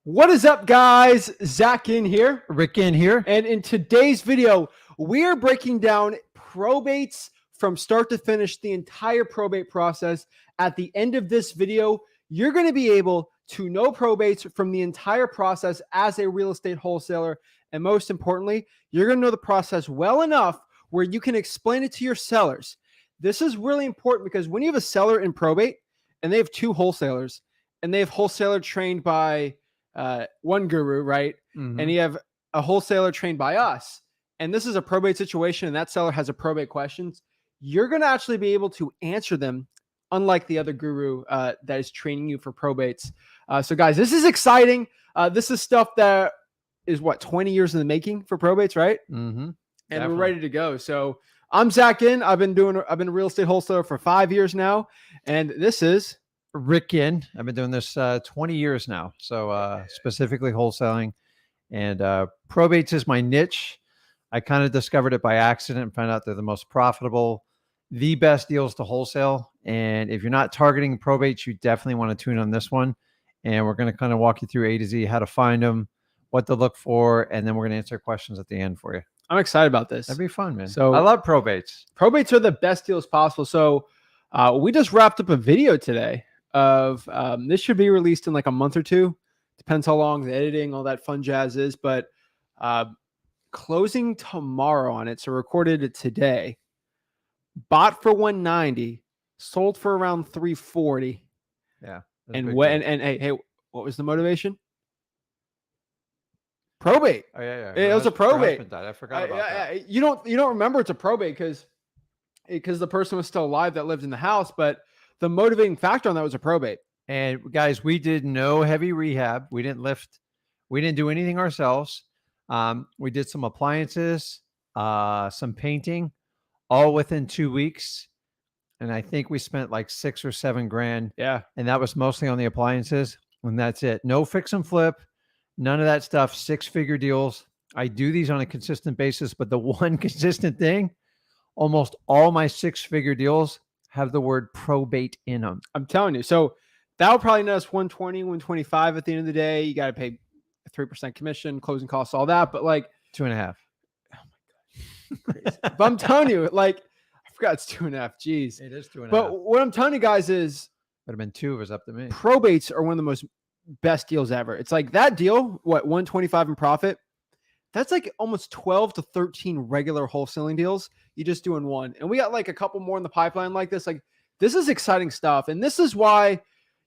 What is up, guys? Zach Ginn here. Rick Ginn here. And in today's video, we are breaking down probates from start to finish, the entire probate process. At the end of this video, you're going to be able to know probates from the entire process as a real estate wholesaler. And most importantly, you're going to know the process well enough where you can explain it to your sellers. This is really important because when you have a seller in probate and they have two wholesalers and they have wholesaler trained by one guru, right? Mm-hmm. And you have a wholesaler trained by us, and this is a probate situation and that seller has a probate questions, you're going to actually be able to answer them, unlike the other guru that is training you for probates. So guys, this is exciting. This is stuff that is 20 years in the making for probates, right? Mm-hmm. And Definitely. we're ready to go. So I'm Zach Ginn. I've been a real estate wholesaler for 5 years now, and this is Rick Ginn. I've been doing this 20 years now. So specifically wholesaling, and probates is my niche. I kind of discovered it by accident and found out they're the most profitable, the best deals to wholesale. And if you're not targeting probates, you definitely want to tune on this one. And we're going to kind of walk you through A to Z, how to find them, what to look for, and then we're going to answer questions at the end for you. I'm excited about this. That'd be fun, man. So I love probates. Probates are the best deals possible. So we just wrapped up a video today of this should be released in like a month or two. Depends how long the editing, all that fun jazz is. But closing tomorrow on it. So recorded it today. Bought for $190, sold for around $340. Yeah. And hey, what was the motivation? Probate. Oh yeah. It was a probate. I forgot about that. You don't remember it's a probate because the person was still alive that lived in the house, but the motivating factor on that was a probate. And guys, we did no heavy rehab. We didn't lift. We didn't do anything ourselves. We did some appliances, some painting, all within 2 weeks. And I think we spent like $6 or $7 grand. Yeah. And that was mostly on the appliances. And that's it. No fix and flip. None of that stuff. 6-figure deals. I do these on a consistent basis, but the one consistent thing, almost all my 6-figure deals have the word probate in them. I'm telling you. So that'll probably net us 120, 125 at the end of the day. You got to pay 3% commission, closing costs, all that. But like 2.5. Oh my God. Crazy. But I'm telling you, like, I forgot it's 2.5. Jeez. It is 2.5. But what I'm telling you guys is would have been 2 if it was up to me. Probates are one of the most best deals ever. It's like that deal, 125 in profit. That's like almost 12 to 13 regular wholesaling deals you just do in one. And we got like a couple more in the pipeline like this. Like, this is exciting stuff. And this is why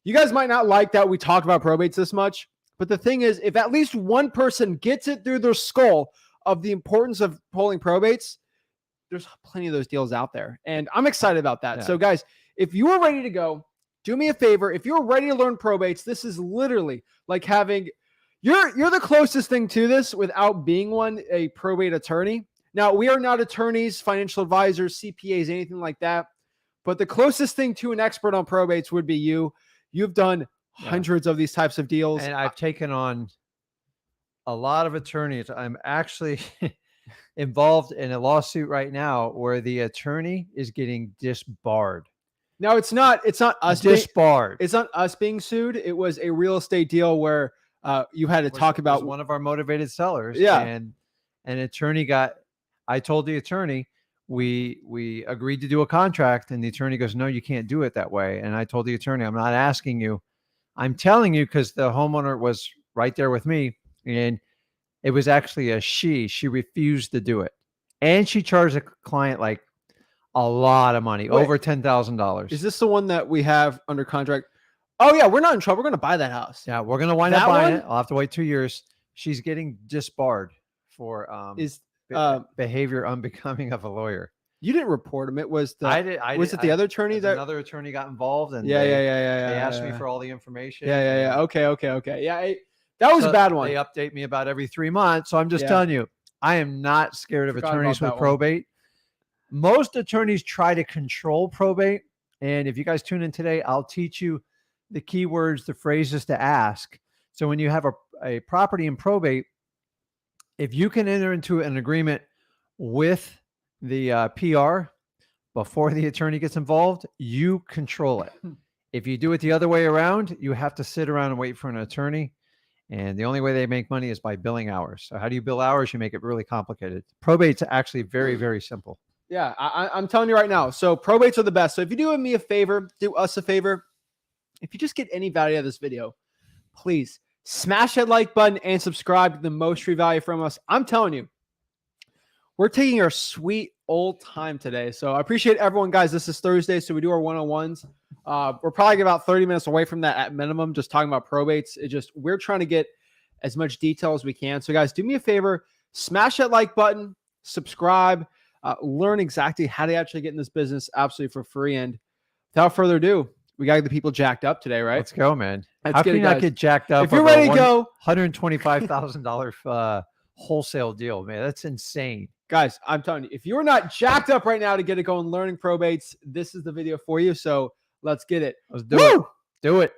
you guys might not like that we talk about probates this much. But the thing is, if at least one person gets it through their skull of the importance of pulling probates, there's plenty of those deals out there. And I'm excited about that. Yeah. So guys, if you are ready to go, do me a favor. If you're ready to learn probates, this is literally like having, you're the closest thing to this without being one, a probate attorney. Now, we are not attorneys, financial advisors, CPAs, anything like that. But the closest thing to an expert on probates would be you. You've done hundreds of these types of deals. And I've taken on a lot of attorneys. I'm actually involved in a lawsuit right now where the attorney is getting disbarred. Now it's not us disbarred. It's not us being sued. It was a real estate deal where you had to talk about one of our motivated sellers. Yeah. And an attorney I told the attorney, we agreed to do a contract, and the attorney goes, no, you can't do it that way. And I told the attorney, I'm not asking you. I'm telling you because the homeowner was right there with me, and it was actually a she. She refused to do it. And she charged the client like a lot of money, over $10,000. Is this the one that we have under contract? Oh, yeah, we're not in trouble. We're going to buy that house. Yeah, we're going to wind up buying it. I'll have to wait 2 years. She's getting disbarred for behavior unbecoming of a lawyer. You didn't report him. It was the the other attorney that another attorney got involved, and they asked me for all the information. Yeah. Okay. Yeah, that was a bad one. They update me about every 3 months. So I'm just telling you, I am not scared of attorneys with probate. Most attorneys try to control probate. And if you guys tune in today, I'll teach you the keywords, the phrases to ask. So when you have a property in probate, if you can enter into an agreement with the PR before the attorney gets involved, you control it. If you do it the other way around, you have to sit around and wait for an attorney. And the only way they make money is by billing hours. So how do you bill hours? You make it really complicated. Probate's actually very, very simple. Yeah, I'm telling you right now. So probates are the best. So if you do me a favor, do us a favor. If you just get any value out of this video, please smash that like button and subscribe to the most free value from us. I'm telling you, we're taking our sweet old time today. So I appreciate everyone, guys. This is Thursday, so we do our one-on-ones. We're probably about 30 minutes away from that at minimum, just talking about probates. We're trying to get as much detail as we can. So guys, do me a favor, smash that like button, subscribe, learn exactly how to actually get in this business absolutely for free. And without further ado, we got the people jacked up today, right? Let's go, man. How can you not get jacked up? If you're ready to go, $125,000 wholesale deal, man. That's insane. Guys, I'm telling you, if you're not jacked up right now to get it going learning probates, this is the video for you. So let's get it. Let's do it. Do it.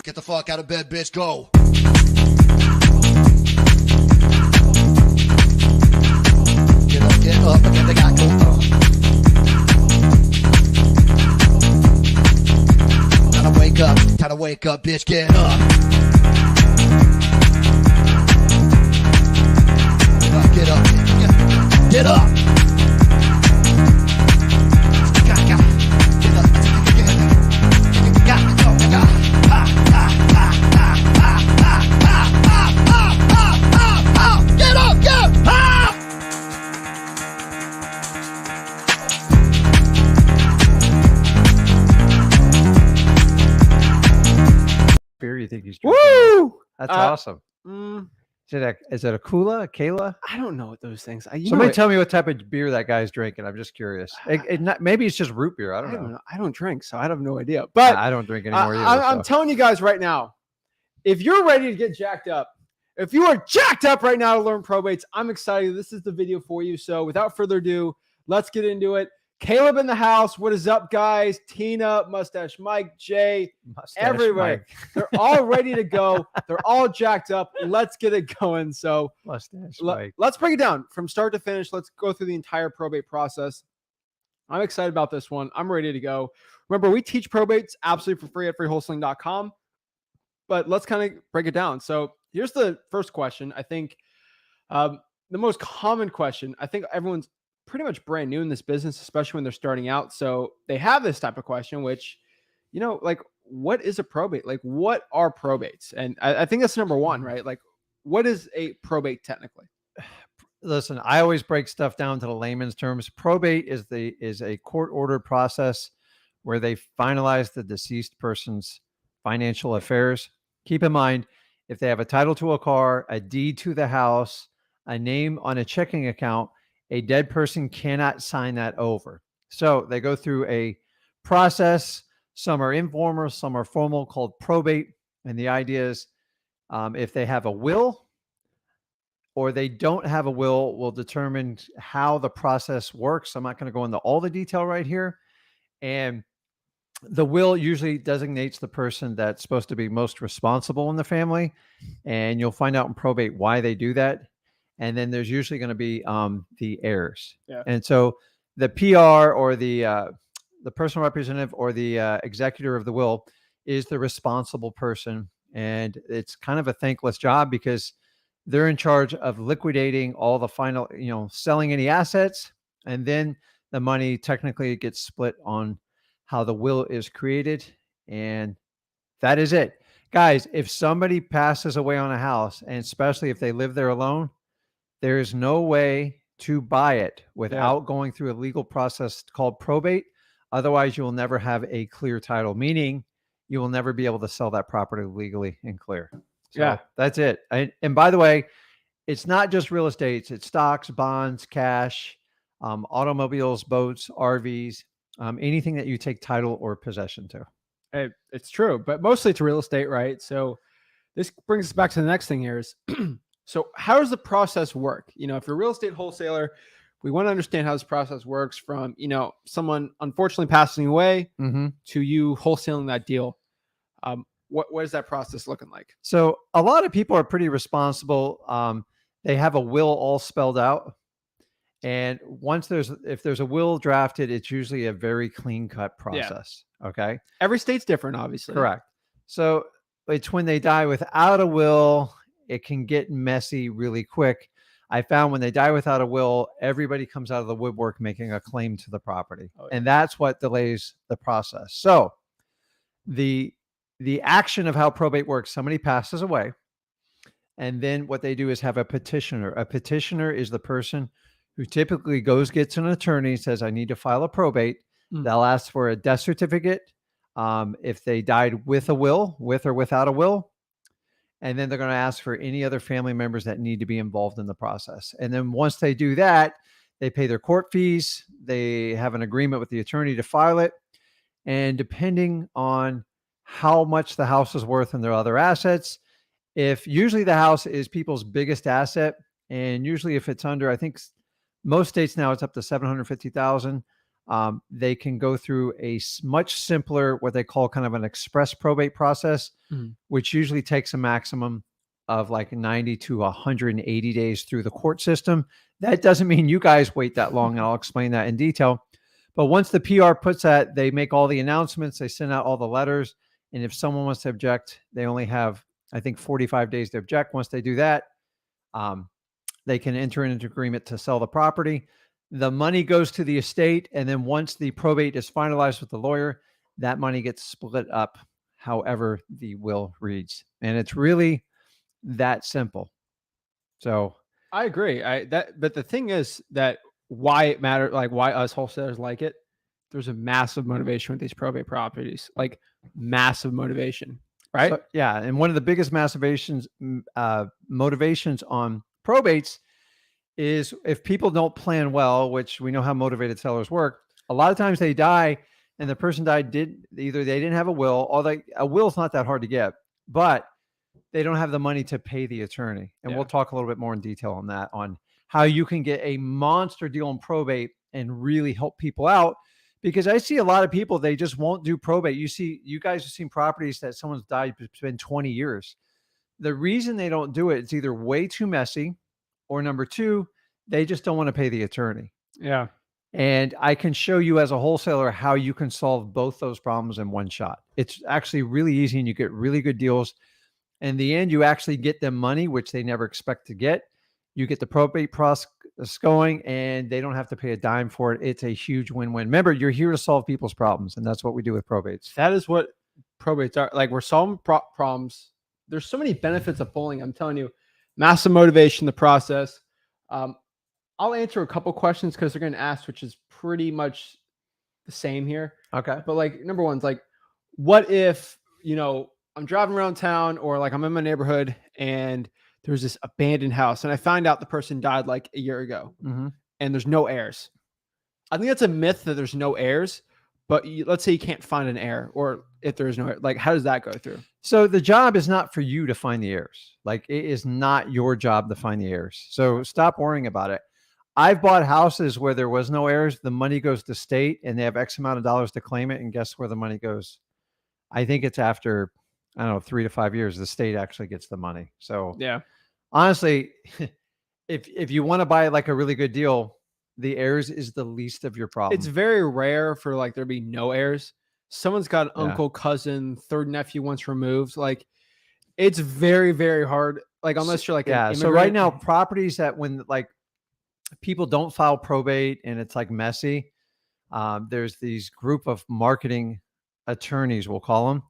Get the fuck out of bed, bitch. Go. Get up, and get the guy go. Time to wake up, bitch. Get up. Get up. Get up. Beer you think he's drinking? Woo! That's awesome. Is it a Kula, a Kayla? I don't know what those things. Somebody tell me what type of beer that guy's drinking. I'm just curious. Maybe it's just root beer. I don't know. I don't drink, so I have no idea. But I don't drink anymore either. I'm telling you guys right now, if you're ready to get jacked up, if you are jacked up right now to learn probates, I'm excited. This is the video for you. So without further ado, let's get into it. Caleb in the house. What is up, guys? Tina, Mustache Mike, Jay, everybody. They're all ready to go. They're all jacked up. Let's get it going. So let's break it down from start to finish. Let's go through the entire probate process. I'm excited about this one. I'm ready to go. Remember, we teach probates absolutely for free at freewholesaling.com. But let's kind of break it down. So here's the first question. I think the most common question, I think everyone's pretty much brand new in this business, especially when they're starting out. So they have this type of question, which, like, what is a probate? Like, what are probates? And I think that's number one, right? Like, what is a probate technically? Listen, I always break stuff down to the layman's terms. Probate is a court-ordered process where they finalize the deceased person's financial affairs. Keep in mind, if they have a title to a car, a deed to the house, a name on a checking account, a dead person cannot sign that over. So they go through a process. Some are informal, some are formal, called probate. And the idea is if they have a will or they don't have a will, will determine how the process works. I'm not going to go into all the detail right here. And the will usually designates the person that's supposed to be most responsible in the family. And you'll find out in probate why they do that. And then there's usually going to be the heirs. Yeah. And so the PR or the personal representative or the executor of the will is the responsible person. And it's kind of a thankless job because they're in charge of liquidating all the final, selling any assets. And then the money technically gets split on how the will is created. And that is it. Guys, if somebody passes away on a house, and especially if they live there alone, there is no way to buy it without going through a legal process called probate. Otherwise, you will never have a clear title, meaning you will never be able to sell that property legally and clear. So that's it. And by the way, it's not just real estate. It's stocks, bonds, cash, automobiles, boats, RVs, anything that you take title or possession to. It's true, but mostly to real estate, right? So this brings us back to the next thing here is, so how does the process work? If you're a real estate wholesaler, we want to understand how this process works from, someone unfortunately passing away to you wholesaling that deal. What is that process looking like? So a lot of people are pretty responsible. they have a will all spelled out. And if there's a will drafted, it's usually a very clean cut process. Yeah. Okay. Every state's different, obviously. Correct. So it's when they die without a will, it can get messy really quick. I found when they die without a will, everybody comes out of the woodwork making a claim to the property. Oh, yeah. And that's what delays the process. So the action of how probate works, somebody passes away. And then what they do is have a petitioner. A petitioner is the person who typically gets an attorney, says, I need to file a probate. They'll ask for a death certificate. If they died with a will, with or without a will. And then they're going to ask for any other family members that need to be involved in the process. And then once they do that, they pay their court fees. They have an agreement with the attorney to file it. And depending on how much the house is worth and their other assets, if usually the house is people's biggest asset, and usually if it's under, I think most states now it's up to 750,000. They can go through a much simpler, what they call kind of an express probate process, which usually takes a maximum of like 90 to 180 days through the court system. That doesn't mean you guys wait that long, and I'll explain that in detail. But once the PR puts that, they make all the announcements, they send out all the letters, and if someone wants to object, they only have, I think, 45 days to object. Once they do that, they can enter into agreement to sell the property. The money goes to the estate, and then once the probate is finalized with the lawyer, that money gets split up however the will reads. And it's really that simple. So I agree. But the thing is that why it matters, like why us wholesalers like it, there's a massive motivation with these probate properties, like massive motivation, right? So, yeah. And one of the biggest motivations on probates is if people don't plan well, which we know how motivated sellers work, a lot of times they die and the person died either they didn't have a will, or a will is not that hard to get, but they don't have the money to pay the attorney. And we'll talk a little bit more in detail on that, on how you can get a monster deal in probate and really help people out. Because I see a lot of people, they just won't do probate. You guys have seen properties that someone's died, it's been 20 years. The reason they don't do it, it's either way too messy, or number two, they just don't want to pay the attorney. Yeah. And I can show you as a wholesaler how you can solve both those problems in one shot. It's actually really easy, and you get really good deals. In the end, you actually get them money, which they never expect to get. You get the probate process going, and they don't have to pay a dime for it. It's a huge win-win. Remember, you're here to solve people's problems, and that's what we do with probates. That is what probates are. Like, we're solving problems. There's so many benefits of bowling. I'm telling you, massive motivation, the process. I'll answer a couple questions because they're going to ask, which is pretty much the same here. Okay. But like, number one's like, what if, I'm driving around town, or like I'm in my neighborhood and there's this abandoned house and I find out the person died like a year ago, and there's no heirs. I think that's a myth that there's no heirs, but let's say you can't find an heir, or if there's no heir, like how does that go through? So the job is not for you to find the heirs. Like, it is not your job to find the heirs. So stop worrying about it. I've bought houses where there was no heirs. The money goes to state and they have X amount of dollars to claim it. And guess where the money goes? I think it's after, I don't know, 3 to 5 years, the state actually gets the money. So yeah, honestly, if you want to buy like a really good deal, the heirs is the least of your problem. It's very rare for like there be no heirs. Someone's got an uncle, cousin, third nephew once removed. Like, it's very, very hard. Like, unless you're like, so right now, properties that when like people don't file probate and it's like messy, there's these group of marketing attorneys, we'll call them,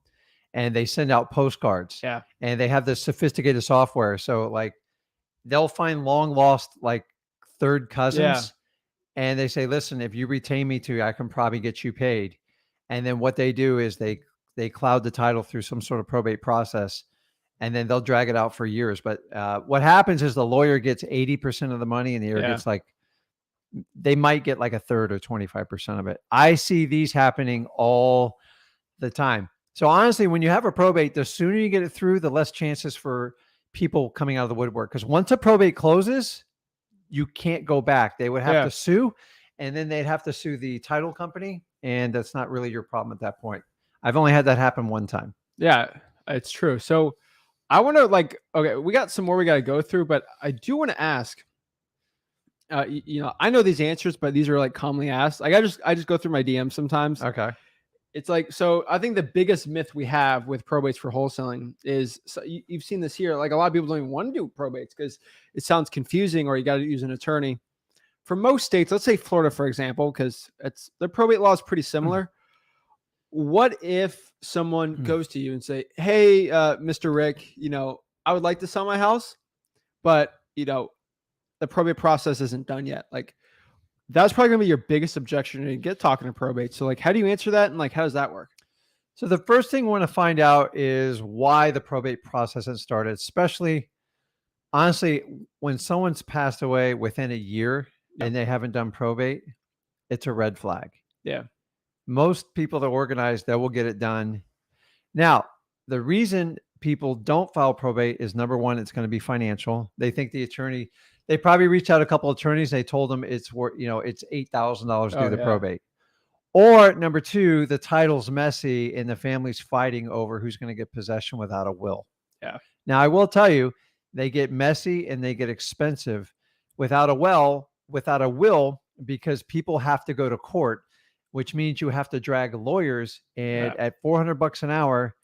and they send out postcards. Yeah. And they have this sophisticated software. So like they'll find long lost like third cousins, and they say, listen, if you retain me to, I can probably get you paid. And then what they do is they cloud the title through some sort of probate process, and then they'll drag it out for years. But what happens is the lawyer gets 80% of the money, and the heir gets like, they might get like a third or 25% of it. I see these happening all the time. So honestly, when you have a probate, the sooner you get it through, the less chances for people coming out of the woodwork. Because once a probate closes, you can't go back. They would have to sue, and then they'd have to sue the title company. And that's not really your problem at that point. I've only had that happen one time. Yeah, it's true. So I want to okay, we got some more we got to go through, but I do want to ask, I know these answers, but these are like commonly asked. Like I just go through my DMs sometimes. Okay. It's like, so I think the biggest myth we have with probates for wholesaling is, so you've seen this here. Like a lot of people don't even want to do probates because it sounds confusing, or you got to use an attorney. For most states, let's say Florida, for example, because the probate law is pretty similar. What if someone goes to you and say, hey, Mr. Rick, I would like to sell my house, but the probate process isn't done yet. Like that's probably gonna be your biggest objection to get talking to probate. So like, how do you answer that? And like, how does that work? So the first thing we want to find out is why the probate process has started, especially honestly, when someone's passed away within a year and they haven't done probate, it's a red flag. Yeah. Most people that organize that will get it done. Now, the reason people don't file probate is number one, it's going to be financial. They think the attorney, they probably reached out a couple of attorneys. They told them it's worth, it's $8,000 to do the probate. Or number two, the title's messy and the family's fighting over who's going to get possession without a will. Yeah. Now I will tell you, they get messy and they get expensive without a will, because people have to go to court, which means you have to drag lawyers, and at $400 an hour,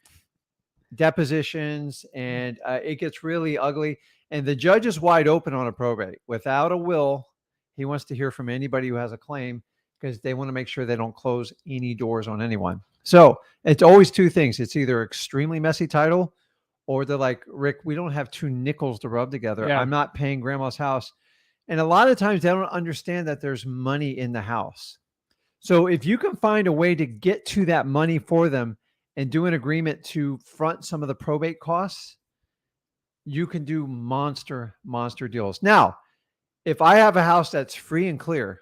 depositions, and it gets really ugly. And the judge is wide open on a probate. Without a will, he wants to hear from anybody who has a claim, because they want to make sure they don't close any doors on anyone. So it's always two things. It's either extremely messy title, or they're like, Rick, we don't have two nickels to rub together. I'm not paying grandma's house. And a lot of times they don't understand that there's money in the house. So if you can find a way to get to that money for them and do an agreement to front some of the probate costs, you can do monster deals. Now, if I have a house that's free and clear,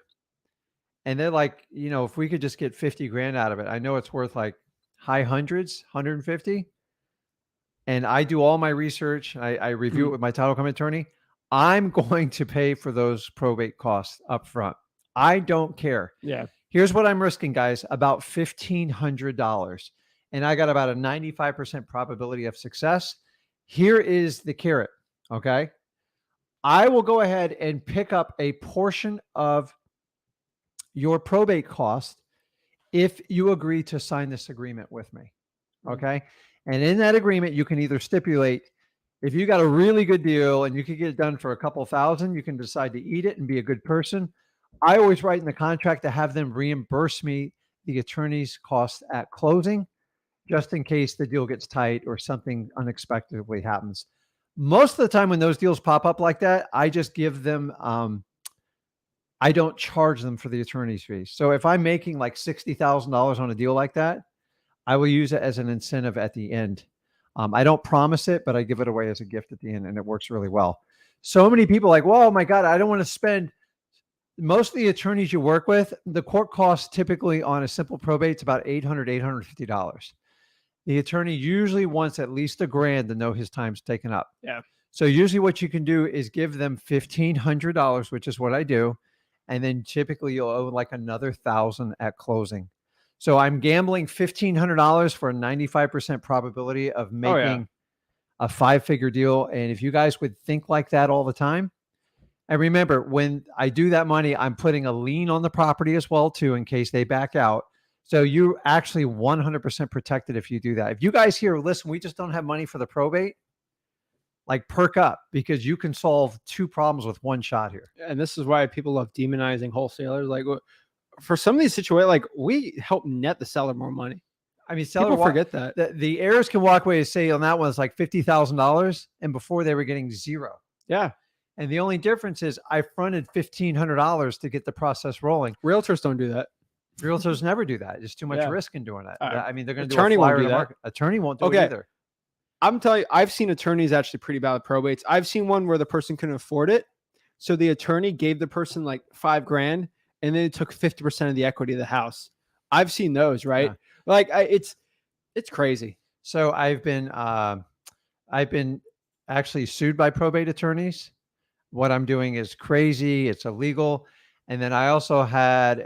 and they're like, if we could just get 50 grand out of it, I know it's worth like high hundreds, 150. And I do all my research. I review it with my title company attorney. I'm going to pay for those probate costs up front. I don't care. Yeah. Here's what I'm risking, guys, about $1,500. And I got about a 95% probability of success. Here is the carrot. Okay. I will go ahead and pick up a portion of your probate cost if you agree to sign this agreement with me. Okay. And in that agreement, you can either stipulate, if you got a really good deal and you can get it done for a couple thousand, you can decide to eat it and be a good person. I always write in the contract to have them reimburse me the attorney's costs at closing, just in case the deal gets tight or something unexpectedly happens. Most of the time when those deals pop up like that, I just give them, I don't charge them for the attorney's fees. So if I'm making like $60,000 on a deal like that, I will use it as an incentive at the end. I don't promise it, but I give it away as a gift at the end, and it works really well. So many people are like, well, oh my God, I don't want to spend. Most of the attorneys you work with, the court costs typically on a simple probate is about $800, $850. The attorney usually wants at least $1,000 to know his time's taken up. Yeah. So usually what you can do is give them $1,500, which is what I do. And then typically you'll owe like another $1,000 at closing. So I'm gambling $1,500 for a 95% probability of making a 5-figure deal. And if you guys would think like that all the time, and remember, when I do that money, I'm putting a lien on the property as well too, in case they back out. So you're actually 100% protected if you do that. If you guys here, listen, we just don't have money for the probate, like perk up, because you can solve 2 problems with 1 shot here. And this is why people love demonizing wholesalers. Like for some of these situations, like we help net the seller more money. I mean, people forget that. The heirs can walk away and say on that one, it's like $50,000. And before they were getting 0. Yeah. And the only difference is I fronted $1,500 to get the process rolling. Realtors don't do that. Realtors never do that. There's too much risk in doing that. I mean, they're going to do attorney a flyer won't do in the that. market. Attorney won't do it either. I'm telling you, I've seen attorneys actually pretty bad at probates. I've seen one where the person couldn't afford it. So the attorney gave the person like $5,000 and then it took 50% of the equity of the house. I've seen those, right? Yeah. Like it's crazy. So I've been actually sued by probate attorneys. What I'm doing is crazy. It's illegal. And then I also had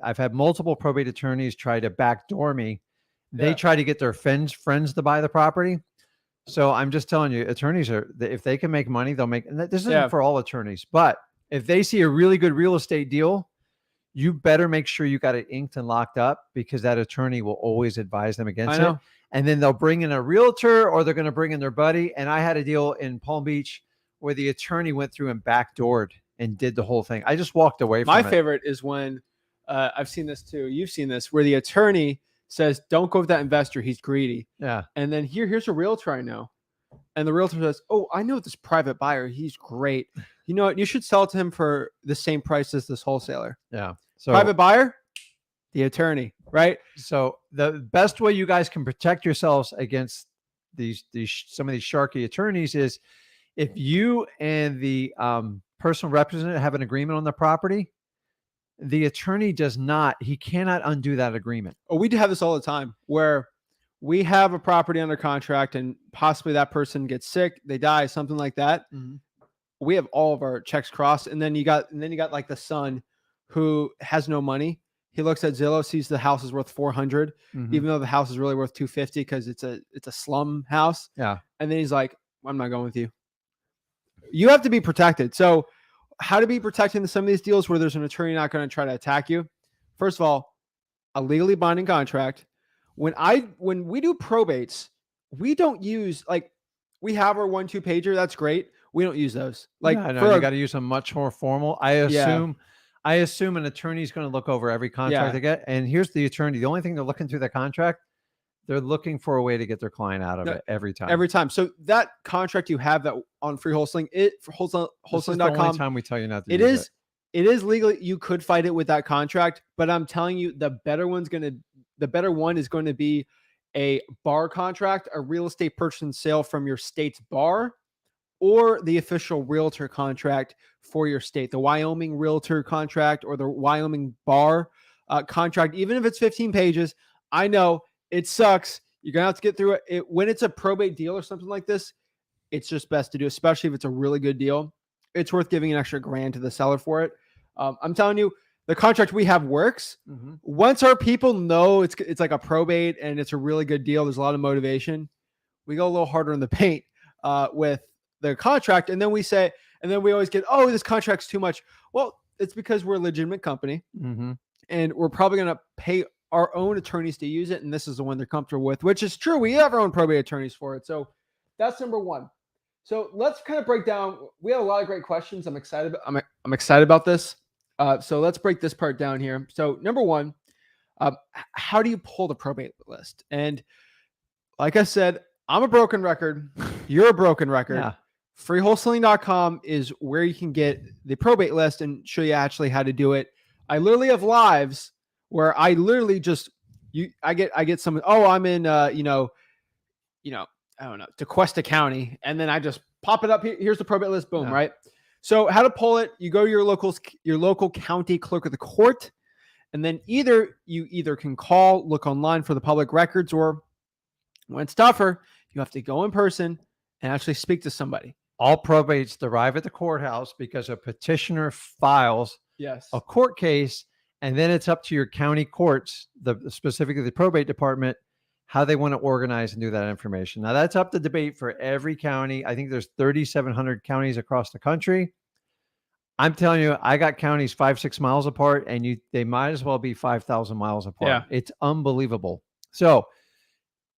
I've had multiple probate attorneys try to backdoor me. They try to get their friends to buy the property. So I'm just telling you, attorneys if they can make money, they'll make, and this isn't for all attorneys, but if they see a really good real estate deal, you better make sure you got it inked and locked up, because that attorney will always advise them against it. And then they'll bring in a realtor, or they're going to bring in their buddy. And I had a deal in Palm Beach where the attorney went through and backdoored and did the whole thing. I just walked away from it. My favorite is when I've seen this too. You've seen this, where the attorney says, "Don't go with that investor. He's greedy." Yeah. And then here's a realtor I know. And the realtor says, "Oh, I know this private buyer. He's great. You know what? You should sell it to him for the same price as this wholesaler." Yeah. So private buyer, the attorney, right? So the best way you guys can protect yourselves against some of these sharky attorneys is if you and the personal representative have an agreement on the property, the attorney he cannot undo that agreement. Oh, we do have this all the time, where we have a property under contract and possibly that person gets sick, they die, something like that. Mm-hmm. We have all of our checks crossed. And then you got like the son who has no money. He looks at Zillow, sees the house is worth 400, even though the house is really worth 250 because it's a slum house. Yeah. And then he's like, "I'm not going with you." You have to be protected. So how to be protected in some of these deals where there's an attorney not going to try to attack you? First of all, a legally binding contract. When we do probates, we don't use, like, we have our 1-2 pager. That's great. We don't use those. Like, you got to use them much more formal. I assume an attorney is going to look over every contract they get. And here's the attorney. The only thing they're looking through the contract, they're looking for a way to get their client out of it every time. Every time. So that contract you have that on free wholesaling, for wholesaling.com. The only time we tell you not to use it. It is legally. You could fight it with that contract, but I'm telling you, the better one is going to be a bar contract, a real estate purchase and sale from your state's bar, or the official realtor contract for your state, the Wyoming realtor contract or the Wyoming bar contract. Even if it's 15 pages, I know it sucks. You're going to have to get through it. When it's a probate deal or something like this, it's just best to do, especially if it's a really good deal. It's worth giving an extra $1,000 to the seller for it. I'm telling you, the contract we have works. Once our people know it's like a probate and it's a really good deal, there's a lot of motivation. We go a little harder in the paint with the contract. And then we always get, "Oh, this contract's too much." Well, it's because we're a legitimate company and we're probably going to pay our own attorneys to use it. And this is the one they're comfortable with, which is true. We have our own probate attorneys for it. So that's number one. So let's kind of break down. We have a lot of great questions. I'm excited. I'm excited about this. So let's break this part down here. So number one, how do you pull the probate list? And like I said, I'm a broken record. You're a broken record. Yeah. Freewholesaling.com is where you can get the probate list and show you actually how to do it. I literally have lives where I literally just, I get some, I'm in, I don't know, DeQuesta County. And then I just pop it up here. Here's the probate list. Boom. Yeah. Right. So how to pull it, you go to your local county clerk of the court. And then you can call, look online for the public records, or when it's tougher, you have to go in person and actually speak to somebody. All probates derive at the courthouse because a petitioner files a court case, and then it's up to your county courts, specifically the probate department, how they want to organize and do that information. Now, that's up to debate for every county. I think there's 3,700 counties across the country. I'm telling you, I got counties 5-6 miles apart, and they might as well be 5,000 miles apart. Yeah. It's unbelievable. So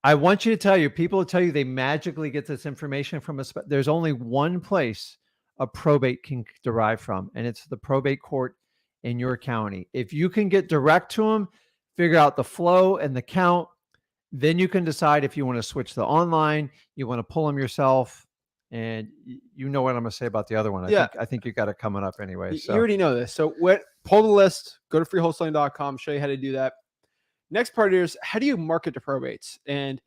I want you to tell you, people will tell you they magically get this information from us. There's only one place a probate can derive from, and it's the probate court in your county. If you can get direct to them, figure out the flow and the count, then you can decide if you want to switch to online, you want to pull them yourself, and you know what I'm going to say about the other one. I think you got it coming up anyway. So. You already know this. So pull the list, go to freewholesaling.com, show you how to do that. Next part is, how do you market to probates? And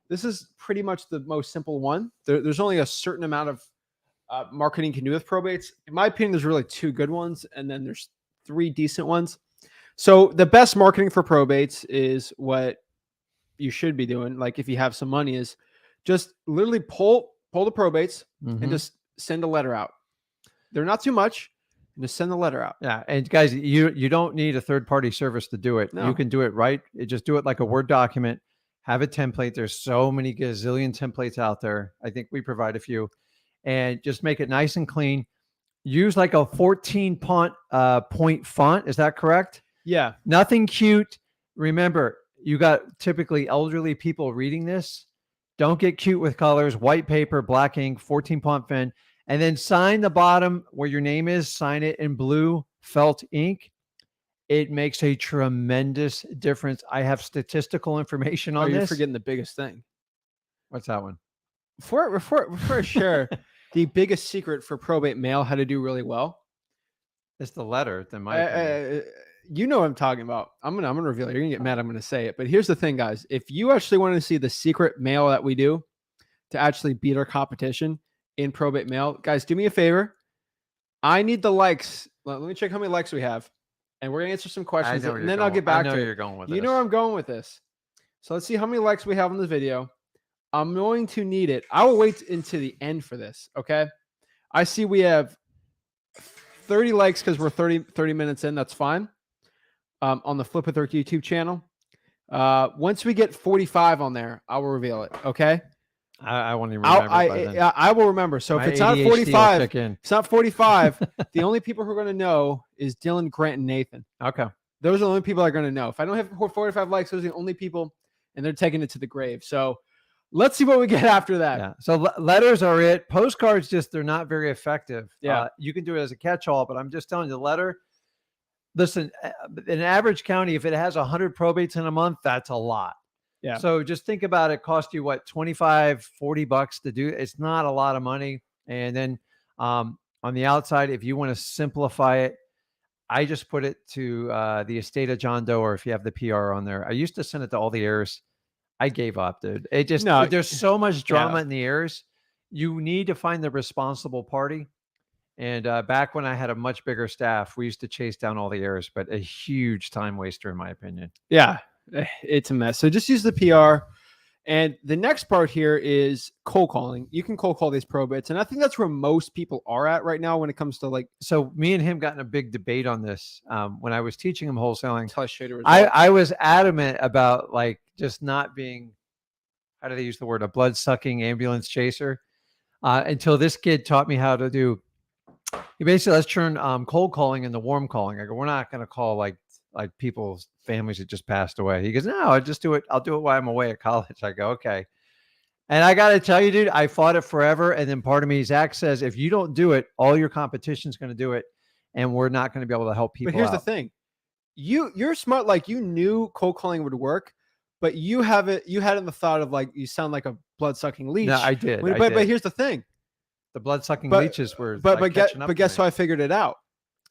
this is pretty much the most simple one. There's only a certain amount of marketing you can do with probates. In my opinion, there's really 2 good ones, and then there's 3 decent ones. So the best marketing for probates is what you should be doing. Like, if you have some money, is just literally pull the probates and just send a letter out. They're not too much. Just send the letter out. Yeah. And guys, you don't need a third-party service to do it. No. You can do it right. Just do it like a Word document. have a template. There's so many gazillion templates out there. I think we provide a few, and just make it nice and clean. Use like a 14 point font. Is that correct? Yeah. Nothing cute. Remember, you got typically elderly people reading this. Don't get cute with colors. White paper, black ink, 14 point pen, and then sign the bottom where your name is. Sign it in blue felt ink. It makes a tremendous difference. I have statistical information on this. You're forgetting the biggest thing. What's that one? Before I share the biggest secret for probate mail, how to do really well. It's the letter. In my opinion. You know what I'm talking about. I'm gonna reveal it. You're gonna get mad. I'm gonna say it. But here's the thing, guys. If you actually want to see the secret mail that we do to actually beat our competition in probate mail, guys, do me a favor. I need the likes. Let me check how many likes we have. And we're gonna answer some questions, and then I'll get back to it. You're going with you know where I'm going with this. So let's see how many likes we have on this video. I'm going to need it. I will wait into the end for this. Okay. I see we have 30 likes because we're 30 minutes in. That's fine. On the Flip with Our YouTube channel. Once we get 45 on there, I will reveal it. Okay. I won't even remember. I will remember. So if it's not 45, it's not 45. The only people who are going to know is Dylan, Grant, and Nathan. Okay. Those are the only people that are going to know. If I don't have 45 likes, those are the only people, and they're taking it to the grave. So let's see what we get after that. Yeah. So letters are it. Postcards, they're not very effective. Yeah. You can do it as a catch-all, but I'm just telling you, the letter. Listen, in average county, if it has 100 probates in a month, that's a lot. Yeah. So just think about it. Cost you what, $25-$40 to do. It's not a lot of money. And then on the outside, if you want to simplify it, I just put it to the estate of John Doe, or if you have the PR on there. I used to send it to all the heirs. I gave up, dude. There's so much drama in the heirs. You need to find the responsible party. And back when I had a much bigger staff, we used to chase down all the heirs, but a huge time waster, in my opinion. Yeah, it's a mess. So just use the PR. And the next part here is cold calling. You can cold call these probates. And I think that's where most people are at right now when it comes to like. So me and him got in a big debate on this when I was teaching him wholesaling. I I was adamant about like just not being, how do they use the word, a blood sucking ambulance chaser until this kid taught me how to do. He basically, let's turn cold calling into warm calling. I go, we're not going to call like people's families that just passed away. He goes, no, I just do it. I'll do it while I'm away at college. I go, okay. And I got to tell you, dude, I fought it forever. And then part of me, Zach says, if you don't do it, all your competition's going to do it. And we're not going to be able to help people. But here's the thing. You're smart. Like you knew cold calling would work, but you had in the thought of like, you sound like a blood sucking leech. No, I did. But here's the thing. The blood-sucking leeches were guess how I figured it out?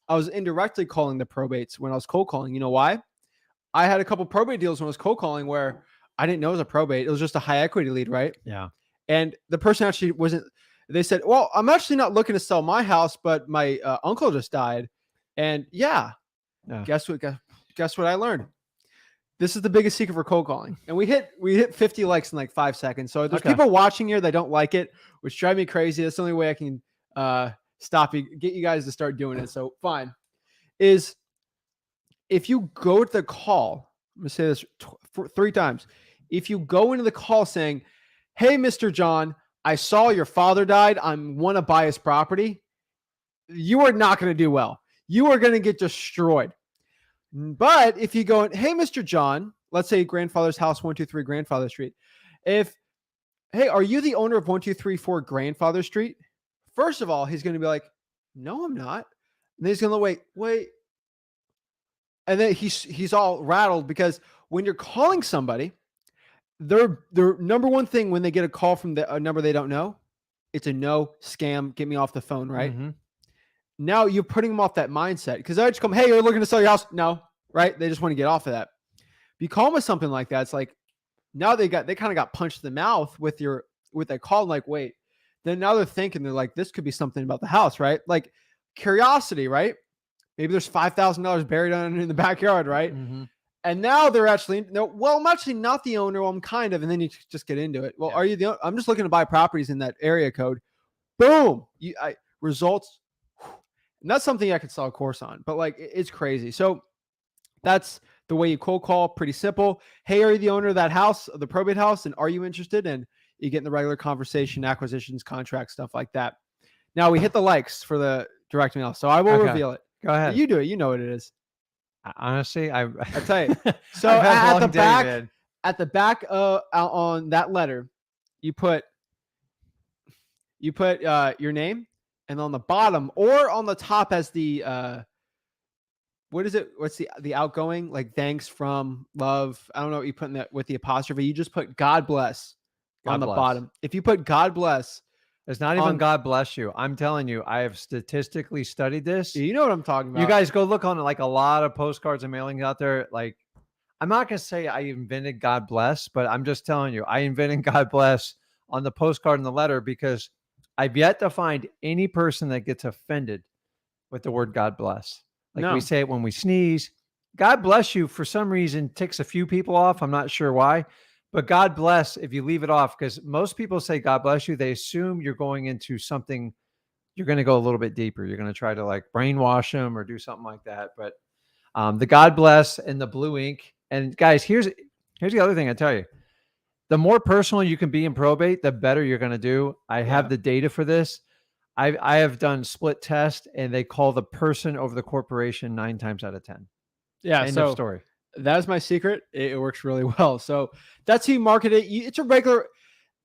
I was indirectly calling the probates when I was cold calling. You know why? I had a couple probate deals when I was cold calling where I didn't know it was a probate. It was just a high equity lead, right? Yeah. And the person actually wasn't. They said, well, I'm actually not looking to sell my house, but my uncle just died. And guess what I learned? This is the biggest secret for cold calling. And we hit 50 likes in like 5 seconds. So there's people watching here that don't like it, which drive me crazy. That's the only way I can stop you, get you guys to start doing it. So fine. Is if you go to the call, I'm going to say this 3 times. If you go into the call saying, hey, Mr. John, I saw your father died. I want to buy his property. You are not going to do well. You are going to get destroyed. But if you go, hey, Mr. John, let's say grandfather's house, 123 Grandfather Street. Hey, are you the owner of 1234 Grandfather Street? First of all, he's going to be like, no, I'm not. And then he's going to wait. And then he's all rattled because when you're calling somebody, their number one thing when they get a call from a number they don't know, it's a no, scam, get me off the phone, right? Mm-hmm. Now you're putting them off that mindset because I just come, hey, you're looking to sell your house? No, right? They just want to get off of that. If you call them with something like that, it's like now they kind of got punched in the mouth with that call. Like, wait, then now they're thinking they're like, this could be something about the house, right? Like curiosity, right? Maybe there's $5,000 buried in the backyard, right? Mm-hmm. And now they're actually well, I'm actually not the owner. Well, I'm kind of, and then you just get into it. Well, Are you the owner? I'm just looking to buy properties in that area code. Boom, results. And that's something I could sell a course on, but like it's crazy. So that's The way you cold call, pretty simple. Hey, are you the owner of that house, the probate house? And are you interested? And you get in the regular conversation, acquisitions, contracts, stuff like that. Now we hit the likes for the direct mail. So I will reveal it. Go ahead. You do it. You know what it is. Honestly, I'll tell you. So at the back on that letter, you put your name, and on the bottom or on the top as the what is it? What's the outgoing? Like, thanks from love. I don't know what you put in that with the apostrophe. You just put God bless on the bottom. If you put God bless, it's not even God bless you. I'm telling you, I have statistically studied this. You know what I'm talking about. You guys go look on like a lot of postcards and mailings out there. Like, I'm not going to say I invented God bless, but I'm just telling you, I invented God bless on the postcard and the letter because I've yet to find any person that gets offended with the word God bless. Like we say it when we sneeze. God bless you for some reason ticks a few people off. I'm not sure why, but God bless if you leave it off, because most people say God bless you. They assume you're going into something. You're going to go a little bit deeper. You're going to try to like brainwash them or do something like that. But the God bless and the blue ink. And guys, here's the other thing I tell you. The more personal you can be in probate, the better you're going to do. I have the data for this. I have done split test, and they call the person over the corporation 9 times out of 10. Yeah. End of story. That is my secret. It works really well. So that's how you market it. It's a regular.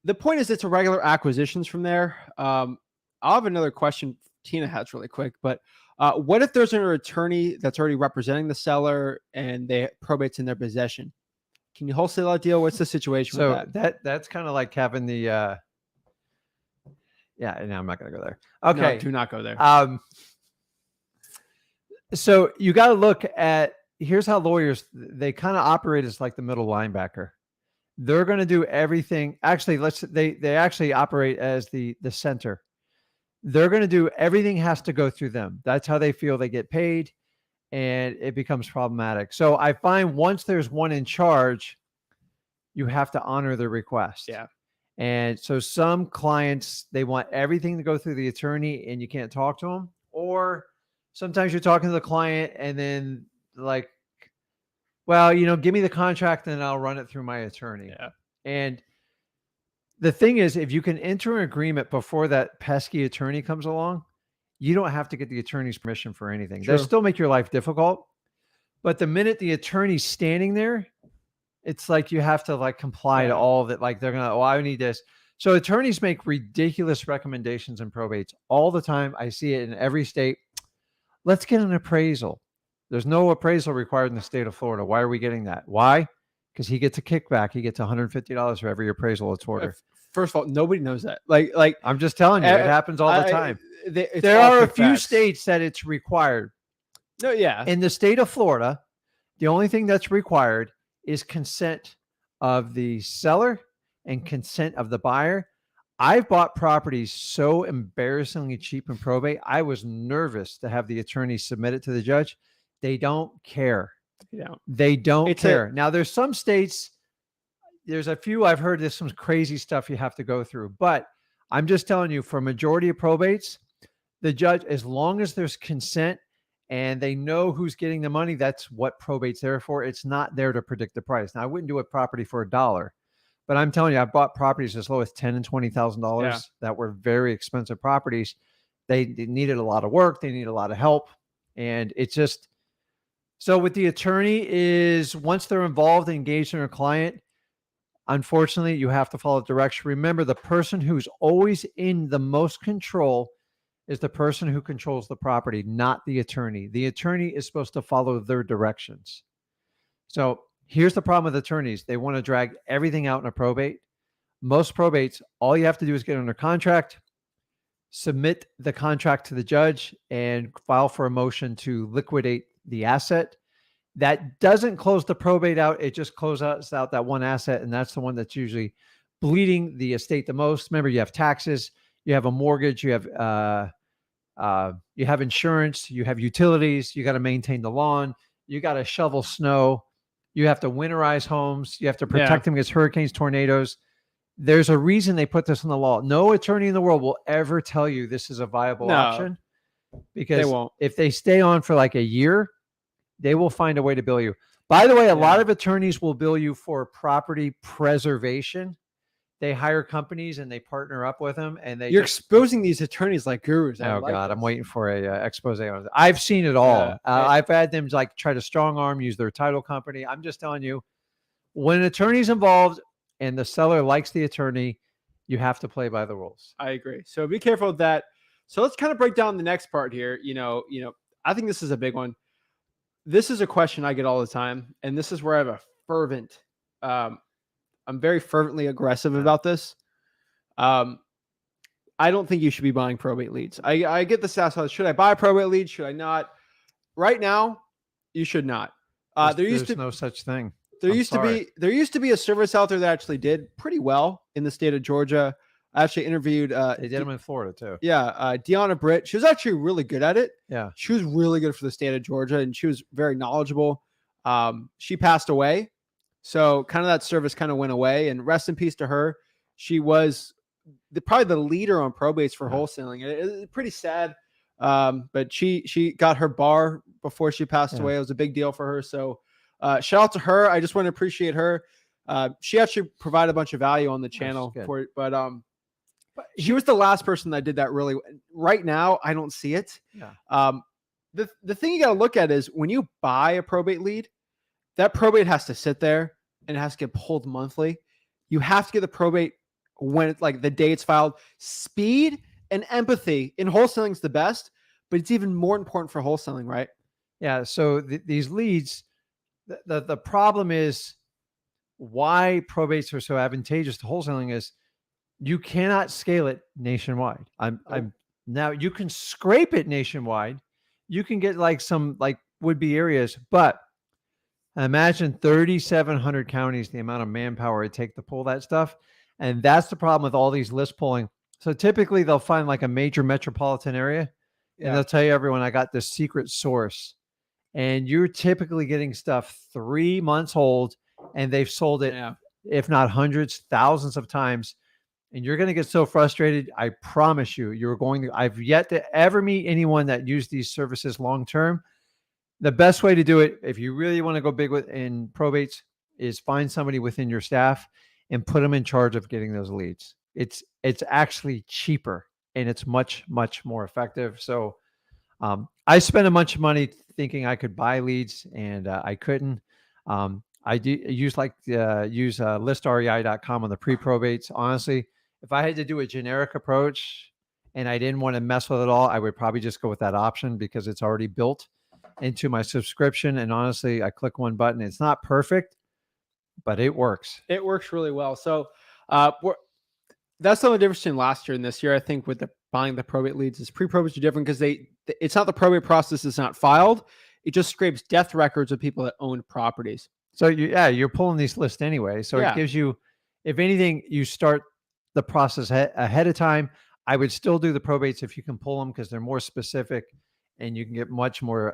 The point is, it's a regular acquisitions from there. I'll have another question Tina has really quick, but what if there's an attorney that's already representing the seller and they probate's in their possession? Can you wholesale that deal? What's the situation with that? That's kind of like having the yeah, no, I'm not going to go there. Okay. No, do not go there. So you got to look at, here's how lawyers, they kind of operate as like the middle linebacker. They're going to do everything. Actually, they actually operate as the center. They're going to do everything has to go through them. That's how they feel they get paid, and it becomes problematic. So I find once there's one in charge, you have to honor the request. Yeah. And so some clients, they want everything to go through the attorney and you can't talk to them. Or sometimes you're talking to the client and then like, well, give me the contract and I'll run it through my attorney. Yeah. And the thing is, if you can enter an agreement before that pesky attorney comes along, you don't have to get the attorney's permission for anything. They'll still make your life difficult. But the minute the attorney's standing there, it's like you have to like comply to all of it. Like they're going to, I need this. So attorneys make ridiculous recommendations in probates all the time. I see it in every state. Let's get an appraisal. There's no appraisal required in the state of Florida. Why are we getting that? Why? Because he gets a kickback. He gets $150 for every appraisal it's ordered. First of all, nobody knows that. Like I'm just telling you, it happens all the time. There are a few states that it's required. No, yeah. In the state of Florida, the only thing that's required is consent of the seller and consent of the buyer. I've bought properties so embarrassingly cheap in probate. I was nervous to have the attorney submit it to the judge. They don't care. They don't care. Now, there's some states, there's a few I've heard there's some crazy stuff you have to go through. But I'm just telling you, for a majority of probates, the judge, as long as there's consent, and they know who's getting the money, that's what probate's there for. It's not there to predict the price. Now, I wouldn't do a property for $1, but I'm telling you, I bought properties as low as $10,000 and $20,000 that were very expensive properties. They needed a lot of work. They need a lot of help. And it's just, so with the attorney is once they're involved and engaged in a client, unfortunately, you have to follow direction. Remember, the person who's always in the most control is the person who controls the property, not the attorney. The attorney is supposed to follow their directions. So here's the problem with attorneys. They want to drag everything out in a probate. Most probates, all you have to do is get under contract, submit the contract to the judge, and file for a motion to liquidate the asset. That doesn't close the probate out. It just closes out that one asset, and that's the one that's usually bleeding the estate the most. Remember, you have taxes, you have a mortgage, you have insurance, you have utilities, you got to maintain the lawn, you got to shovel snow, you have to winterize homes, you have to protect them against hurricanes, tornadoes. There's a reason they put this in the law. No attorney in the world will ever tell you this is a viable option, because they won't. If they stay on for like a year, they will find a way to bill you. By the way, a lot of attorneys will bill you for property preservation. They hire companies and they partner up with them, and you're exposing these attorneys like gurus. Oh God, I'm waiting for a expose on it. I've seen it all. I've had them like try to strong arm, use their title company. I'm just telling you, when an attorney's involved and the seller likes the attorney, you have to play by the rules. I agree. So be careful with that. So let's kind of break down the next part here. I think this is a big one. This is a question I get all the time, and this is where I have a fervent. I'm very fervently aggressive about this. I don't think you should be buying probate leads. I get the stats. Should I buy a probate lead? Should I not? Right now, you should not. There's no such thing. There used to be a service out there that actually did pretty well in the state of Georgia. I actually interviewed. They did them in Florida too. Yeah, Deanna Britt. She was actually really good at it. Yeah, she was really good for the state of Georgia, and she was very knowledgeable. She passed away, so kind of that service kind of went away. And rest in peace to her. She was probably the leader on probates for wholesaling. It's pretty sad, but she got her bar before she passed away. It was a big deal for her. So shout out to her. I just want to appreciate her. She actually provided a bunch of value on the channel for it, but she was the last person that did that really. Right now, I don't see it. Yeah. The thing you got to look at is when you buy a probate lead, that probate has to sit there and it has to get pulled monthly. You have to get the probate when it's like the day it's filed. Speed and empathy in wholesaling is the best, but it's even more important for wholesaling, right? Yeah. So these leads, the problem is why probates are so advantageous to wholesaling is you cannot scale it nationwide. Now you can scrape it nationwide. You can get like some like would-be areas, but imagine 3,700 counties, the amount of manpower it take to pull that stuff. And that's the problem with all these list pulling. So typically they'll find like a major metropolitan area and they'll tell you everyone, I got this secret source. And you're typically getting stuff 3 months old and they've sold it, if not hundreds, thousands of times. And you're going to get so frustrated. I promise you, I've yet to ever meet anyone that used these services long-term. The best way to do it, if you really want to go big in probates, is find somebody within your staff and put them in charge of getting those leads. It's actually cheaper and it's much, much more effective. So I spent a bunch of money thinking I could buy leads and I couldn't. I use listrei.com on the pre-probates. Honestly, if I had to do a generic approach and I didn't want to mess with it all, I would probably just go with that option because it's already built into my subscription. And honestly, I click one button. It's not perfect, but it works. It works really well. So that's the only difference between last year and this year. I think with buying the probate leads is pre-probates are different because it's not the probate process is not filed. It just scrapes death records of people that own properties. So you're pulling these lists anyway. So it gives you, if anything, you start the process ahead of time. I would still do the probates if you can pull them because they're more specific and you can get much more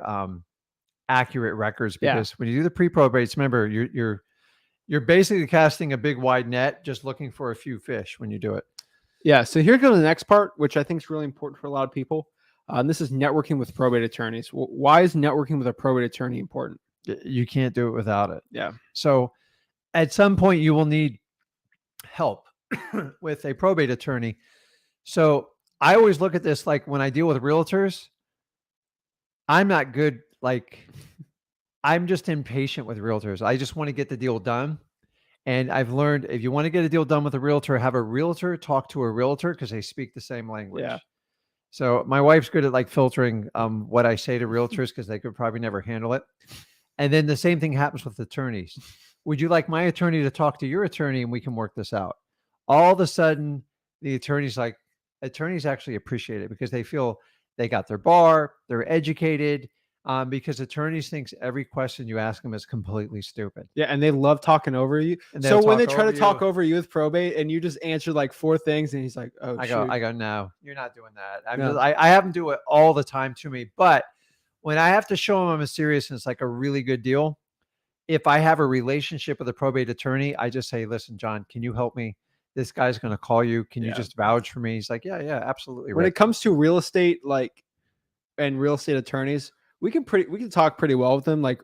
accurate records. Because when you do the pre-probates, remember you're basically casting a big wide net, just looking for a few fish when you do it. Yeah. So here goes the next part, which I think is really important for a lot of people. And this is networking with probate attorneys. Why is networking with a probate attorney important? You can't do it without it. Yeah. So at some point you will need help with a probate attorney. So I always look at this like when I deal with realtors, I'm not good. Like I'm just impatient with realtors. I just want to get the deal done. And I've learned if you want to get a deal done with a realtor, have a realtor talk to a realtor because they speak the same language. Yeah. So my wife's good at like filtering what I say to realtors because they could probably never handle it. And then the same thing happens with attorneys. Would you like my attorney to talk to your attorney and we can work this out? All of a sudden, the attorneys actually appreciate it because they feel they got their bar, they're educated, because attorneys thinks every question you ask them is completely stupid. Yeah, and they love talking over you. So when they try to talk over you with probate and you just answer like 4 things and he's like, oh, I go, no, you're not doing that. I have them do it all the time to me. But when I have to show them I'm serious and it's like a really good deal, if I have a relationship with a probate attorney, I just say, listen, John, can you help me? This guy's going to call you. Can you just vouch for me? He's like, yeah, absolutely. When it comes to real estate, and real estate attorneys, we can talk pretty well with them. Like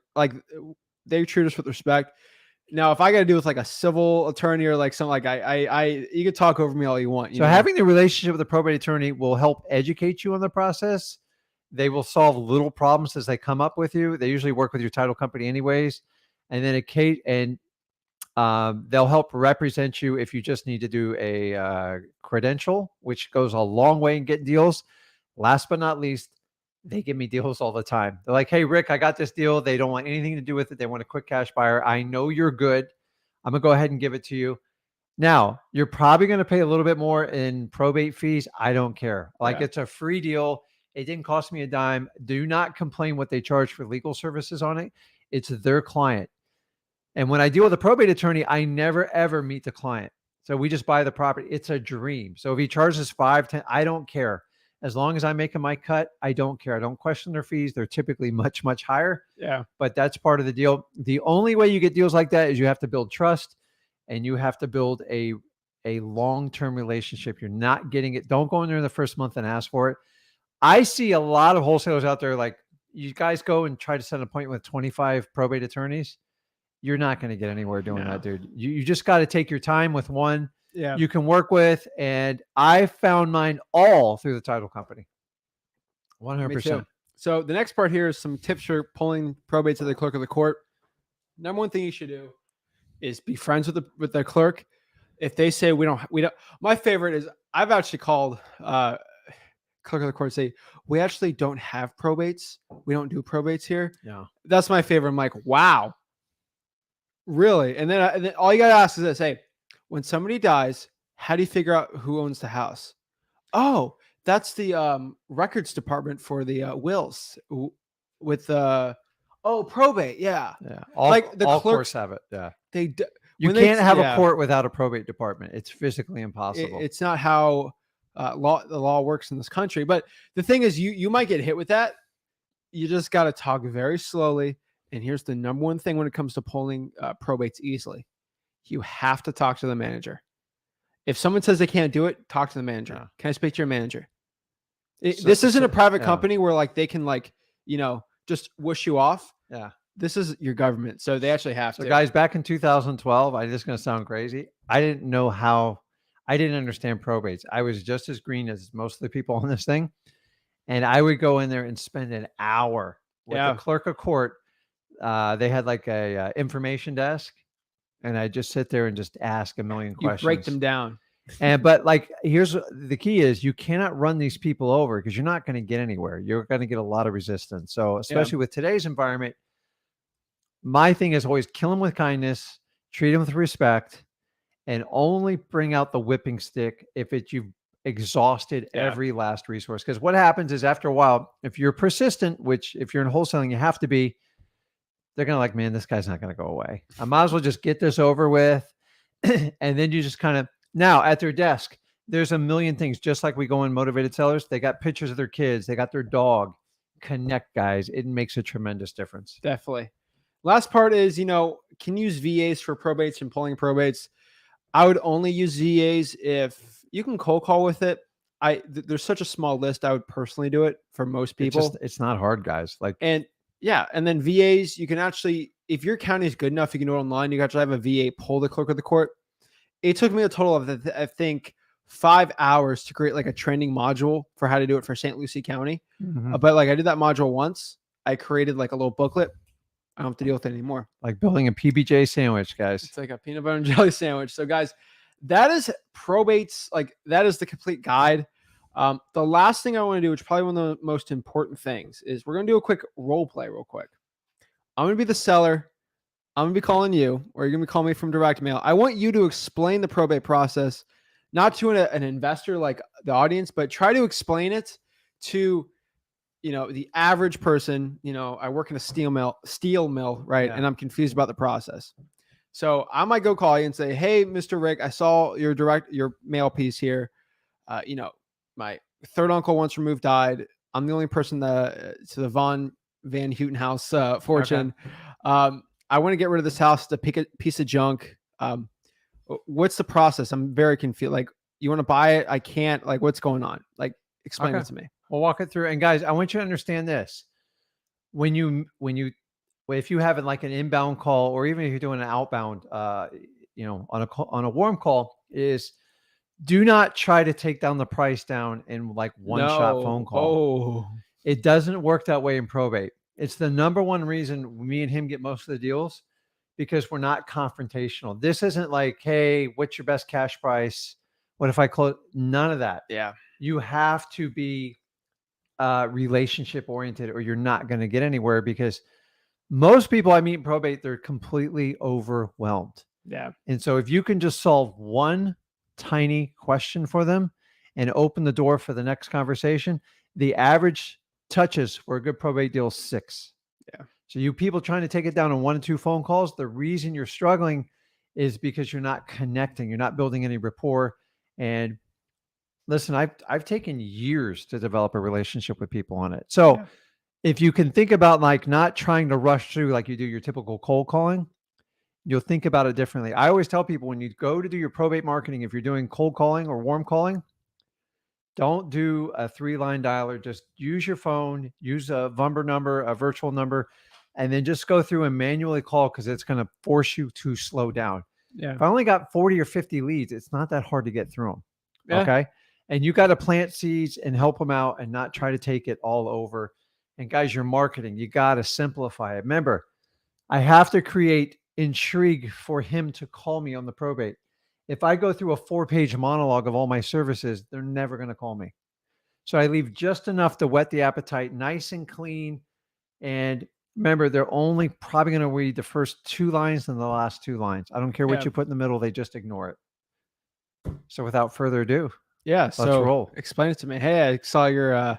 they treat us with respect. Now, if I got to do with like a civil attorney or like something, like you could talk over me all you want. So having the relationship with a probate attorney will help educate you on the process. They will solve little problems as they come up with you. They usually work with your title company anyways. And then they'll help represent you if you just need to do a credential, which goes a long way in getting deals. Last but not least, they give me deals all the time. They're like, hey, Rick, I got this deal. They don't want anything to do with it. They want a quick cash buyer. I know you're good. I'm going to go ahead and give it to you. Now, you're probably going to pay a little bit more in probate fees. I don't care. Like, it's a free deal. It didn't cost me a dime. Do not complain what they charge for legal services on it. It's their client. And when I deal with a probate attorney, I never, ever meet the client. So we just buy the property. It's a dream. So if he charges 5, 10, I don't care. As long as I'm making my cut, I don't care. I don't question their fees. They're typically much, much higher. Yeah. But that's part of the deal. The only way you get deals like that is you have to build trust and you have to build a long-term relationship. You're not getting it. Don't go in there in the first month and ask for it. I see a lot of wholesalers out there, like, you guys go and try to set an appointment with 25 probate attorneys. You're not going to get anywhere doing that, dude. You just got to take your time with one you can work with. And I found mine all through the title company. 100%. So the next part here is some tips for pulling probate to the clerk of the court. Number one thing you should do is be friends with the clerk. If they say we don't, my favorite is I've actually called clerk of the court, say, we actually don't have probates. We don't do probates here. Yeah. That's my favorite. I'm like, wow, really? And then all you got to ask is this: hey, when somebody dies, how do you figure out who owns the house? Oh, that's the records department for the wills with probate. Yeah. Like the all courts have it. Yeah. You can't have a court without a probate department. It's physically impossible. It's not how the law works in this country. But the thing is, you might get hit with that. You just got to talk very slowly. And here's the number one thing when it comes to pulling probates easily. You have to talk to the manager. If someone says they can't do it, talk to the manager. Yeah. Can I speak to your manager? This isn't a private company where like they can just whoosh you off. Yeah. This is your government. So they actually have to. Guys, back in 2012, I'm just going to sound crazy. I didn't understand probates. I was just as green as most of the people on this thing. And I would go in there and spend an hour with the clerk of court. They had like a information desk. And I just sit there and just ask a million questions. You break them down. But like, here's the key is you cannot run these people over because you're not going to get anywhere. You're going to get a lot of resistance. So especially with today's environment, my thing is always kill them with kindness, treat them with respect, and only bring out the whipping stick if you've exhausted every last resource. Because what happens is after a while, if you're persistent, which if you're in wholesaling, you have to be, they're going to like, man, this guy's not going to go away. I might as well just get this over with. And then you just kind of, now at their desk, there's a million things, just like we go in Motivated Sellers. They got pictures of their kids. They got their dog. Connect, guys. It makes a tremendous difference. Definitely. Last part is, can use VAs for probates and pulling probates. I would only use VAs if you can cold call with it. There's such a small list. I would personally do it for most people. It's not hard, guys. And then VAs, you can actually, if your county is good enough, you can do it online. You can actually have a VA pull the clerk of the court. It took me a total of, I think, 5 hours to create like a training module for how to do it for St. Lucie County. Mm-hmm. But like I did that module once. I created like a little booklet. I don't have to deal with it anymore. Like building a PBJ sandwich, guys. It's like a peanut butter and jelly sandwich. So guys, that is probates. Like that is the complete guide. The last thing I want to do, which is probably one of the most important things, is we're going to do a quick role play real quick. I'm going to be the seller. I'm going to be calling you, or you're going to be calling me from direct mail. I want you to explain the probate process, not to an investor like the audience, but try to explain it to, the average person. I work in a steel mill, right? Yeah. And I'm confused about the process. So I might go call you and say, hey, Mr. Rick, I saw your mail piece here. My third uncle once removed died. I'm the only person to the Van Houten house fortune. Okay. I want to get rid of this house. It's a piece of junk. What's the process? I'm very confused. Like, you want to buy it? I can't. Like, what's going on? Like, explain it to me. We'll walk it through. And guys, I want you to understand this. When if you have like an inbound call, or even if you're doing an outbound, you know, on a warm call, is do not try to take down the price down in like one shot phone call. Oh, It doesn't work that way in probate. It's the number one reason me and him get most of the deals, because we're not confrontational. This isn't like, hey, what's your best cash price? What if I close? None of that. yeah. You have to be relationship oriented, or you're not going to get anywhere, because most people I meet in probate, they're completely overwhelmed. Yeah. And so if you can just solve one tiny question for them and open the door for the next conversation, the average touches for a good probate deal is 6. Yeah. So you people trying to take it down in 1 and 2 phone calls, the reason you're struggling is because you're not connecting. You're not building any rapport. And listen, I've taken years to develop a relationship with people on it. So if you can think about like not trying to rush through like you do your typical cold calling, you'll think about it differently. I always tell people, when you go to do your probate marketing, if you're doing cold calling or warm calling, don't do a 3-line dialer. Just use your phone, use a VUMBR number, a virtual number, and then just go through and manually call, because it's going to force you to slow down. Yeah. If I only got 40 or 50 leads, it's not that hard to get through them. Yeah. Okay. And you got to plant seeds and help them out, and not try to take it all over. And guys, your marketing, you got to simplify it. Remember, I have to create intrigue for him to call me on the probate. If I go through a 4-page monologue of all my services, they're never going to call me. So I leave just enough to whet the appetite, nice and clean. And remember, they're only probably going to read the first 2 lines and the last 2 lines. I don't care what you put in the middle. They just ignore it. So without further ado, let's roll. Explain it to me. Hey, I saw your, I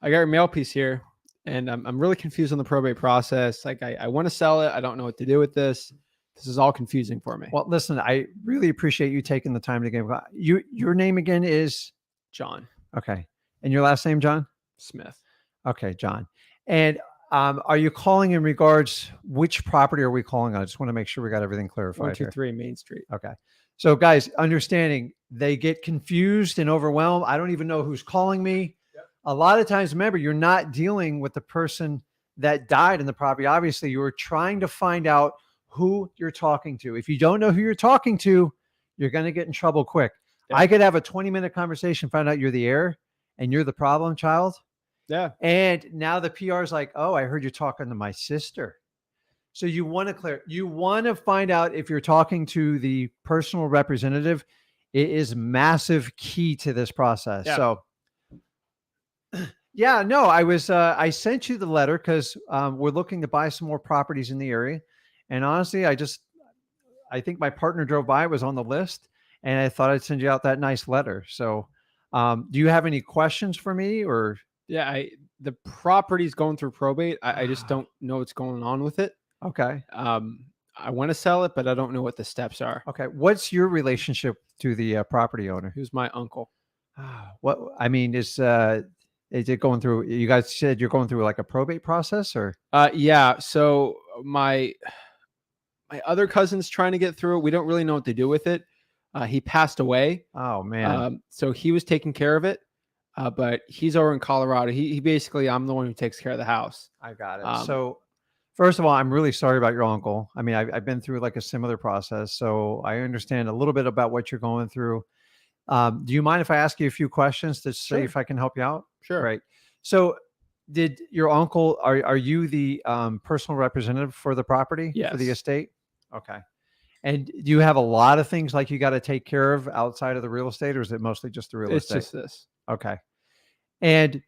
got your mail piece here, and I'm really confused on the probate process. Like I want to sell it. I don't know what to do with this. This is all confusing for me. Well, listen, I really appreciate you taking the time to give. Your name again is John. Okay. And your last name, John? Smith. Okay, John. And are you calling in regards, which property are we calling on? I just want to make sure we got everything clarified. 123 Main Street. Okay. So guys, understanding, they get confused and overwhelmed. I don't even know who's calling me. Yep. A lot of times, remember, you're not dealing with the person that died in the property. Obviously, you were trying to find out who you're talking to. If you don't know who you're talking to, you're going to get in trouble quick. Yep. I could have a 20-minute conversation, find out you're the heir and you're the problem child. Yeah. And now the PR is like, oh, I heard you're talking to my sister. So you want to find out if you're talking to the personal representative. It is massive key to this process. Yeah. So yeah, no, I sent you the letter because we're looking to buy some more properties in the area. And honestly, I think my partner drove by, was on the list, and I thought I'd send you out that nice letter. So do you have any questions for me, or? Yeah, the property's going through probate. I just don't know what's going on with it. Okay. I want to sell it, but I don't know what the steps are. Okay. What's your relationship to the property owner? Who's my uncle? What, I mean, is it going through, you guys said you're going through like a probate process, or? Yeah. So my other cousin's trying to get through it. We don't really know what to do with it. He passed away. Oh man. So he was taking care of it. But he's over in Colorado. He basically, I'm the one who takes care of the house. I got it. So first of all, I'm really sorry about your uncle. I mean, I've been through like a similar process, so I understand a little bit about what you're going through. Do you mind if I ask you a few questions to see if I can help you out? Sure. Right. So did your uncle, are you the personal representative for the property? Yes. For the estate? Okay. And do you have a lot of things like you got to take care of outside of the real estate, or is it mostly just the real estate? It's just this. Okay. And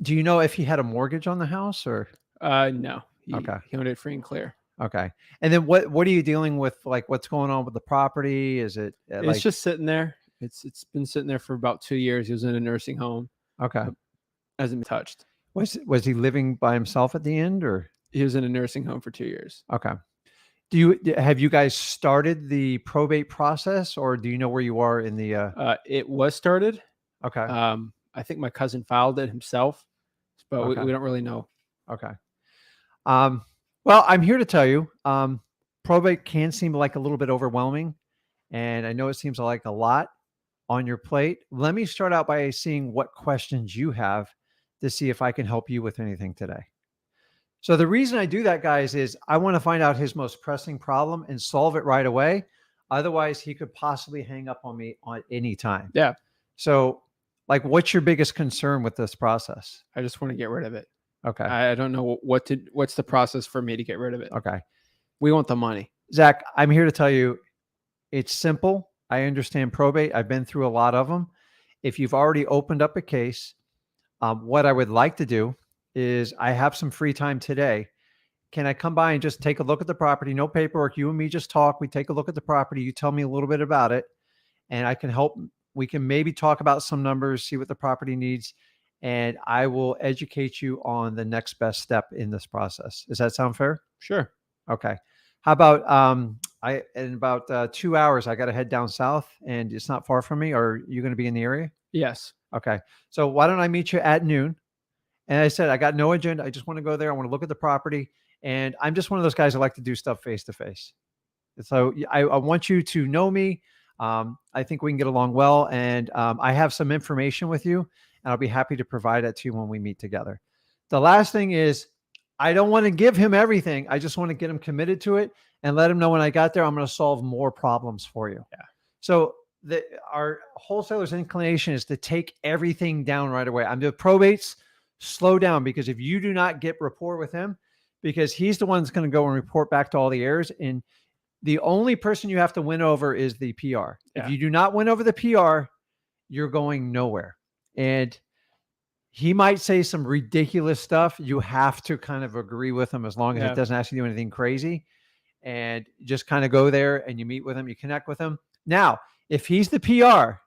do you know if he had a mortgage on the house, or? No. He owned it free and clear. Okay. And then what are you dealing with? Like, what's going on with the property? Is it it's just sitting there. It's been sitting there for about 2 years. He was in a nursing home. Okay. Hasn't been touched. Was he living by himself at the end, or? He was in a nursing home for 2 years. Okay. Have you guys started the probate process, or do you know where you are in the? It was started. Okay. I think my cousin filed it himself, but we don't really know. Okay. Well, I'm here to tell you, probate can seem like a little bit overwhelming, and I know it seems like a lot on your plate. Let me start out by seeing what questions you have to see if I can help you with anything today. So the reason I do that, guys, is I want to find out his most pressing problem and solve it right away. Otherwise, he could possibly hang up on me on any time. Yeah. So, like, what's your biggest concern with this process? I just want to get rid of it. Okay. I don't know what's the process for me to get rid of it. Okay. We want the money. Zach, I'm here to tell you it's simple. I understand probate. I've been through a lot of them. If you've already opened up a case, what I would like to do is I have some free time today. Can I come by and just take a look at the property? No paperwork. You and me just talk. We take a look at the property. You tell me a little bit about it, and I can help. We can maybe talk about some numbers, see what the property needs, and I will educate you on the next best step in this process. Does that sound fair? Sure. Okay. How about in about 2 hours, I got to head down south, and it's not far from me. Are you going to be in the area? Yes. Okay. So why don't I meet you at noon? And I said, I got no agenda. I just want to go there. I want to look at the property. And I'm just one of those guys that like to do stuff face to face. So I want you to know me. I think we can get along well. And I have some information with you, and I'll be happy to provide it to you when we meet together. The last thing is, I don't want to give him everything. I just want to get him committed to it and let him know when I got there, I'm going to solve more problems for you. Yeah. So our wholesaler's inclination is to take everything down right away. I'm the probates. Slow down, because if you do not get rapport with him, because he's the one that's going to go and report back to all the heirs, and the only person you have to win over is the PR. Yeah. If you do not win over the PR, you're going nowhere. And he might say some ridiculous stuff. You have to kind of agree with him as long as it doesn't actually do anything crazy, and just kind of go there and you meet with him, you connect with him. Now, if he's the PR,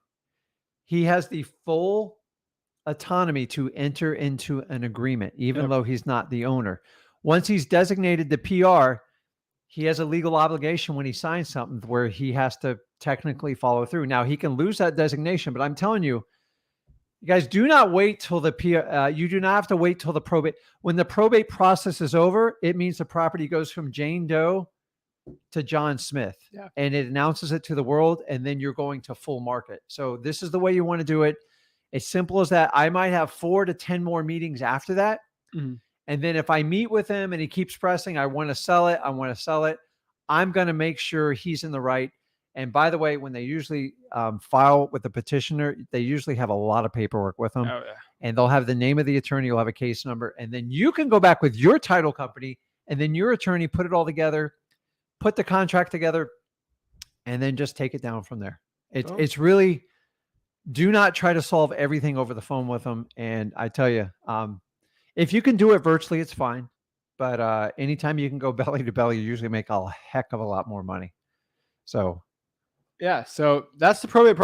he has the full autonomy to enter into an agreement, even though he's not the owner. Once he's designated the PR, he has a legal obligation when he signs something where he has to technically follow through. Now, he can lose that designation, but I'm telling you, you guys, do not wait till the PR. You do not have to wait till the probate. When the probate process is over, it means the property goes from Jane Doe to John Smith, and it announces it to the world, and then you're going to full market. So this is the way you want to do it. As simple as that. I might have 4 to 10 more meetings after that. Mm-hmm. And then if I meet with him and he keeps pressing, I want to sell it. I'm going to make sure he's in the right. And by the way, when they usually file with the petitioner, they usually have a lot of paperwork with them. And they'll have the name of the attorney. You'll have a case number. And then you can go back with your title company, and then your attorney put it all together, put the contract together, and then just take it down from there. It's really... Do not try to solve everything over the phone with them. And I tell you, if you can do it virtually, it's fine. But anytime you can go belly to belly, you usually make a heck of a lot more money. So, yeah. So that's the probate.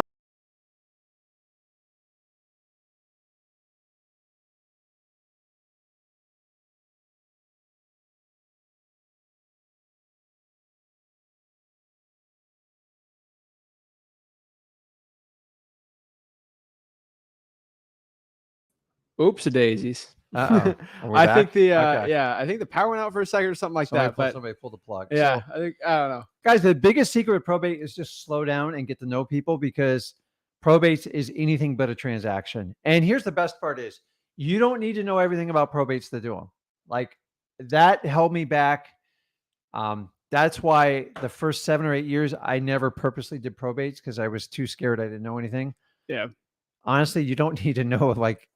Oops, daisies. I think I think the power went out for a second or something like that. But somebody pulled the plug. Yeah, so, I don't know, guys. The biggest secret with probate is just slow down and get to know people, because probate is anything but a transaction. And here's the best part: is you don't need to know everything about probates to do them. Like, that held me back. That's why the first 7 or 8 years I never purposely did probates, because I was too scared. I didn't know anything. Yeah. Honestly, you don't need to know, like,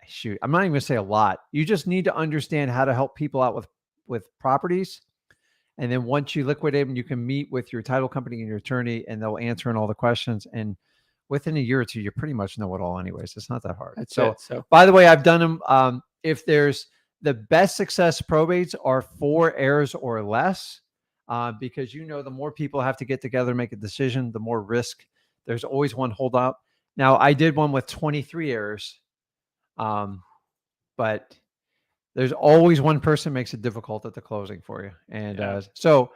shoot, I'm not even gonna say a lot. You just need to understand how to help people out with properties. And then once you liquidate them, you can meet with your title company and your attorney, and they'll answer all the questions. And within a year or two, you pretty much know it all anyways. It's not that hard. So by the way, I've done them. If there's the best success probates are 4 heirs or less, because the more people have to get together, make a decision, the more risk. There's always one holdout. Now, I did one with 23 heirs. But there's always one person makes it difficult at the closing for you. And so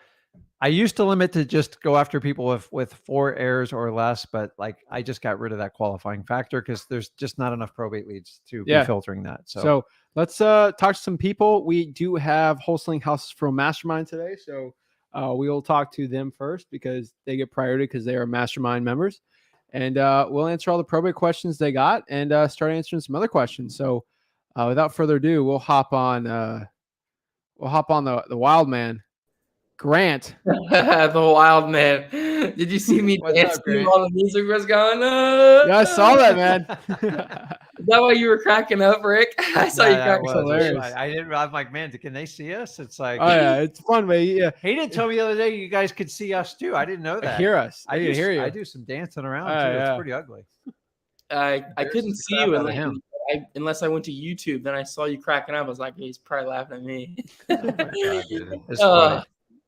I used to limit to just go after people with 4 heirs or less, but like, I just got rid of that qualifying factor, because there's just not enough probate leads to be filtering that. So let's talk to some people. We do have wholesaling houses from Mastermind today. So we will talk to them first, because they get priority because they are Mastermind members. And we'll answer all the probate questions they got, and start answering some other questions. So without further ado, we'll hop on we'll hop on the wild man, Grant. The wild man. Did you see me dancing while the music was going? Yeah, I saw that, man. Is that why you were cracking up, Rick? I saw you cracking up. I didn't. I'm like, man, can they see us? It's like, oh yeah, it's fun, man. Yeah, he didn't tell me the other day you guys could see us too. I didn't know that. Hear us. I can hear you. I do some dancing around too. Yeah. It's pretty ugly. I couldn't see you unless I went to YouTube. Then I saw you cracking up. I was like, he's probably laughing at me. It's funny.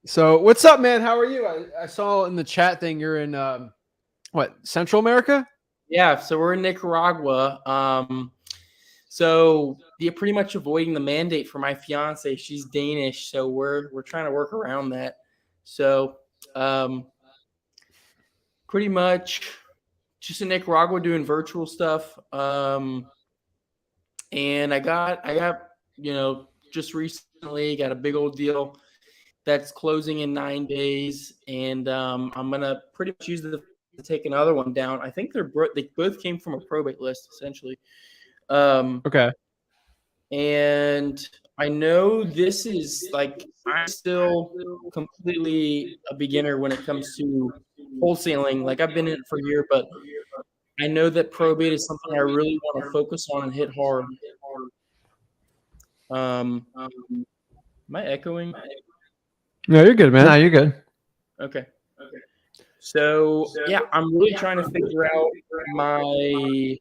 So what's up, man? How are you? I saw in the chat thing you're in what, Central America? Yeah, so we're in Nicaragua. So you're pretty much avoiding the mandate for my fiance. She's Danish, so we're trying to work around that. So pretty much just in Nicaragua doing virtual stuff. And I got just recently got a big old deal that's closing in 9 days, and I'm gonna pretty much use to take another one down. I think they both came from a probate list, essentially. Okay. And I know this is like, I'm still completely a beginner when it comes to wholesaling. Like, I've been in it for a year, but I know that probate is something I really want to focus on and hit hard. Am I echoing? No, you're good, man. No, you're good. Okay. So yeah, I'm really trying to figure out my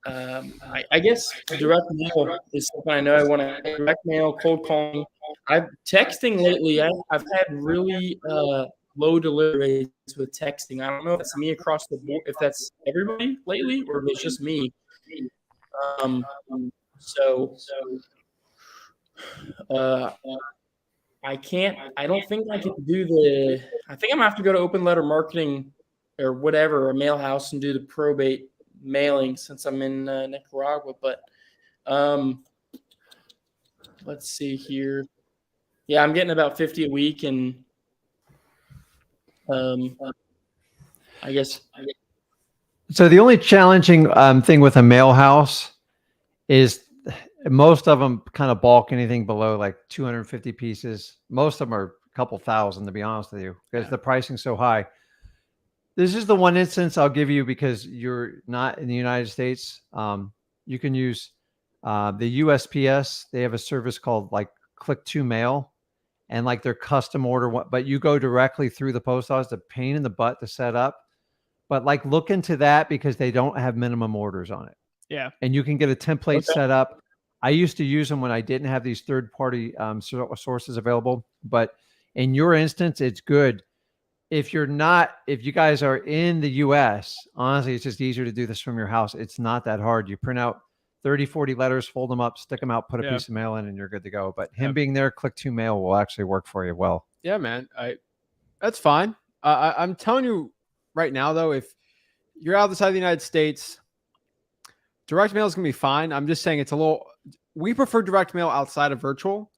I guess direct mail is something I know I want to. Direct mail, cold calling. I've texting lately. I've had really low delivery rates with texting. I don't know if it's me across the board, if that's everybody lately, or if it's just me. I don't think I can do I think I'm gonna have to go to open letter marketing or whatever, a mail house, and do the probate mailing since I'm in Nicaragua. But let's see here. Yeah, I'm getting about 50 a week, and I guess. So the only challenging thing with a mail house is most of them kind of bulk anything below like 250 pieces. Most of them are a couple thousand, to be honest with you, because the pricing's so high. This is the one instance I'll give you because you're not in the United States. You can use the USPS. They have a service called like Click to Mail, and like their custom order, but you go directly through the post office. A pain in the butt to set up, but like look into that because they don't have minimum orders on it. Yeah, and you can get a template set up. I used to use them when I didn't have these third-party sources available, but in your instance, it's good. If you guys are in the US, honestly, it's just easier to do this from your house. It's not that hard. You print out 30, 40 letters, fold them up, stick them out, put a piece of mail in, and you're good to go. But him being there, Click to Mail will actually work for you well. Yeah, man. That's fine. I'm telling you right now, though, if you're outside the United States, direct mail is going to be fine. I'm just saying it's a little. We prefer direct mail outside of virtual.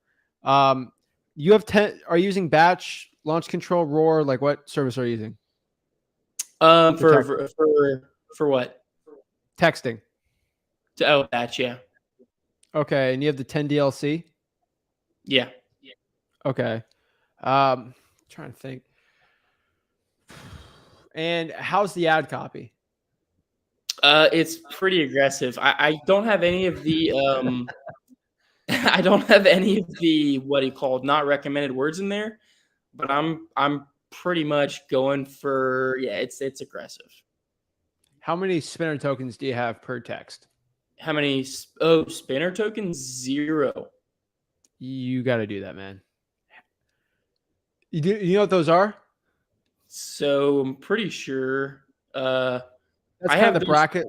You have are you using batch, launch control, roar? Like, what service are you using? For what? Texting. Oh, batch, yeah. Okay, and you have the 10 DLC. Yeah. Okay. Trying to think. And how's the ad copy? It's pretty aggressive. I don't have any of the I don't have any of the not recommended words in there, but I'm pretty much going for it's aggressive. How many spinner tokens do you have per text? How many spinner tokens? 0. You got to do that, man. You know what those are? So I'm pretty sure I have the bracket.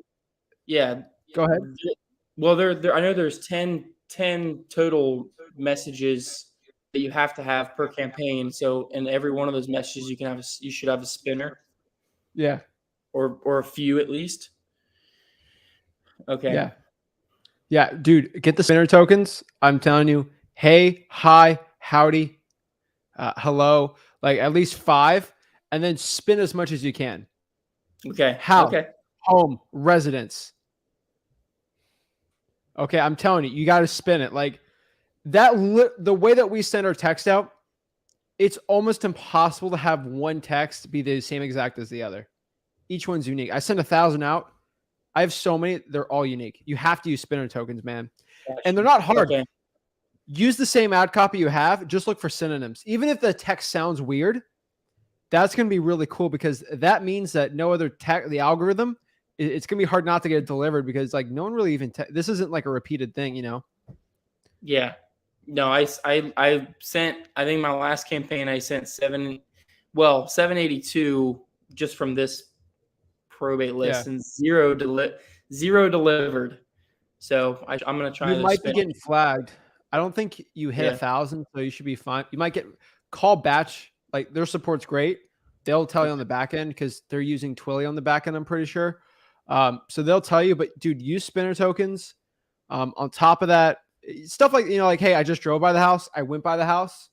Yeah. Go ahead. Well, I know there's 10 total messages that you have to have per campaign. So in every one of those messages, you should have a spinner. Yeah. Or a few at least. Okay. Yeah. Yeah, dude, get the spinner tokens. I'm telling you, hey, hi, howdy, hello, like at least 5, and then spin as much as you can. Okay. House, okay. Home, residence. Okay, I'm telling you, you got to spin it. Like, the way that we send our text out, it's almost impossible to have one text be the same exact as the other. Each one's unique. I send 1,000 out. I have so many. They're all unique. You have to use spinner tokens, man. And they're not hard. Okay. Use the same ad copy you have. Just look for synonyms. Even if the text sounds weird, that's going to be really cool because that means that no other the algorithm, it's going to be hard not to get it delivered because like no one really even, this isn't like a repeated thing, you know? Yeah. No, I sent, I think my last campaign, I sent 782 just from this probate list and zero delivered. So I'm going to try. You might be getting flagged. I don't think you hit 1,000, so you should be fine. You might get call batch. Like their support's great. They'll tell you on the back end because they're using Twilio on the back end. I'm pretty sure. So they'll tell you, but dude, use spinner tokens. On top of that, stuff like, you know, like, hey, I just drove by the house. I went by the house.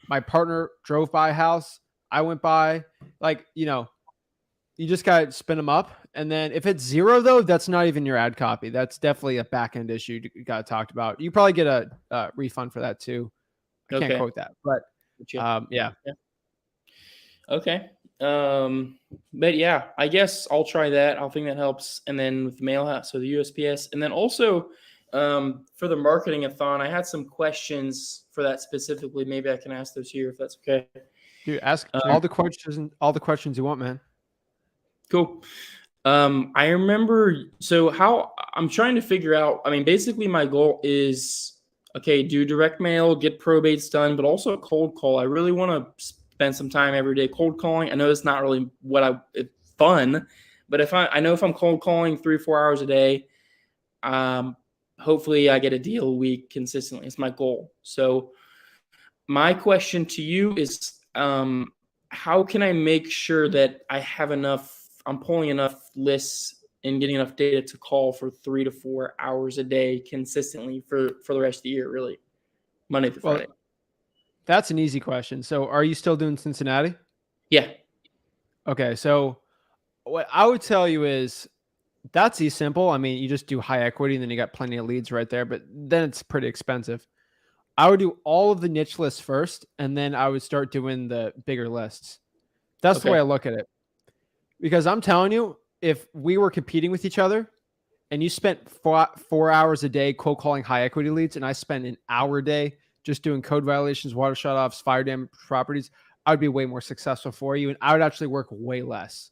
My partner drove by a house. I went by, like, you know, you just got to spin them up. And then if it's zero, though, that's not even your ad copy. That's definitely a back end issue you got talked about. You probably get a refund for that too. I can't quote that, but yeah. Okay. But yeah, I guess I'll try that. I think that helps. And then with the mail house, so the USPS, and then also for the marketing-a-thon, I had some questions for that specifically. Maybe I can ask those here if that's okay. Dude, ask all the questions you want, man. Cool. I remember, so how I'm trying to figure out, I mean, basically my goal is, okay, do direct mail, get probates done, but also cold call. I really want to spend some time every day cold calling. I know it's not really it's fun, but I know if I'm cold calling 3 or 4 hours a day, hopefully I get a deal a week consistently. It's my goal. So my question to you is, how can I make sure that I have I'm pulling enough lists and getting enough data to call for 3 to 4 hours a day consistently for the rest of the year, really, Monday through Friday? That's an easy question. So are you still doing Cincinnati? Yeah. Okay. So what I would tell you is that's simple. I mean, you just do high equity and then you got plenty of leads right there, but then it's pretty expensive. I would do all of the niche lists first, and then I would start doing the bigger lists. That's the way I look at it. Because I'm telling you, if we were competing with each other and you spent 4 hours a day cold calling high equity leads, and I spent an hour a day just doing code violations, water shutoffs, fire damage properties, I would be way more successful for you. And I would actually work way less.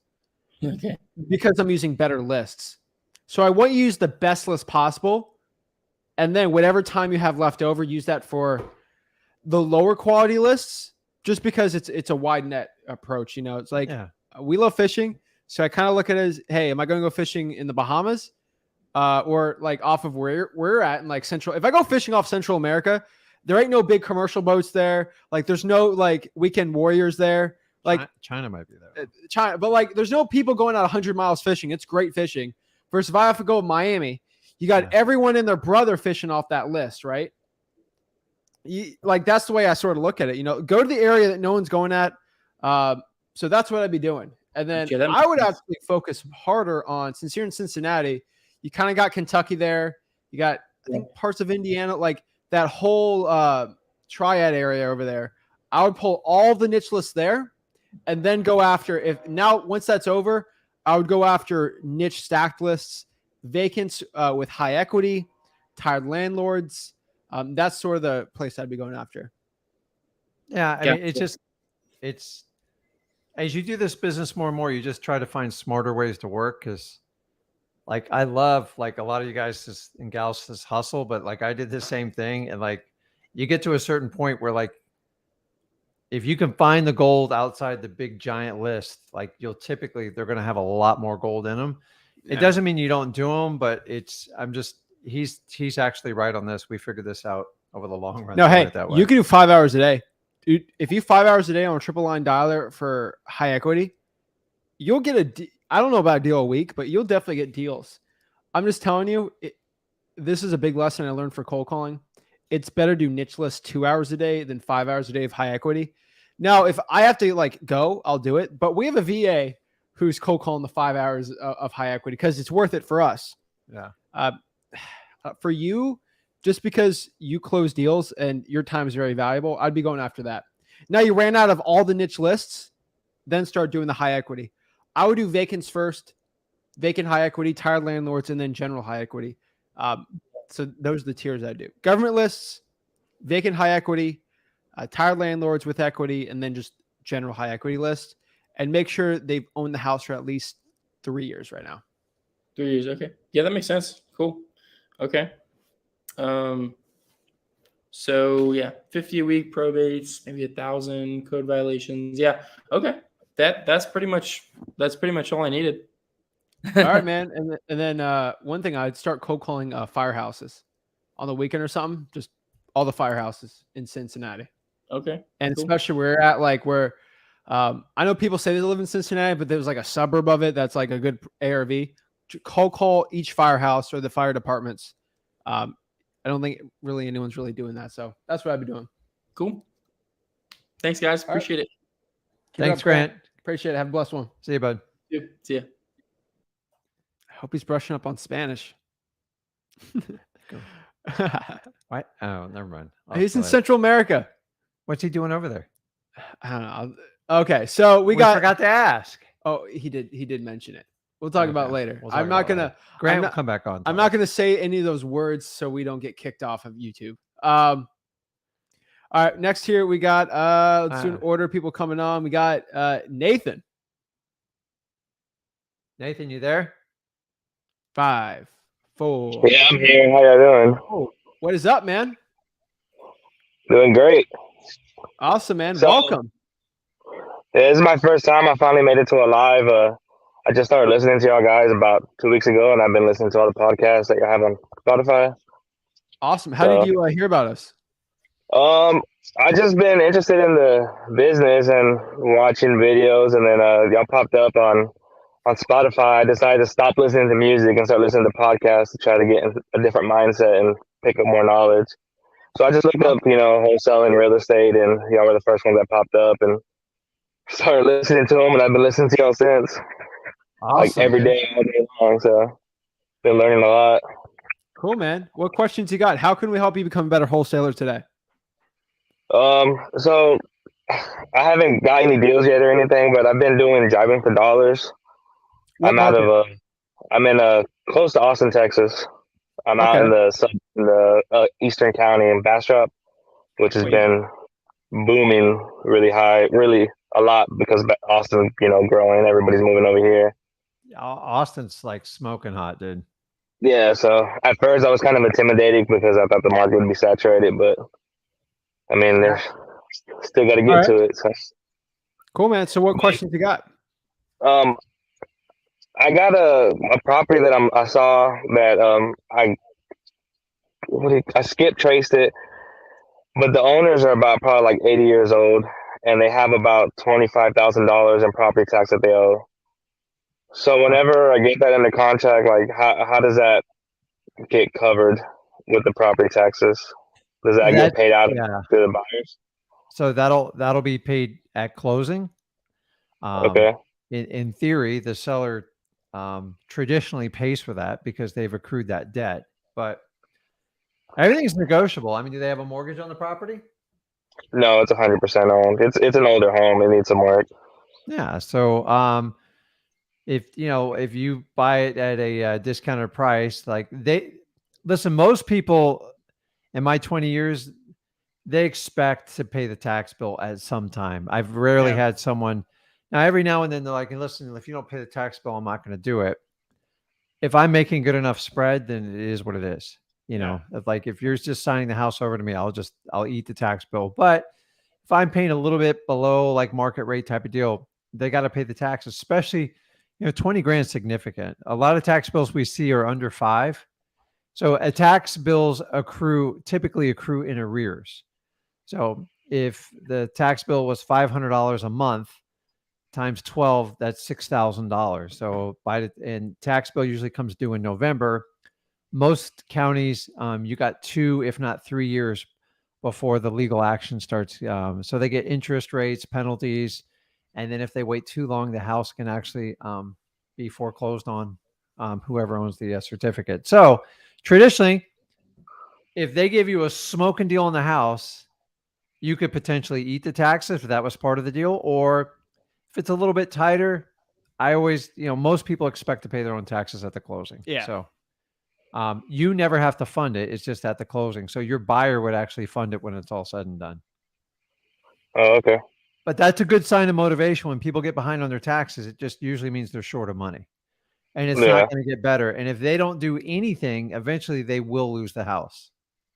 Okay. Because I'm using better lists. So I want you to use the best list possible. And then whatever time you have left over, use that for the lower quality lists, just because it's a wide net approach. You know, it's like, we love fishing. So I kind of look at it as, hey, am I going to go fishing in the Bahamas? Or like off of where we're at in like Central. If I go fishing off Central America, there ain't no big commercial boats there. Like there's no like weekend warriors there. Like China might be there. China, but like there's no people going out 100 miles fishing. It's great fishing. Versus if I have to go to Miami, you got everyone and their brother fishing off that list, right? Like that's the way I sort of look at it. You know, go to the area that no one's going at. So that's what I'd be doing. And then I would actually focus harder on, since you're in Cincinnati, you kind of got Kentucky there. You got, I think, parts of Indiana, like that whole triad area over there. I would pull all the niche lists there and then go after, once that's over, I would go after niche stacked lists, vacants with high equity, tired landlords. That's sort of the place I'd be going after. Yeah. I mean, it's as you do this business more and more, you just try to find smarter ways to work. Cause like, I love like a lot of you guys and gals just hustle, but like I did the same thing. And like, you get to a certain point where like, if you can find the gold outside the big giant list, like they're going to have a lot more gold in them. It doesn't mean you don't do them, but he's actually right on this. We figured this out over the long run. No, hey, you can do 5 hours a day. Dude, if you 5 hours a day on a triple line dialer for high equity, you'll get I don't know about a deal a week, but you'll definitely get deals. I'm just telling you, this is a big lesson I learned for cold calling. It's better to do niche lists 2 hours a day than 5 hours a day of high equity. Now, if I have to like go, I'll do it. But we have a VA who's cold calling the 5 hours of high equity because it's worth it for us. Yeah. For you, just because you close deals and your time is very valuable, I'd be going after that. Now you ran out of all the niche lists, then start doing the high equity. I would do vacants first, vacant high equity, tired landlords, and then general high equity. So those are the tiers I do. Government lists, vacant high equity, tired landlords with equity, and then just general high equity list. And make sure they've owned the house for at least 3 years right now. 3 years. Okay. Yeah, that makes sense. Cool. Okay. So yeah, 50 a week probates, maybe 1,000 code violations. Yeah. Okay. That's pretty much all I needed. All right, man. And then one thing, I'd start cold calling firehouses on the weekend or something. Just all the firehouses in Cincinnati. Okay. And cool. especially where at like where I know people say they live in Cincinnati, but there's like a suburb of it that's like a good ARV. Cold call each firehouse or the fire departments. I don't think really anyone's really doing that. So that's what I'd be doing. Cool. Thanks, guys. Appreciate it. Thanks, Grant. Appreciate it. Have a blessed one. See you, bud. See ya. I hope he's brushing up on Spanish. What? Oh, never mind. He's in Central America. What's he doing over there? I don't know. Okay, so we forgot to ask. Oh, he did mention it. We'll talk about it later. We'll I'm not gonna. Grant will come back on. I'm not gonna say any of those words so we don't get kicked off of YouTube. All right, next here we got let's do an order. People coming on. We got Nathan. Nathan, you there? 5, 4. Yeah, I'm here. How y'all doing? Oh, what is up, man? Doing great. Awesome, man. So, Welcome. Yeah, this is my first time. I finally made it to a live. I just started listening to y'all guys about 2 weeks ago, and I've been listening to all the podcasts that you have on Spotify. Awesome. How did you hear about us? I just been interested in the business and watching videos, and then y'all popped up on Spotify. I decided to stop listening to music and start listening to podcasts to try to get in a different mindset and pick up more knowledge. So I just looked up, wholesaling, real estate, and y'all were the first ones that popped up, and started listening to them, and I've been listening to y'all since. Awesome, like every day, all day long. So been learning a lot. Cool, man. What questions you got? How can we help you become a better wholesaler today? So I haven't got any deals yet or anything, but I've been doing driving for dollars. I'm in close to Austin, Texas. I'm out in the eastern county in Bastrop, which has been booming really a lot because Austin's, growing. Everybody's moving over here. Austin's like smoking hot, dude. Yeah, so at first I was kind of intimidated because I thought the market would be saturated, but I mean, there's still got to get to it. So. Cool, man. So what questions you got? I got a property that I saw that I skip traced it, but the owners are about probably like 80 years old, and they have about $25,000 in property tax that they owe. So whenever I get that in the contract, like how does that get covered with the property taxes? Does that get paid out to the buyers? So that'll be paid at closing. Okay. In theory, the seller traditionally pays for that because they've accrued that debt, but everything's negotiable. I mean, do they have a mortgage on the property? No, it's 100% owned. It's an older home. It needs some work. Yeah. So if you buy it at a discounted price, like most people in my 20 years, they expect to pay the tax bill at some time. I've rarely had someone. Now, every now and then they're like, listen, if you don't pay the tax bill, I'm not going to do it. If I'm making good enough spread, then it is what it is. If you're just signing the house over to me, I'll eat the tax bill. But if I'm paying a little bit below like market rate type of deal, they got to pay the tax, especially, 20 grand is significant. A lot of tax bills we see are under 5. So tax bills typically accrue in arrears. So if the tax bill was $500 a month times 12, that's $6,000. So and tax bill usually comes due in November. Most counties, you got 2, if not 3 years before the legal action starts. So they get interest rates, penalties. And then if they wait too long, the house can actually be foreclosed on whoever owns the certificate. So traditionally, if they give you a smoking deal in the house, you could potentially eat the taxes if that was part of the deal. Or if it's a little bit tighter, I always, most people expect to pay their own taxes at the closing. Yeah. So you never have to fund it. It's just at the closing. So your buyer would actually fund it when it's all said and done. Oh, okay. But that's a good sign of motivation. When people get behind on their taxes, it just usually means they're short of money. And it's not going to get better. And if they don't do anything, eventually they will lose the house.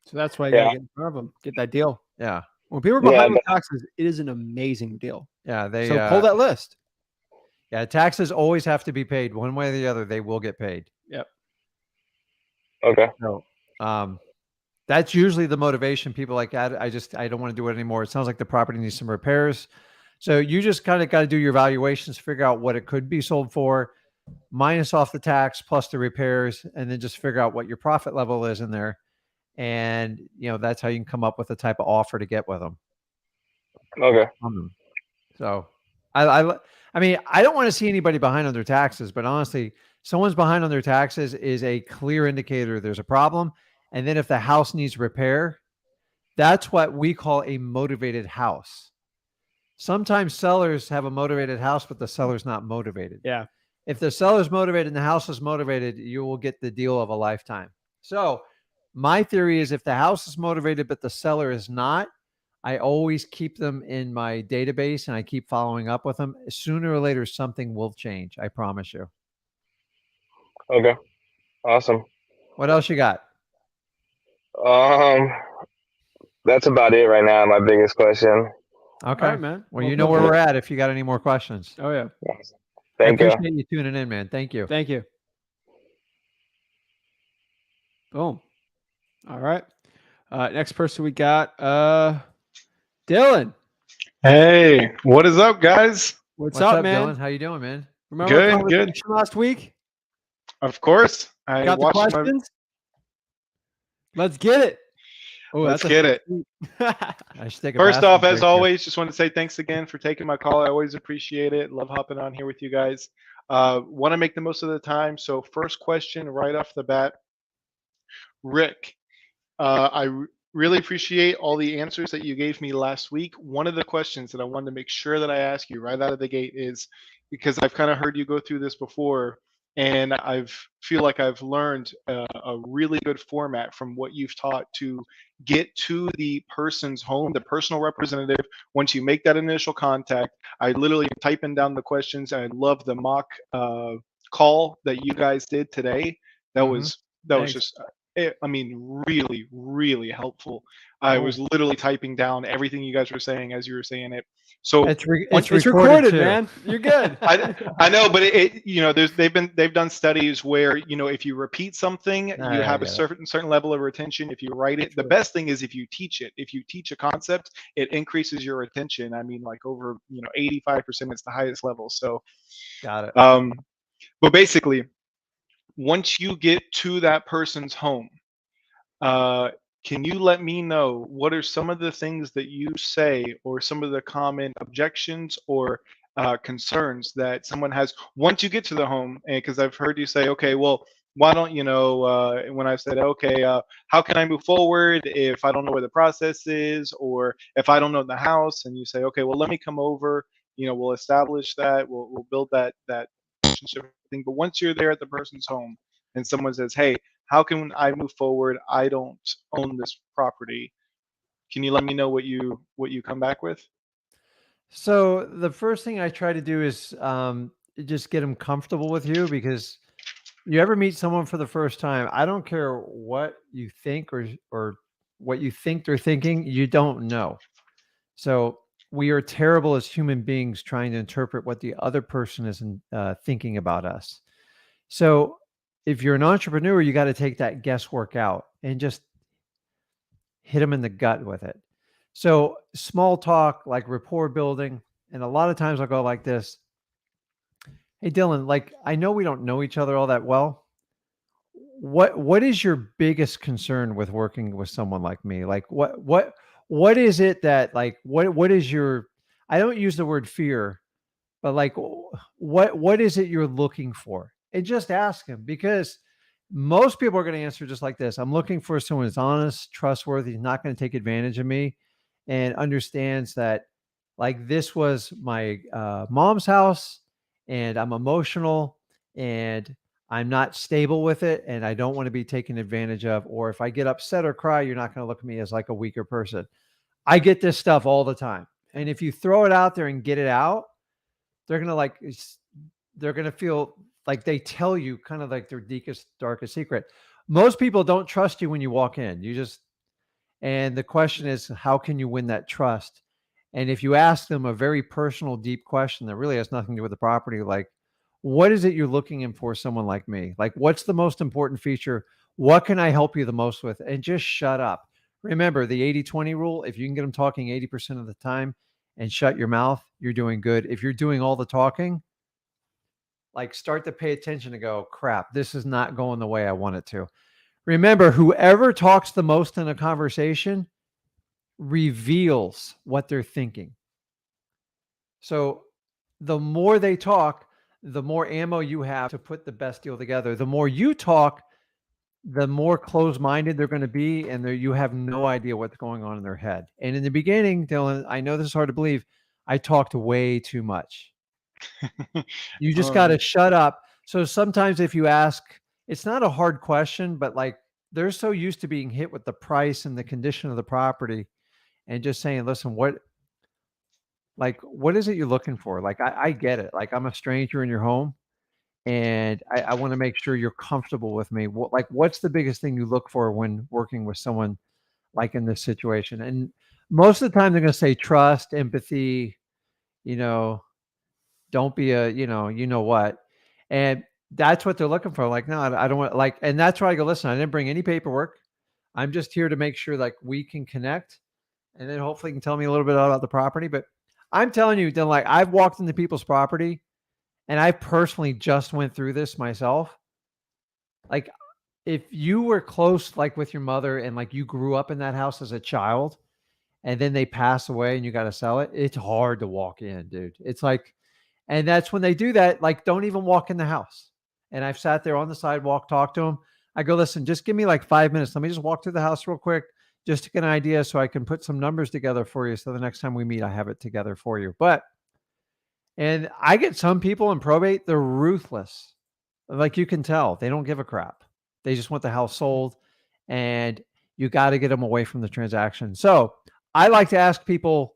So that's why you got to get in front of them. Get that deal. Yeah. When people are behind with taxes, it is an amazing deal. Yeah. So pull that list. Yeah. Taxes always have to be paid one way or the other. They will get paid. Yep. Okay. So, that's usually the motivation. People like, I don't want to do it anymore. It sounds like the property needs some repairs. So you just kind of got to do your valuations, figure out what it could be sold for, minus off the tax plus the repairs, and then just figure out what your profit level is in there. And, that's how you can come up with the type of offer to get with them. Okay. So I mean, I don't want to see anybody behind on their taxes, but honestly, someone's behind on their taxes is a clear indicator there's a problem. And then if the house needs repair, that's what we call a motivated house. Sometimes sellers have a motivated house, but the seller's not motivated. Yeah. If the seller's motivated and the house is motivated, you will get the deal of a lifetime. So my theory is if the house is motivated, but the seller is not, I always keep them in my database and I keep following up with them. Sooner or later, something will change. I promise you. Okay. Awesome. What else you got? That's about it right now. My biggest question. Okay, all right, man. Well, you know where we're at if you got any more questions. Oh, yeah. Thank you. I appreciate you tuning in, man. Thank you. Thank you. Boom. All right. Next person we got, Dylan. Hey, what is up, guys? What's up, man? Dylan? How you doing, man? Remember Good, our conversation last week? Of course. I Got the watched questions? Let's get it. Oh, Let's get it. I should take a First bathroom off, as break always, just want to say thanks again for taking my call. I always appreciate it. Love hopping on here with you guys. Want to make the most of the time. So first question right off the bat, Rick, really appreciate all the answers that you gave me last week. One of the questions that I wanted to make sure that I ask you right out of the gate is, because I've kind of heard you go through this before, and feel like I've learned a really good format from what you've taught to get to the person's home, the personal representative. Once you make that initial contact, I literally am typing down the questions. I love the mock call that you guys did today. That was just, I mean, really, really helpful. I was literally typing down everything you guys were saying as you were saying it. So it's recorded, man. You're good. I know, but they've done studies where, if you repeat something, you have a certain level of retention. If you write it, the best thing is if you teach it. If you teach a concept, it increases your retention. I mean, like over 85%. It's the highest level. So, got it. But basically, once you get to that person's home, can you let me know what are some of the things that you say or some of the common objections or concerns that someone has once you get to the home? And because I've heard you say, okay, well, why don't when I've said, okay, how can I move forward if I don't know where the process is, or if I don't know the house, and you say, okay, well, let me come over, we'll establish that, we'll build that relationship thing. But once you're there at the person's home and someone says, hey, how can I move forward? I don't own this property. Can you let me know what you come back with? So the first thing I try to do is just get them comfortable with you, because you ever meet someone for the first time, I don't care what you think or what you think they're thinking, you don't know. So we are terrible as human beings trying to interpret what the other person is thinking about us. So if you're an entrepreneur, you got to take that guesswork out and just hit them in the gut with it. So small talk, like rapport building. And a lot of times I'll go like this. Hey, Dylan, like, I know we don't know each other all that well. What is your biggest concern with working with someone like me? Like, what is it that, like, what is your, I don't use the word fear, but like, what is it you're looking for? And just ask him, because Most people are going to answer just like this. I'm looking for someone who's honest, trustworthy, not going to take advantage of me, and understands that like this was my mom's house and I'm emotional and I'm not stable with it and I don't want to be taken advantage of. Or if I get upset or cry, you're not going to look at me as like a weaker person. I get this stuff all the time. And if you throw it out there and get it out, they're going to they're going to feel like they tell you kind of like their deepest, darkest secret. Most people don't trust you when you walk in. And the question is, how can you win that trust? And if you ask them a very personal, deep question that really has nothing to do with the property, like, what is it you're looking in for someone like me? Like, what's the most important feature? What can I help you the most with? And just shut up. Remember the 80-20 rule. If you can get them talking 80% of the time and shut your mouth, you're doing good. If you're doing all the talking, like start to pay attention and go, crap, this is not going the way I want it to. Remember, whoever talks the most in a conversation reveals what they're thinking. So the more they talk, the more ammo you have to put the best deal together. The more you talk, the more closed-minded they're going to be, and you have no idea what's going on in their head. And in the beginning, Dylan, I know this is hard to believe, I talked way too much. You just got to shut up. So sometimes if you ask, it's not a hard question, but like they're so used to being hit with the price and the condition of the property and just saying, listen, what is it you're looking for? Like, I get it. Like, I'm a stranger in your home and I want to make sure you're comfortable with me. What's the biggest thing you look for when working with someone like in this situation? And most of the time they're going to say trust, empathy, don't be what. And that's what they're looking for. Like, no, I don't want and that's why I go, listen, I didn't bring any paperwork. I'm just here to make sure like we can connect and then hopefully you can tell me a little bit about the property. But I'm telling you, then, like, I've walked into people's property and I personally just went through this myself. Like, if you were close, like with your mother and like you grew up in that house as a child and then they pass away and you got to sell it, it's hard to walk in, dude. It's like, and that's when they do that. Like, don't even walk in the house. And I've sat there on the sidewalk, talked to them. I go, listen, just give me like 5 minutes. Let me just walk through the house real quick, just to get an idea so I can put some numbers together for you. So the next time we meet, I have it together for you. And I get some people in probate, they're ruthless. Like, you can tell they don't give a crap. They just want the house sold and you got to get them away from the transaction. So I like to ask people,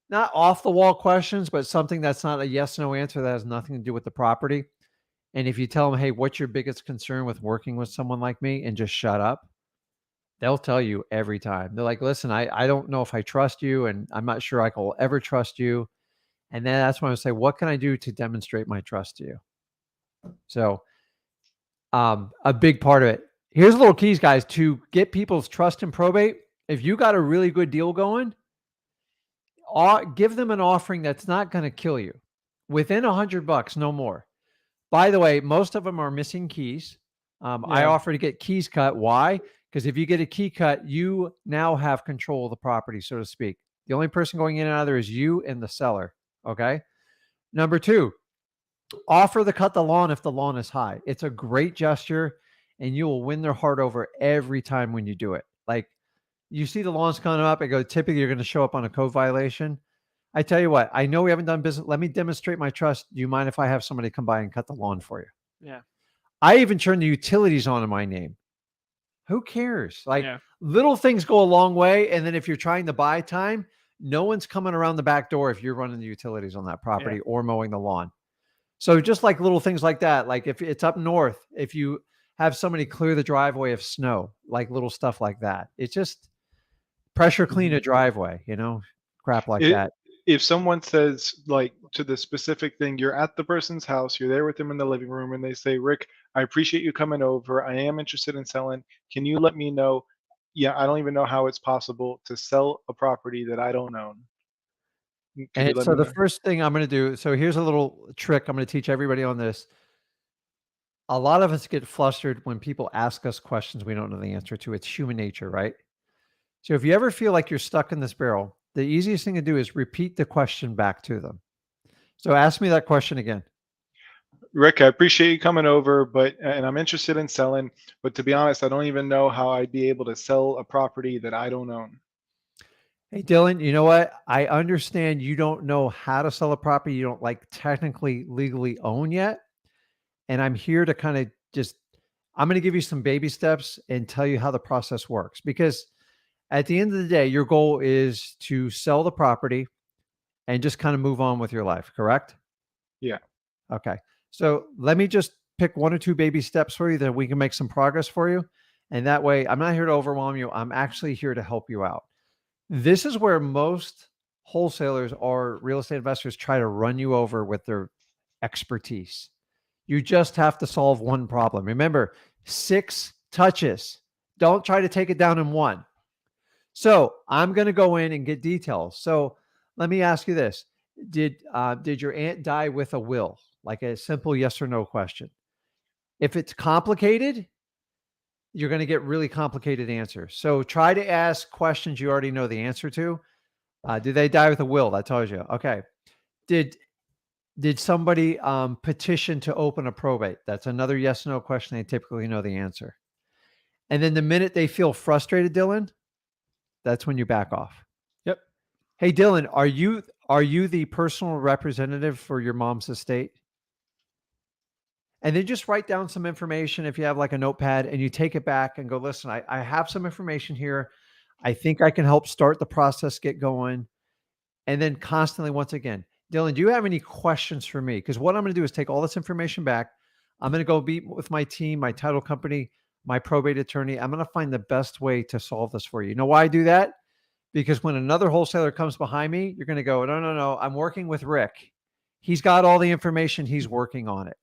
not off the wall questions, but something that's not a yes, no answer that has nothing to do with the property. And if you tell them, hey, what's your biggest concern with working with someone like me, and just shut up, they'll tell you every time. They're like, listen, I don't know if I trust you and I'm not sure I will ever trust you. And then that's when I say, what can I do to demonstrate my trust to you? So a big part of it. Here's a little keys, guys, to get people's trust in probate. If you got a really good deal going, give them an offering that's not going to kill you. Within $100, no more. By the way, most of them are missing keys. I offer to get keys cut. Why? Because if you get a key cut, you now have control of the property, so to speak. The only person going in and out of there is you and the seller. Okay. Number 2, offer to cut the lawn if the lawn is high. It's a great gesture and you will win their heart over every time when you do it. Like, you see the lawn's coming up, I go, typically you're going to show up on a code violation. I tell you what, I know we haven't done business. Let me demonstrate my trust. Do you mind if I have somebody come by and cut the lawn for you? Yeah. I even turn the utilities on in my name. Who cares? Like, little things go a long way. And then if you're trying to buy time, no one's coming around the back door if you're running the utilities on that property or mowing the lawn. So just like little things like that, like if it's up north, if you have somebody clear the driveway of snow, like little stuff like that, it's just pressure clean a driveway, crap like that. If someone says, like, to the specific thing, you're at the person's house, you're there with them in the living room, and they say, Rick, I appreciate you coming over. I am interested in selling. Can you let me know? Yeah, I don't even know how it's possible to sell a property that I don't own. And so the first thing I'm going to do, so here's a little trick I'm going to teach everybody on this. A lot of us get flustered when people ask us questions we don't know the answer to. It's human nature, right? So if you ever feel like you're stuck in this barrel, the easiest thing to do is repeat the question back to them. So ask me that question again. Rick, I appreciate you coming over, and I'm interested in selling, but to be honest, I don't even know how I'd be able to sell a property that I don't own. Hey, Dylan, you know what? I understand you don't know how to sell a property you don't like technically legally own yet. And I'm here to kind of I'm going to give you some baby steps and tell you how the process works. Because at the end of the day, your goal is to sell the property and just kind of move on with your life, correct? Yeah. Okay. So let me just pick 1 or 2 baby steps for you that we can make some progress for you. And that way, I'm not here to overwhelm you. I'm actually here to help you out. This is where most wholesalers or real estate investors try to run you over with their expertise. You just have to solve one problem. Remember, 6 touches. Don't try to take it down in 1. So I'm going to go in and get details. So let me ask you this. Did your aunt die with a will? Like a simple yes or no question. If it's complicated, you're going to get really complicated answers. So try to ask questions you already know the answer to. Did they die with a will? That tells you. Okay. Did somebody petition to open a probate? That's another yes or no question. They typically know the answer. And then the minute they feel frustrated, Dylan, that's when you back off. Yep. Hey, Dylan, are you the personal representative for your mom's estate? And then just write down some information if you have like a notepad, and you take it back and go, listen, I have some information here. I think I can help start the process, get going. And then constantly, once again, Dylan, do you have any questions for me? Because what I'm going to do is take all this information back. I'm going to go meet with my team, my title company, my probate attorney. I'm going to find the best way to solve this for you. You know why I do that? Because when another wholesaler comes behind me, you're going to go, no, I'm working with Rick. He's got all the information. He's working on it.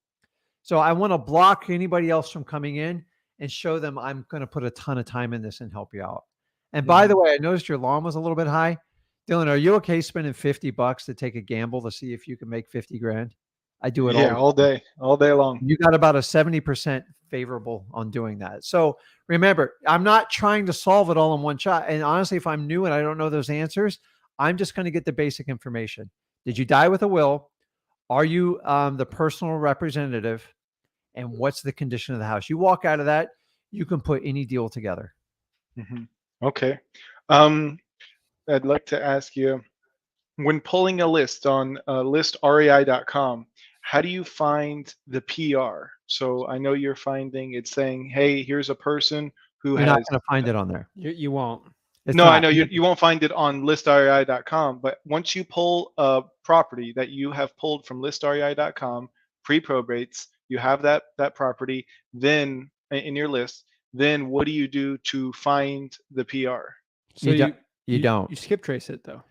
So I want to block anybody else from coming in and show them I'm going to put a ton of time in this and help you out. And by the way, I noticed your lawn was a little bit high. Dylan, are you okay spending $50 to take a gamble to see if you can make 50 grand? I do it all day long. You got about a 70% favorable on doing that. So remember, I'm not trying to solve it all in one shot. And honestly, if I'm new and I don't know those answers, I'm just going to get the basic information. Did you die with a will? Are you the personal representative? And what's the condition of the house? You walk out of that, you can put any deal together. Mm-hmm. Okay. I'd like to ask you, when pulling a list on listrei.com, how do you find the PR? So I know you're finding it's saying, hey, here's a person who You're has. not going to find it on there. You won't. I know you won't find it on listrei.com, but once you pull a property that you have pulled from listrei.com, pre-probates, you have that property, then in your list, then what do you do to find the PR? So you don't. You skip trace it though.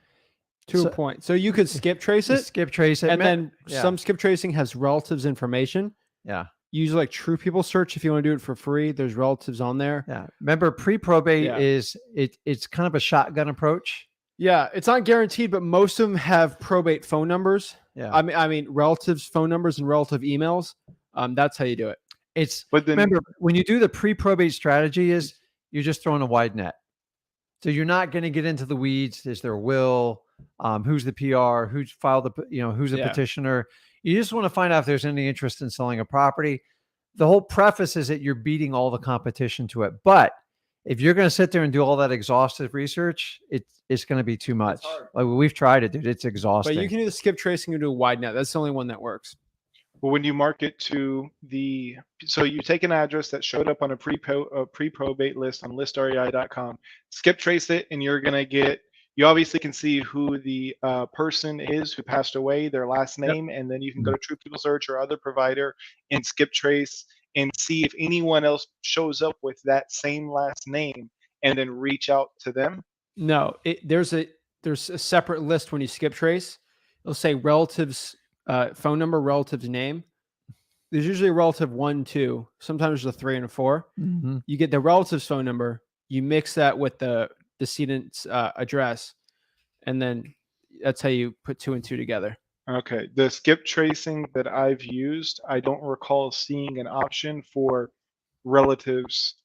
To a point. So you could skip trace it. Skip trace it. And then some skip tracing has relatives information. Yeah. Use like True People Search if you want to do it for free. There's relatives on there. Yeah. Remember, pre-probate is it's kind of a shotgun approach. Yeah, it's not guaranteed, but most of them have probate phone numbers. Yeah. I mean relatives phone numbers and relative emails. That's how you do it. Remember, when you do the pre-probate strategy, is you're just throwing a wide net. So you're not going to get into the weeds. Is there a will? Who's the PR? Who's filed the, who's a petitioner? You just want to find out if there's any interest in selling a property. The whole preface is that you're beating all the competition to it. But if you're going to sit there and do all that exhaustive research, it's going to be too much. Like we've tried it, dude. It's exhausting. But you can do the skip tracing and do a wide net. That's the only one that works. Well, when you mark it to so you take an address that showed up on a pre-probate list on listrei.com, skip trace it, and you're going to you obviously can see who the person is who passed away, their last name, and then you can go to True People Search or other provider and skip trace and see if anyone else shows up with that same last name, and then reach out to them. No, there's a separate list when you skip trace. It'll say relatives phone number, relative's name. There's usually a relative 1, 2. Sometimes there's a 3 and a 4. Mm-hmm. You get the relative's phone number. You mix that with the decedent's address, and then that's how you put 2 and 2 together. Okay. The skip tracing that I've used, I don't recall seeing an option for relatives.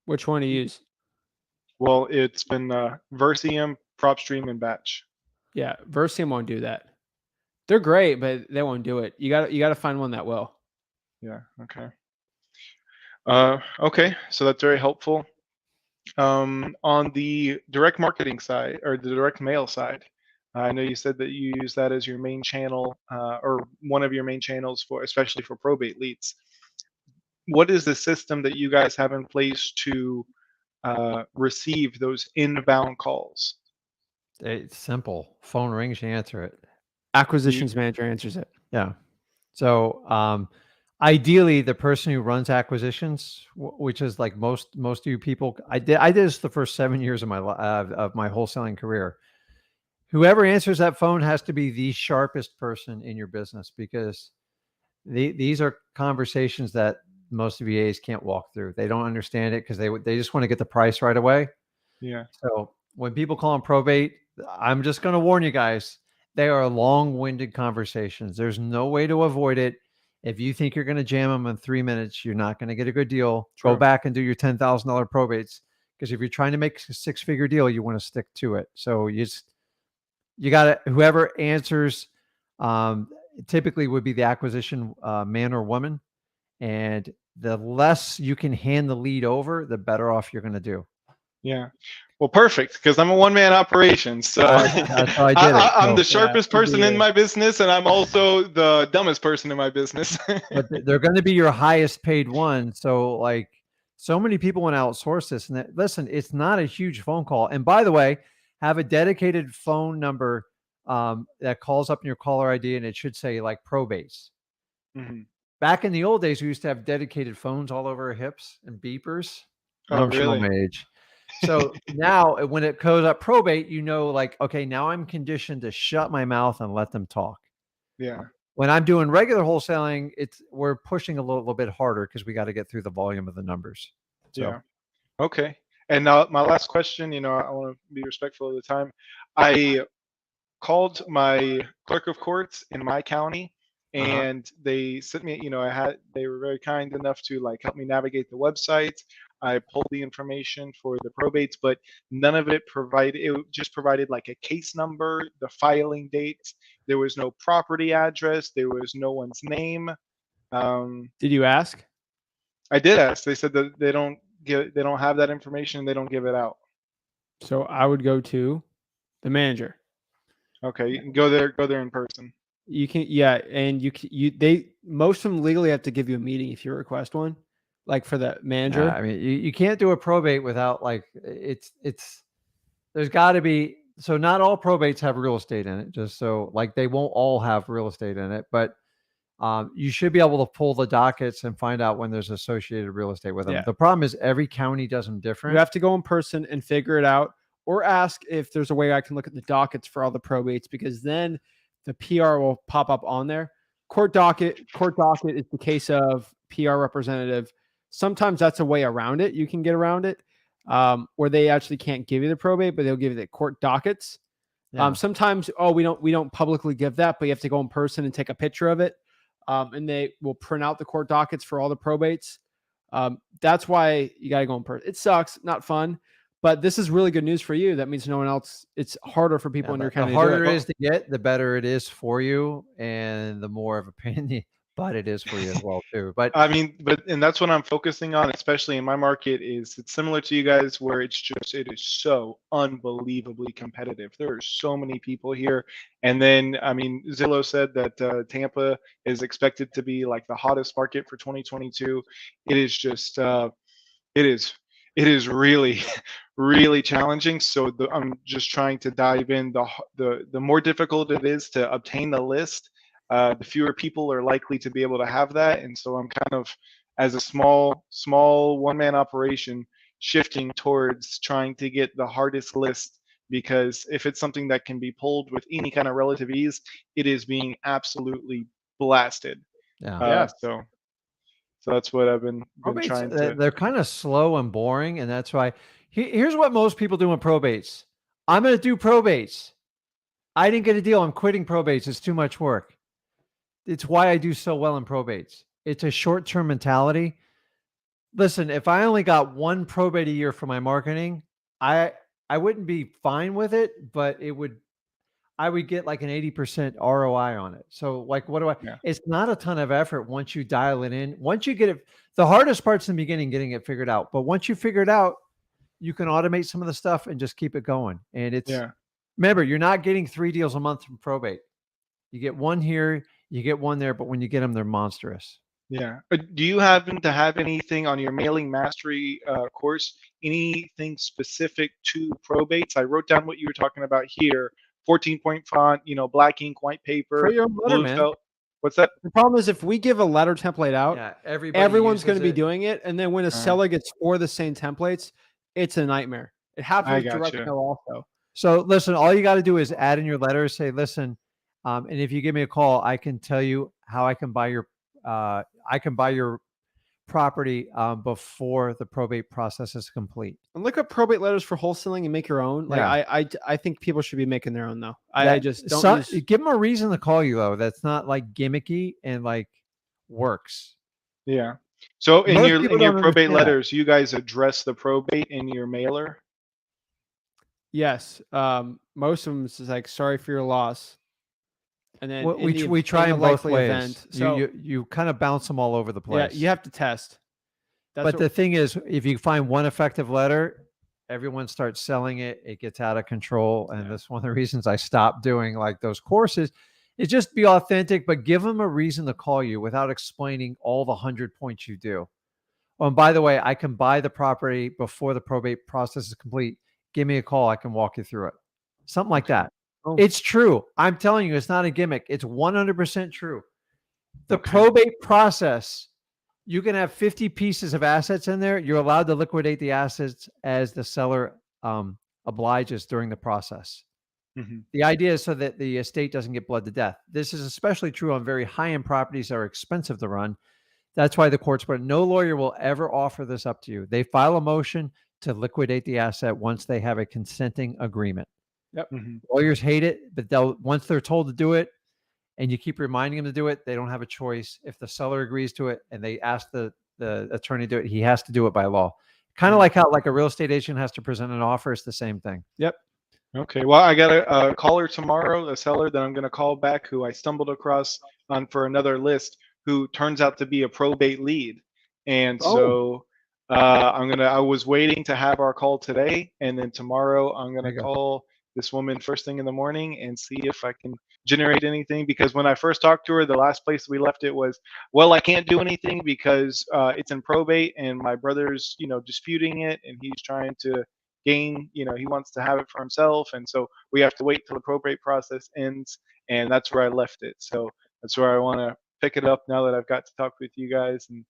Which one do you use? Well, it's been Versium, PropStream, and Batch. Yeah, Versium won't do that. They're great, but they won't do it. You got to find one that will. Yeah. Okay. Okay. So that's very helpful. On the direct marketing side or the direct mail side, I know you said that you use that as your main channel or one of your main channels for, especially for probate leads. What is the system that you guys have in place to receive those inbound calls? It's simple. Phone rings, you answer it. Acquisitions manager answers it. Yeah. So ideally, the person who runs acquisitions, which is like most of you people, I did this the first 7 years of my wholesaling career. Whoever answers that phone has to be the sharpest person in your business, because these are conversations that most VAs can't walk through. They don't understand it because they just want to get the price right away. Yeah. So when people call on probate, I'm just going to warn you guys, they are long-winded conversations. There's no way to avoid it. If you think you're going to jam them in 3 minutes, you're not going to get a good deal. True. Go back and do your $10,000 probates, because if you're trying to make a six-figure deal, you want to stick to it. So you got to, whoever answers, typically would be the acquisition man or woman. And the less you can hand the lead over, the better off you're going to do. Yeah. Well, perfect, because I'm a one-man operation. So that's how I did it. I'm the sharpest person in my business, and I'm also the dumbest person in my business. But they're going to be your highest paid one. So like, so many people want to outsource this. And listen, it's not a huge phone call. And by the way, have a dedicated phone number that calls up in your caller ID, and it should say like probates. Mm-hmm. Back in the old days, we used to have dedicated phones all over our hips and beepers. Oh, I'm showing my age. So now when it goes up probate, you know, like, okay, now I'm conditioned to shut my mouth and let them talk. Yeah. When I'm doing regular wholesaling, we're pushing a little bit harder because we got to get through the volume of the numbers. So. Yeah. Okay. And now my last question, you know, I want to be respectful of the time. I called my clerk of courts in my county, and they sent me, you know, they were very kind enough to like help me navigate the website. I pulled the information for the probates, but none of it just provided like a case number, the filing date. There was no property address. There was no one's name. Did you ask? I did ask. They said that they don't have that information. They don't give it out. So I would go to the manager. Okay, you can go there in person. You can, yeah, and most of them legally have to give you a meeting if you request one, like for the manager. Yeah, I mean, you can't do a probate without like there's got to be, so not all probates have real estate in it, just so like they won't all have real estate in it, but you should be able to pull the dockets and find out when there's associated real estate with them. Yeah. The problem is every county does them different. You have to go in person and figure it out, or ask if there's a way I can look at the dockets for all the probates, because then the PR will pop up on there. Court docket is the case of PR representative. Sometimes that's a way around it. You can get around it, where they actually can't give you the probate, but they'll give you the court dockets. Yeah. Sometimes, we don't publicly give that, but you have to go in person and take a picture of it. And they will print out the court dockets for all the probates. That's why you got to go in person. It sucks, not fun, but this is really good news for you. That means no one else. It's harder for people in your county. The harder it is to get, the better it is for you, and the more of a pain in the butt it is for you as well too. But I mean, and that's what I'm focusing on, especially in my market. Is it's similar to you guys, where it is so unbelievably competitive. There are so many people here, and then I mean, Zillow said that Tampa is expected to be like the hottest market for 2022. It is just it is really really challenging. So I'm just trying to dive in. The more difficult it is to obtain the list, the fewer people are likely to be able to have that. And so I'm kind of, as a small one-man operation, shifting towards trying to get the hardest list, because if it's something that can be pulled with any kind of relative ease, it is being absolutely blasted. Yeah. So that's what I've been trying to. They're kind of slow and boring, and that's why. Here's what most people do in probates. I'm going to do probates. I didn't get a deal. I'm quitting probates. It's too much work. It's why I do so well in probates. It's a short-term mentality. Listen, if I only got one probate a year for my marketing, I wouldn't be fine with it, but I would get like an 80% ROI on it. So like, what do I, Yeah. it's not a ton of effort once you dial it in. Once you get it, the hardest part's in the beginning, getting it figured out. But once you figure it out, you can automate some of the stuff and just keep it going. And it's, remember, you're not getting 3 deals a month from probate. You get one here, you get one there, but when you get them, they're monstrous. Yeah. Do you happen to have anything on your mailing mastery course, anything specific to probates? I wrote down what you were talking about here. 14-point font, black ink, white paper, For your letter, blue man. felt. What's that? The problem is if we give a letter template out, Yeah, everyone's going to be doing it. And then when a seller gets 4 of the same templates, it's a nightmare. It happens with direct mail also. So listen, all you got to do is add in your letter, say, listen, and if you give me a call, I can tell you how I can buy your property before the probate process is complete. And look up probate letters for wholesaling and make your own. Like I think people should be making their own though. I just don't give them a reason to call you though. That's not like gimmicky and like works. Yeah. So in your probate letters, you guys address the probate in your mailer? Yes. Most of them is like, sorry for your loss. And then we try in both ways. Event, so you kind of bounce them all over the place. Yeah, you have to test. But the thing is, if you find one effective letter, everyone starts selling it. It gets out of control. And that's one of the reasons I stopped doing like those courses is just be authentic, but give them a reason to call you without explaining all the 100 points you do. Oh, and by the way, I can buy the property before the probate process is complete. Give me a call. I can walk you through it. Something like that. It's true. I'm telling you, it's not a gimmick. It's 100% true. The probate process, you can have 50 pieces of assets in there. You're allowed to liquidate the assets as the seller obliges during the process. Mm-hmm. The idea is so that the estate doesn't get bled to death. This is especially true on very high-end properties that are expensive to run. That's why the courts, but no lawyer will ever offer this up to you. They file a motion to liquidate the asset once they have a consenting agreement. Yep. Mm-hmm. Lawyers hate it, but once they're told to do it and you keep reminding them to do it, they don't have a choice. If the seller agrees to it and they ask the attorney to do it, he has to do it by law. Kind of like how like a real estate agent has to present an offer. It's the same thing. Yep. Okay. Well, I got a caller tomorrow, a seller that I'm going to call back who I stumbled across for another list who turns out to be a probate lead. And so I was waiting to have our call today. And then tomorrow I'm going to call this woman first thing in the morning and see if I can generate anything, because when I first talked to her, the last place we left it was, well, I can't do anything because it's in probate and my brother's, disputing it and he's trying to gain, he wants to have it for himself. And so we have to wait till the probate process ends. And that's where I left it. So that's where I want to pick it up now that I've got to talk with you guys and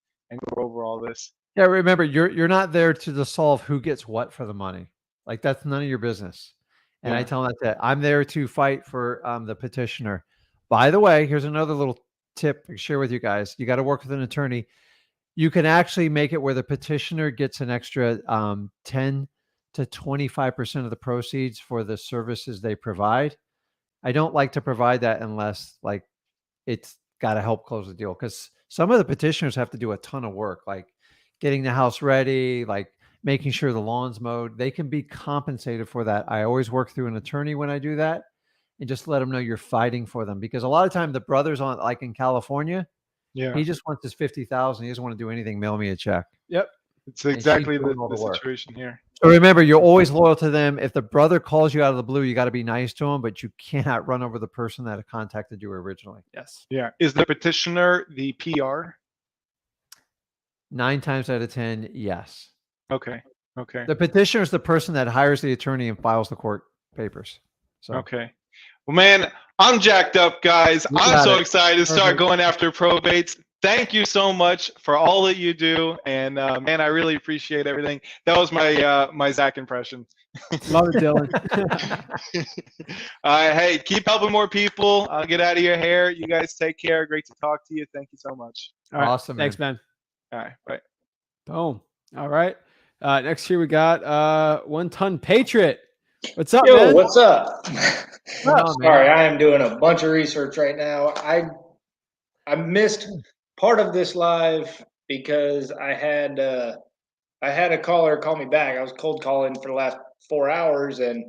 go over all this. Yeah. Remember, you're not there to solve who gets what for the money. Like that's none of your business. And I tell them that I'm there to fight for the petitioner. By the way, here's another little tip to share with you guys. You got to work with an attorney. You can actually make it where the petitioner gets an extra 10 to 25% of the proceeds for the services they provide. I don't like to provide that unless like it's got to help close the deal, because some of the petitioners have to do a ton of work, like getting the house ready, like making sure the lawn's mowed. They can be compensated for that. I always work through an attorney when I do that and just let them know you're fighting for them, because a lot of time the brother's on, like in California, he just wants his 50,000. He doesn't want to do anything. Mail me a check. Yep. It's exactly the situation here. So remember, you're always loyal to them. If the brother calls you out of the blue, you got to be nice to him, but you cannot run over the person that contacted you originally. Yes. Yeah. Is the petitioner the PR? 9 times out of 10, yes. Okay. Okay. The petitioner is the person that hires the attorney and files the court papers. So okay. Well, man, I'm jacked up, guys. I'm so excited to start going after probates. Thank you so much for all that you do, and man, I really appreciate everything. That was my my Zach impression. Love it, Dylan. Hey, keep helping more people. I'll get out of your hair. You guys take care. Great to talk to you. Thank you so much. All right. Awesome. Thanks, man. All right. Bye. Boom. All right. Next here we got 1 Ton Patriot. What's up, Yo, man? what's up? Oh, Sorry, I am doing a bunch of research right now. I missed part of this live because I had a caller call me back. I was cold calling for the last 4 hours and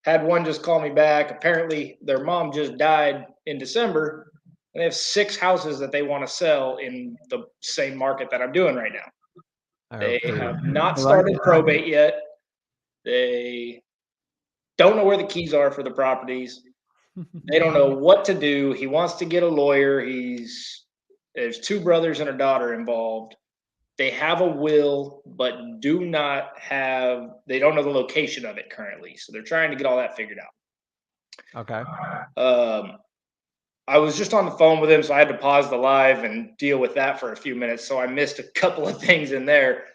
Had one just call me back. Apparently, their mom just died in December, and they have 6 houses that they want to sell in the same market that I'm doing right now. They have not started probate yet. They don't know where the keys are for the properties. They don't know what to do. He wants to get a lawyer. There's 2 brothers and a daughter involved. They have a will, but they don't know the location of it currently. So they're trying to get all that figured out. Okay. I was just on the phone with him, so I had to pause the live and deal with that for a few minutes. So I missed a couple of things in there.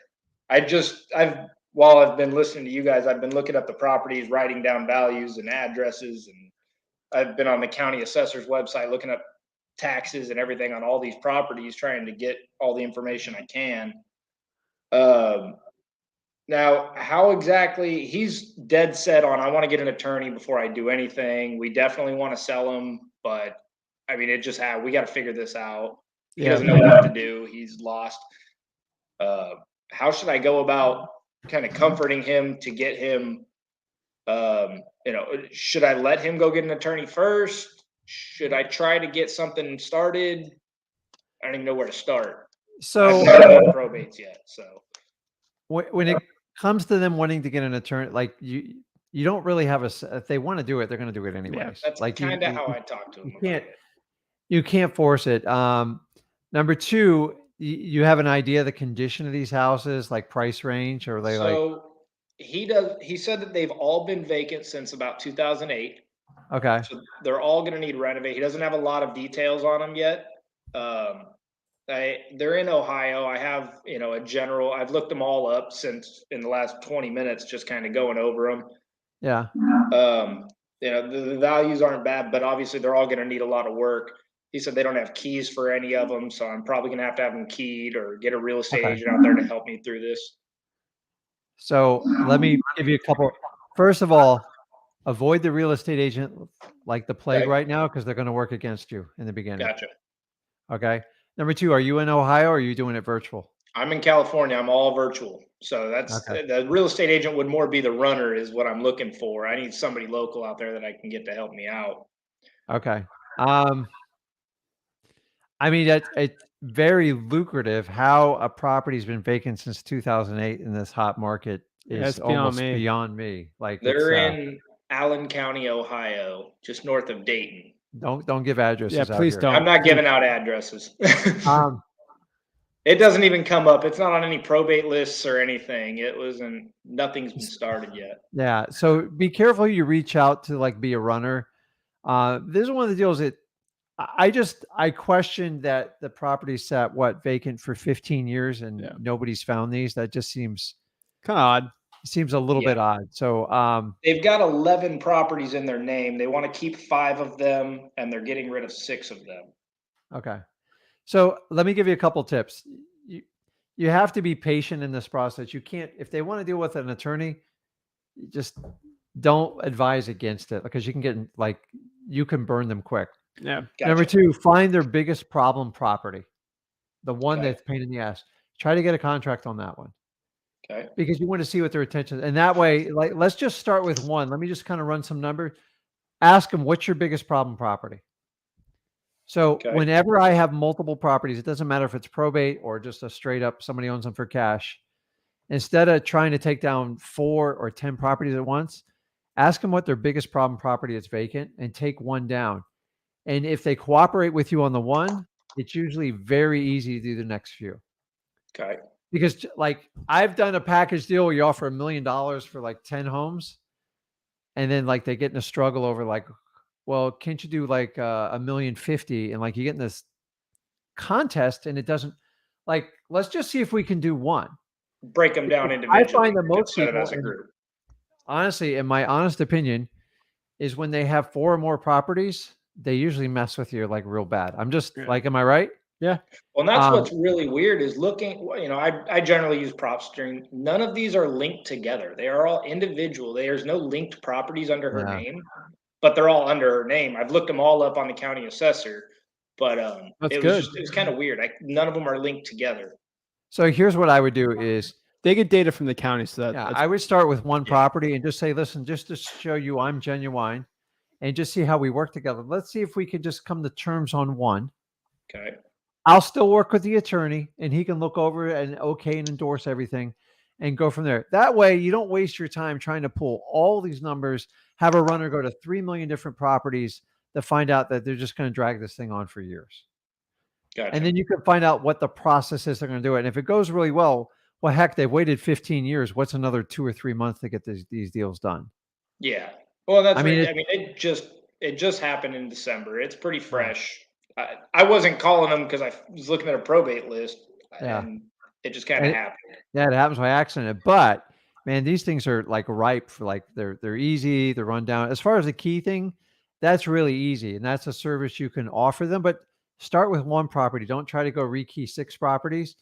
While I've been listening to you guys, I've been looking up the properties, writing down values and addresses, and I've been on the county assessor's website looking up taxes and everything on all these properties, trying to get all the information I can. Now, how exactly, he's dead set on, I want to get an attorney before I do anything. We definitely want to sell him, but I mean, we got to figure this out. He doesn't know what to do. He's lost. How should I go about kind of comforting him to get him, should I let him go get an attorney first? Should I try to get something started? I don't even know where to start. So I haven't done probates yet. So when it comes to them wanting to get an attorney, like you don't really have if they want to do it, they're going to do it anyways. Yeah, that's like kind of how I talk to him. You can't force it. Number 2, you have an idea of the condition of these houses, like price range, or he said that they've all been vacant since about 2008. Okay. So they're all going to need renovate. He doesn't have a lot of details on them yet. They're in Ohio. I have, I've looked them all up since in the last 20 minutes, just kind of going over them. Yeah. The values aren't bad, but obviously they're all going to need a lot of work. He said they don't have keys for any of them, so I'm probably going to have them keyed or get a real estate agent out there to help me through this. So let me give you a couple. First of all, avoid the real estate agent like the plague right now, because they're going to work against you in the beginning. Gotcha. Okay. Number 2, are you in Ohio or are you doing it virtual? I'm in California. I'm all virtual. So that's the real estate agent would more be the runner is what I'm looking for. I need somebody local out there that I can get to help me out. Okay. I mean, it's very lucrative. How a property's been vacant since 2008 in this hot market is almost beyond me. Like they're in Allen County, Ohio, just north of Dayton. Don't give addresses. Yeah, please don't. I'm not giving out addresses. It doesn't even come up. It's not on any probate lists or anything. Nothing's been started yet. Yeah. So be careful. You reach out to be a runner. This is one of the deals that I questioned that the property sat vacant for 15 years and nobody's found these. That just seems kind of odd. It seems a little bit odd. So they've got 11 properties in their name. They want to keep 5 of them, and they're getting rid of 6 of them. Okay. So let me give you a couple tips. You have to be patient in this process. You can't, if they want to deal with an attorney, just don't advise against it, because you can burn them quick. Yeah. Gotcha. Number 2, find their biggest problem property. The one that's pain in the ass. Try to get a contract on that one. Okay. Because you want to see what their intention is. And that way, let's just start with one. Let me just kind of run some numbers. Ask them, what's your biggest problem property? So whenever I have multiple properties, it doesn't matter if it's probate or just a straight up somebody owns them for cash. Instead of trying to take down 4 or 10 properties at once, ask them what their biggest problem property is vacant and take one down. And if they cooperate with you on the one, it's usually very easy to do the next few. Okay. Because I've done a package deal where you offer $1 million for 10 homes. And then they get in a struggle over well, can't you do $1,050,000? And you get in this contest and it doesn't let's just see if we can do one. Break them down individually. I find that most people, as a group. Honestly, in my honest opinion, is when they have 4 or more properties, they usually mess with you real bad. I'm just am I right? Yeah. Well, and that's what's really weird is looking, I generally use PropStream. None of these are linked together. They are all individual. There's no linked properties under her name, but they're all under her name. I've looked them all up on the county assessor, but it was kind of weird. None of them are linked together. So here's what I would do is They get data from the county, so that I would start with one property and just say, listen, just to show you I'm genuine, and just see how we work together. Let's see if we can just come to terms on one. Okay. I'll still work with the attorney, and he can look over and okay and endorse everything and go from there. That way you don't waste your time trying to pull all these numbers, have a runner go to 3 million different properties to find out that they're just going to drag this thing on for years. Gotcha. And then you can find out what the process is they're going to do it. And if it goes really well, heck, they've waited 15 years. What's another 2 or 3 months to get these deals done? Yeah. Well, that's I mean, it just happened in December. It's pretty fresh. I wasn't calling them because I was looking at a probate list, and it just kind of happened. Yeah, it happens by accident. But man, these things are like ripe for like they're easy, they're run down. As far as the key thing, that's really easy, and that's a service you can offer them. But start with one property. Don't try to go rekey 6 properties.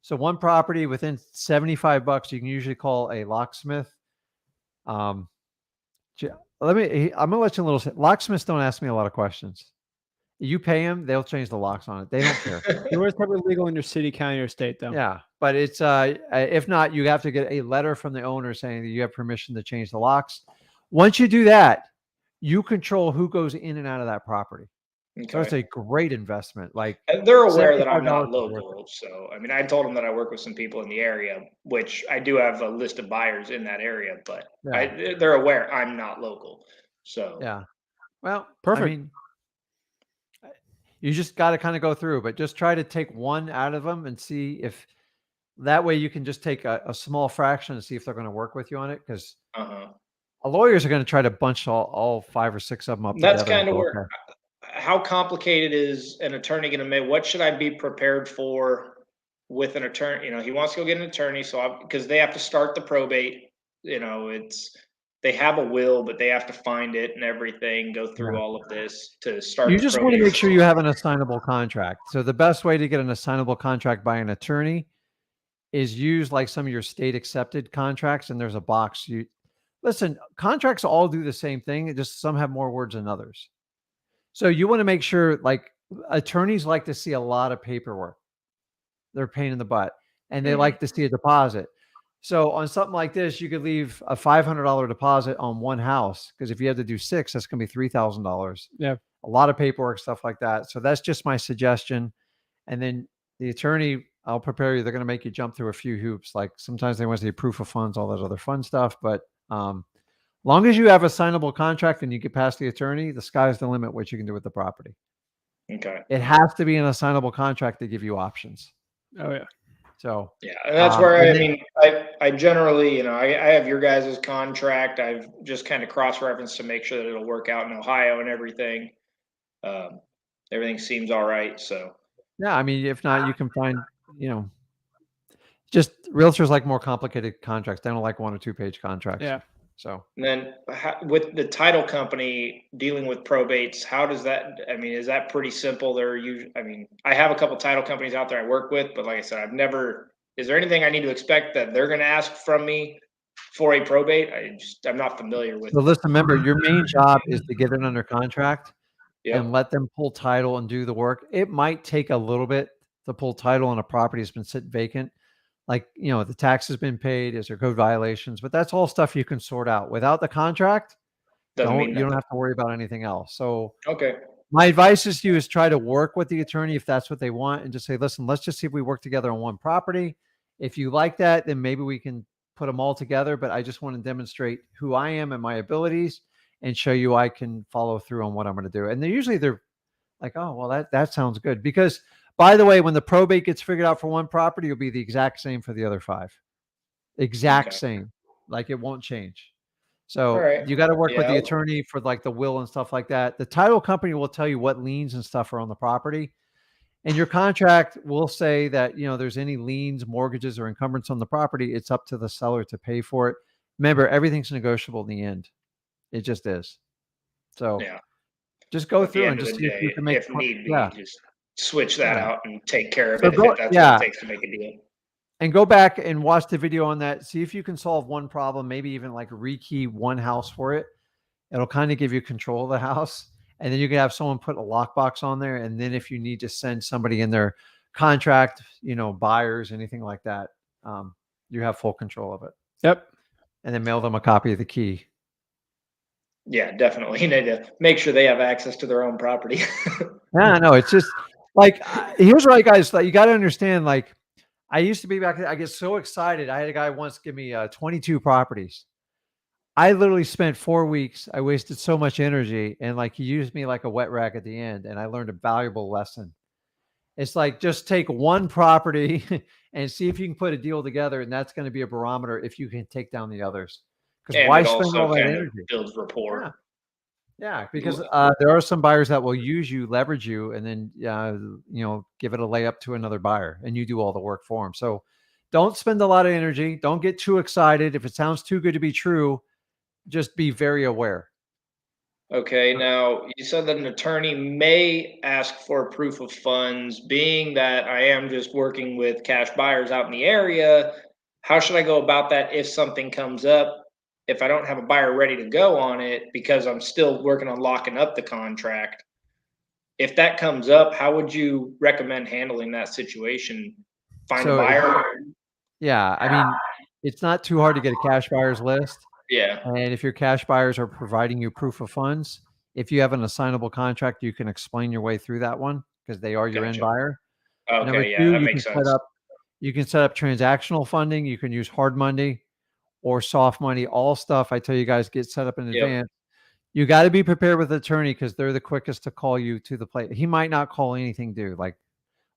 So one property within $75, you can usually call a locksmith. I'm gonna let you locksmiths don't ask me a lot of questions. You pay them, they'll change the locks on it. They don't care. It was probably legal in your city, county, or state, though. Yeah, but it's if not, you have to get a letter from the owner saying that you have permission to change the locks. Once you do that, you control who goes in and out of that property. Okay. So it's a great investment. Like, and they're aware that I'm not local. So, I mean, I told them that I work with some people in the area, which I do have a list of buyers in that area, but they're aware I'm not local. So, yeah. Well, perfect. I mean, you just got to kind of go through, but just try to take one out of them and see if that way you can just take a small fraction and see if they're going to work with you on it. Because lawyers are going to try to bunch all 5 or 6 of them up. That's kind of where. How complicated is an attorney going to make? What should I be prepared for with an attorney? You know, he wants to go get an attorney, so because they have to start the probate. You know, they have a will, but they have to find it and everything. Go through all of this to start. You just want to make sure you have an assignable contract. So the best way to get an assignable contract by an attorney is use like some of your state accepted contracts, and there's a box. Listen, contracts all do the same thing. It just some have more words than others. So you want to make sure, like, attorneys like to see a lot of paperwork. They're a pain in the butt, and they like to see a deposit. So on something like this, you could leave a $500 deposit on one house, because if you have to do 6, that's going to be $3,000. Yeah, a lot of paperwork, stuff like that. So that's just my suggestion. And then the attorney, I'll prepare you. They're going to make you jump through a few hoops. Like sometimes they want to see proof of funds, all that other fun stuff. But long as you have a signable contract and you get past the attorney, the sky's the limit what you can do with the property. Okay. It has to be an assignable contract to give you options. Oh, yeah. So, yeah, and that's where I generally, you know, I have your guys' contract. I've just kind of cross-referenced to make sure that it'll work out in Ohio and everything. Everything seems all right. So, yeah, I mean, if not, you can find, you know, just realtors like more complicated contracts. They don't like 1 or 2 page contracts. Yeah. So, and then with the title company dealing with probates, how does that, I mean, is that pretty simple? They're usually, I mean, I have a couple title companies out there I work with, but like I said, is there anything I need to expect that they're going to ask from me for a probate? I'm not familiar with. So listen, remember, your main job is to get it under contract and let them pull title and do the work. It might take a little bit to pull title on a property that's been sitting vacant. Like, you know, the tax has been paid, is there code violations, but that's all stuff you can sort out. Without the contract, you don't have to worry about anything else. So, okay. My advice is to you is try to work with the attorney if that's what they want, and just say, listen, let's just see if we work together on one property. If you like that, then maybe we can put them all together, but I just want to demonstrate who I am and my abilities and show you I can follow through on what I'm going to do. And they're like, oh, well, that sounds good. Because by the way, when the probate gets figured out for one property, it'll be the exact same for the other 5. Exact same. Like it won't change. So you got to work with the attorney for like the will and stuff like that. The title company will tell you what liens and stuff are on the property. And your contract will say that, you know, there's any liens, mortgages, or encumbrance on the property, it's up to the seller to pay for it. Remember, everything's negotiable in the end. It just is. So just go through and just see if you can make just switch that out and take care of it if that's what it takes to make a deal. And go back and watch the video on that. See if you can solve one problem, maybe even like rekey one house for it. It'll kind of give you control of the house. And then you can have someone put a lockbox on there. And then if you need to send somebody in their contract, you know, buyers, anything like that, you have full control of it. Yep. And then mail them a copy of the key. Yeah, definitely. You need to make sure they have access to their own property. Yeah, no, it's just like, here's what guys, like, you got to understand, like, I used to be back then, I get so excited. I had a guy once give me 22 properties. I literally spent 4 weeks. I wasted so much energy, and like, he used me like a wet rag at the end, and I learned a valuable lesson. It's like, just take one property and see if you can put a deal together, and that's going to be a barometer if you can take down the others. Because why spend all that energy? Builds rapport. Yeah, because there are some buyers that will use you, leverage you, and then give it a layup to another buyer, and you do all the work for them. So don't spend a lot of energy. Don't get too excited. If it sounds too good to be true, just be very aware. Okay, now you said that an attorney may ask for proof of funds. Being that I am just working with cash buyers out in the area, how should I go about that if something comes up? If I don't have a buyer ready to go on it because I'm still working on locking up the contract, if that comes up, how would you recommend handling that situation? Find a buyer? Yeah, I mean, it's not too hard to get a cash buyers list. Yeah. And if your cash buyers are providing you proof of funds, if you have an assignable contract, you can explain your way through that one because they are your end buyer. Okay, Number yeah, two, that makes sense. You can set up transactional funding. You can use hard money or soft money, all stuff I tell you guys get set up in advance. You got to be prepared with an attorney because they're the quickest to call you to the plate. He might not call anything due. Like,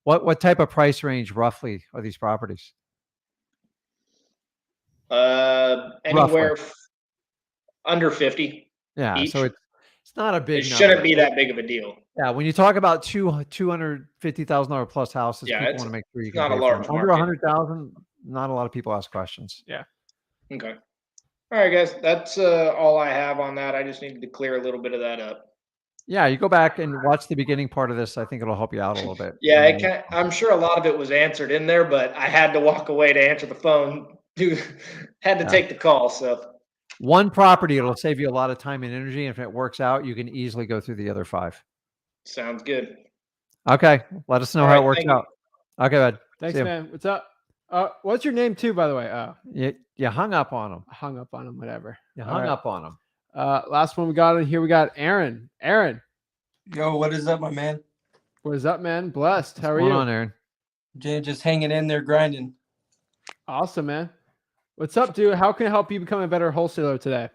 what type of price range roughly are these properties? Anywhere under 50. Yeah, each. so it's not a big It number. shouldn't be that big of a deal. Yeah, when you talk about $250,000 plus houses, Yeah, people it's want to make sure you can not a pay large for them. Under market. 100,000, not a lot of people ask questions. Yeah. Okay. All right, guys. That's all I have on that. I just needed to clear a little bit of that up. Yeah, you go back and watch the beginning part of this. I think it'll help you out a little bit. Yeah, I'm sure a lot of it was answered in there, but I had to walk away to answer the phone. Had to take the call. So one property, it'll save you a lot of time and energy. And if it works out, you can easily go through the other 5. Sounds good. Okay, let us know how it works out. Okay, bud. Thanks, man. What's up? What's your name too, by the way? You hung up on him. Hung up on him. Whatever. You hung up on him. Last one we got in here. We got Aaron. Aaron. Yo, what is up, my man? What is up, man? Blessed. How are you? What's going on, Aaron? Just hanging in there, grinding. Awesome, man. What's up, dude? How can I help you become a better wholesaler today?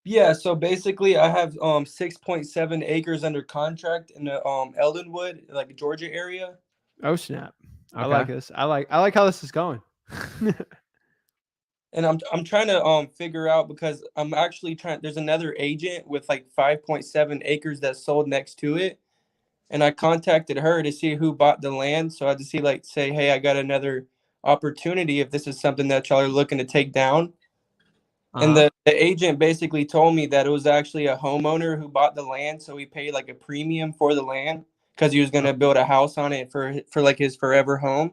Yeah, so basically I have 6.7 acres under contract in the Eldenwood, like Georgia area. Oh snap. Okay. I like this. I like how this is going. And I'm trying to figure out because I'm actually there's another agent with like 5.7 acres that sold next to it. And I contacted her to see who bought the land. So I had to say, hey, I got another opportunity if this is something that y'all are looking to take down. And the agent basically told me that it was actually a homeowner who bought the land. So he paid like a premium for the land because he was going to build a house on it for like his forever home.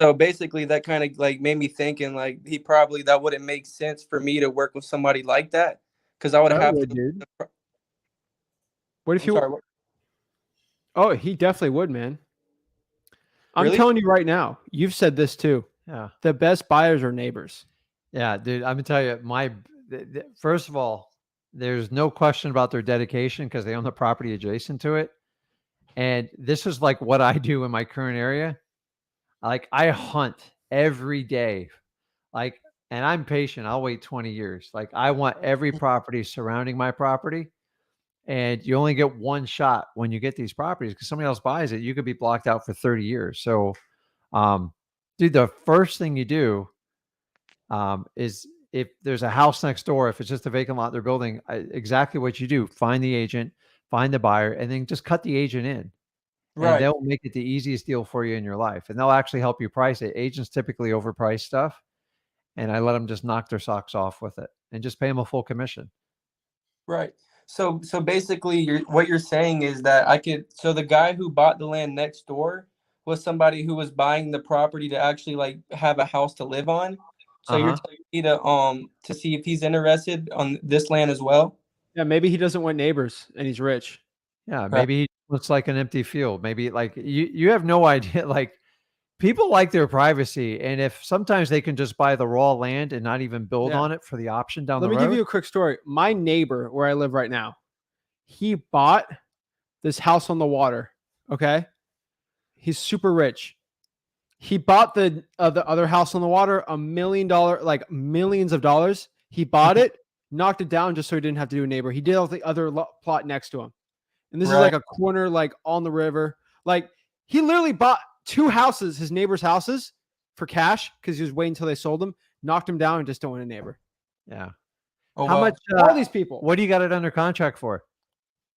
So basically that kind of like made me thinking like that wouldn't make sense for me to work with somebody like that because I would have to. Dude. What if you? Oh, he definitely would, man. I'm telling you right now. You've said this too. Yeah. The best buyers are neighbors. Yeah, dude. I'm gonna tell you, first of all, there's no question about their dedication because they own the property adjacent to it. And this is like what I do in my current area. Like I hunt every day. Like, and I'm patient. I'll wait 20 years. Like I want every property surrounding my property. And you only get one shot when you get these properties because somebody else buys it. You could be blocked out for 30 years. So, dude, the first thing you do is if there's a house next door, if it's just a vacant lot they're building, exactly what you do, find the agent, find the buyer, and then just cut the agent in. Right. And they'll make it the easiest deal for you in your life. And they'll actually help you price it. Agents typically overprice stuff. And I let them just knock their socks off with it and just pay them a full commission. Right. So basically what you're saying is that so the guy who bought the land next door was somebody who was buying the property to actually like have a house to live on. So you're telling me to see if he's interested on this land as well? Yeah, maybe he doesn't want neighbors and he's rich. Yeah, maybe he looks like an empty field. Maybe like you have no idea. Like people like their privacy, and if sometimes they can just buy the raw land and not even build on it for the option down the road. Let me give you a quick story. My neighbor, where I live right now, he bought this house on the water. Okay, he's super rich. He bought the other house on the water, $1 million, like millions of dollars. He bought it, knocked it down just so he didn't have to do a neighbor. He did all the other plot next to him, and this is like a corner, like on the river. Like he literally bought 2 houses, his neighbor's houses, for cash because he was waiting until they sold them, knocked them down, and just don't want a neighbor. Yeah. How much? All these people. What do you got it under contract for?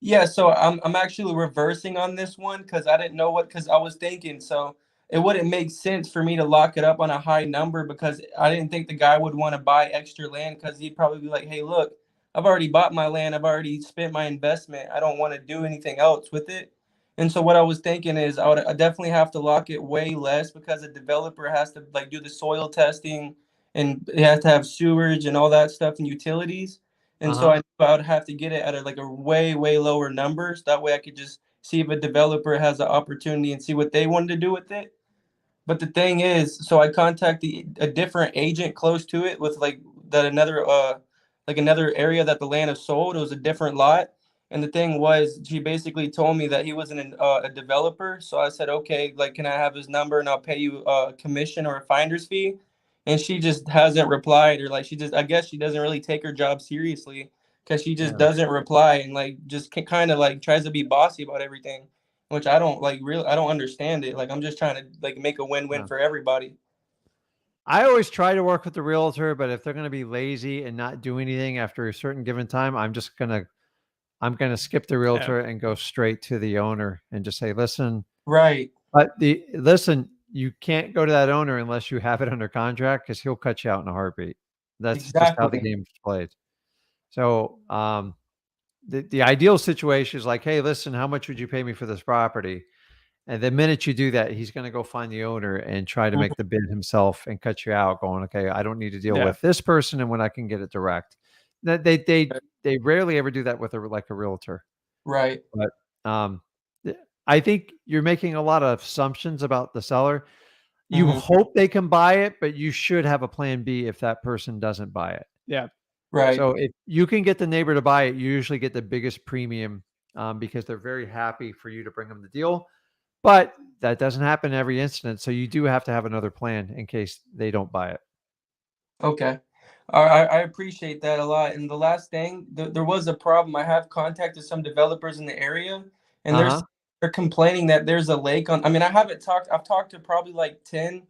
Yeah, so I'm actually reversing on this one because I didn't know because I was thinking so it wouldn't make sense for me to lock it up on a high number because I didn't think the guy would want to buy extra land because he'd probably be like, hey, look, I've already bought my land. I've already spent my investment. I don't want to do anything else with it. And so what I was thinking is I definitely have to lock it way less because a developer has to like do the soil testing and it has to have sewage and all that stuff and utilities. And so I knew I would have to get it at a way, way lower numbers. That way I could just see if a developer has an opportunity and see what they wanted to do with it. But the thing is, so I contacted a different agent close to it with another area that the land is sold. It was a different lot. And the thing was, she basically told me that he wasn't a developer. So I said, okay, like, can I have his number and I'll pay you a commission or a finder's fee? And she just hasn't replied, or I guess she doesn't really take her job seriously because she just doesn't reply and like just kind of like tries to be bossy about everything, which I don't I don't understand it. Like I'm just trying to like make a win-win for everybody. I always try to work with the realtor, but if they're going to be lazy and not do anything after a certain given time, I'm going to skip the realtor and go straight to the owner and just say, listen, you can't go to that owner unless you have it under contract because he'll cut you out in a heartbeat. That's just how the game's played. So the ideal situation is like, hey, listen, how much would you pay me for this property? And the minute you do that, he's going to go find the owner and try to make the bid himself and cut you out going, okay, I don't need to deal with this person and when I can get it direct. They rarely ever do that with a realtor. Right. But I think you're making a lot of assumptions about the seller. You hope they can buy it, but you should have a plan B if that person doesn't buy it. Yeah. Right. So if you can get the neighbor to buy it, you usually get the biggest premium because they're very happy for you to bring them the deal. But that doesn't happen in every instance. So you do have to have another plan in case they don't buy it. Okay. I appreciate that a lot. And the last thing, there was a problem. I have contacted some developers in the area, and they're complaining that there's a lake on. I mean, I've talked to probably like 10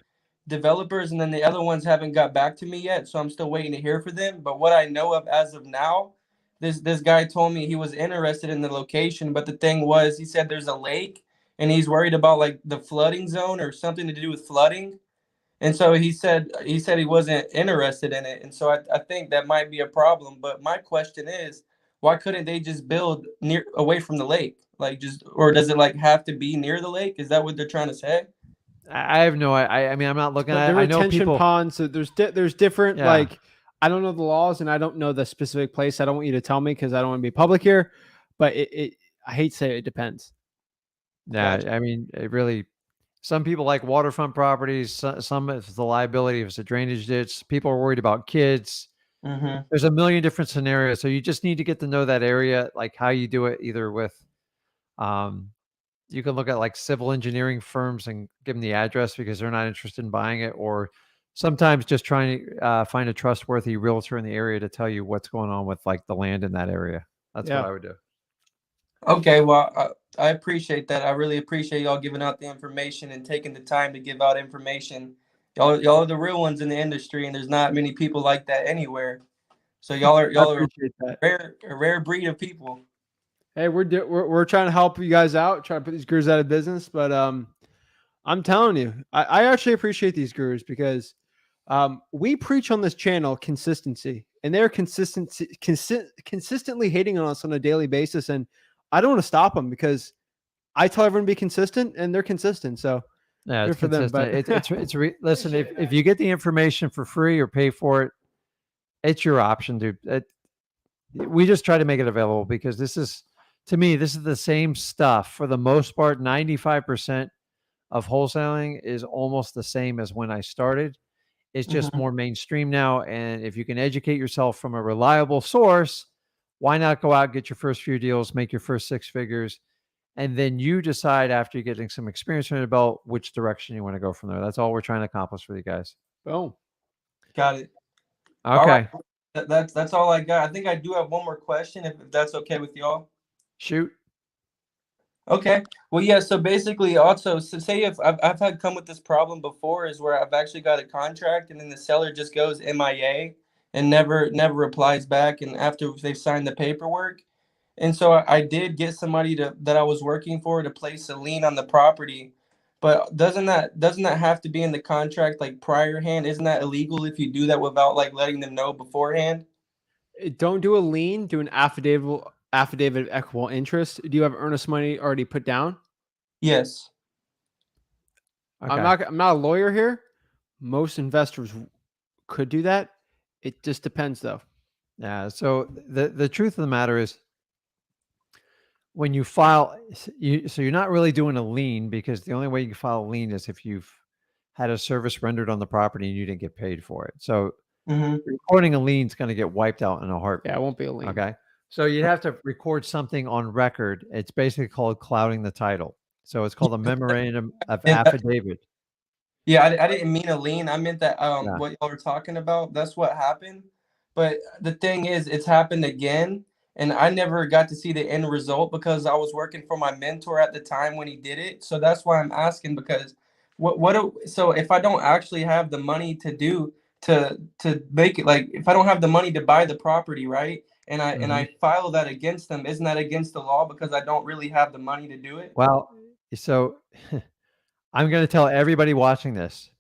developers, and then the other ones haven't got back to me yet. So I'm still waiting to hear from them. But what I know of as of now, this guy told me he was interested in the location. But the thing was, he said there's a lake, and he's worried about like the flooding zone or something to do with flooding. And so he said he wasn't interested in it. And so I think that might be a problem. But my question is, why couldn't they just build away from the lake? Or does it like have to be near the lake? Is that what they're trying to say? I have no, I mean, I'm not looking at it. I know retention ponds. So there's different, like, I don't know the laws and I don't know the specific place. I don't want you to tell me because I don't want to be public here, but I hate to say it depends. Yeah. I mean, it really, some people like waterfront properties. Some it's the liability, if it's a drainage ditch. People are worried about kids. There's a million different scenarios. So you just need to get to know that area, like how you do it, either with, you can look at like civil engineering firms and give them the address because they're not interested in buying it, or sometimes just trying to find a trustworthy realtor in the area to tell you what's going on with like the land in that area. That's what I would do. Okay, well, I appreciate that. I really appreciate y'all giving out the information and taking the time to give out information. Y'all are the real ones in the industry, and there's not many people like that anywhere. So y'all are a rare breed of people. Hey, we're trying to help you guys out, trying to put these gurus out of business. But I'm telling you, I actually appreciate these gurus because we preach on this channel consistency, and they're consistently hating on us on a daily basis. And I don't want to stop them because I tell everyone to be consistent, and they're consistent. So yeah, good for them. But listen, if you get the information for free or pay for it, it's your option, dude. We just try to make it available because this is the same stuff for the most part. 95% of wholesaling is almost the same as when I started. It's just Mhm. more mainstream now. And if you can educate yourself from a reliable source, why not go out, get your first few deals, make your first 6 figures, and then you decide after you're getting some experience under the belt which direction you want to go from there. That's all we're trying to accomplish for you guys. Boom. Got it. All Okay. right. That's all I got. I think I do have one more question, if that's okay with y'all. Shoot. Okay. Well, yeah. So basically, also, so say if I've had come with this problem before, is where I've actually got a contract and then the seller just goes MIA and never replies back, and after they've signed the paperwork. And so I did get somebody that I was working for to place a lien on the property. But doesn't that have to be in the contract like prior hand? Isn't that illegal if you do that without like letting them know beforehand? Don't do a lien. Do an affidavit of equitable interest. Do you have earnest money already put down? Yes. Okay. I'm not a lawyer here. Most investors could do that. It just depends, though. Yeah. So the truth of the matter is, when you file, so you're not really doing a lien, because the only way you can file a lien is if you've had a service rendered on the property and you didn't get paid for it. So recording a lien is going to get wiped out in a heartbeat. Yeah, it won't be a lien. Okay. So you'd have to record something on record. It's basically called clouding the title. So it's called a memorandum of affidavit. Yeah, I didn't mean a lien. I meant that what y'all were talking about. That's what happened. But the thing is, it's happened again, and I never got to see the end result because I was working for my mentor at the time when he did it. So that's why I'm asking, because so if I don't actually have the money to make it, like if I don't have the money to buy the property, right? And I file that against them, isn't that against the law because I don't really have the money to do it? Well, so I'm going to tell everybody watching this,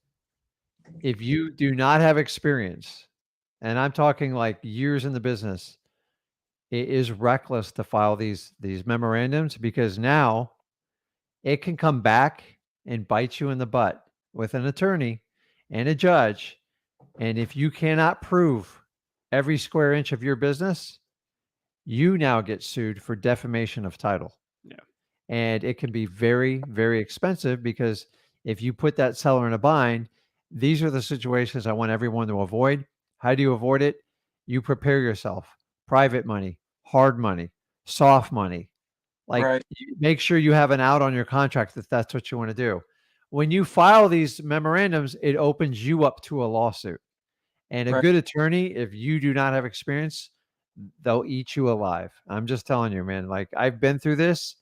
if you do not have experience, and I'm talking like years in the business, it is reckless to file these memorandums, because now it can come back and bite you in the butt with an attorney and a judge. And if you cannot prove every square inch of your business, you now get sued for defamation of title. Yeah. And it can be very, very expensive, because if you put that seller in a bind, these are the situations I want everyone to avoid. How do you avoid it? You prepare yourself. Private money, hard money, soft money. Like, make sure you have an out on your contract if that's what you want to do. When you file these memorandums, it opens you up to a lawsuit. And a good attorney, if you do not have experience, they'll eat you alive. I'm just telling you, man. Like, I've been through this.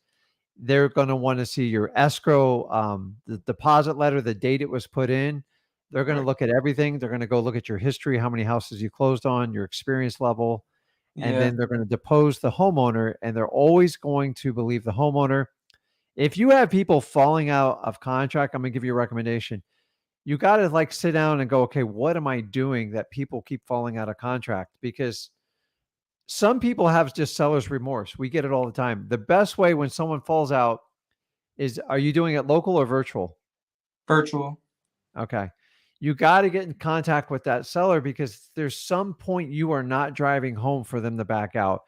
They're going to want to see your escrow, the deposit letter, the date it was put in. They're going to look at everything. They're going to go look at your history, how many houses you closed on, your experience level. And then they're going to depose the homeowner, and they're always going to believe the homeowner. If you have people falling out of contract, I'm going to give you a recommendation. You got to like sit down and go, okay, what am I doing that people keep falling out of contract? Because some people have just seller's remorse. We get it all the time. The best way when someone falls out is, are you doing it local or virtual? Virtual. Okay. You got to get in contact with that seller, because there's some point you are not driving home for them to back out.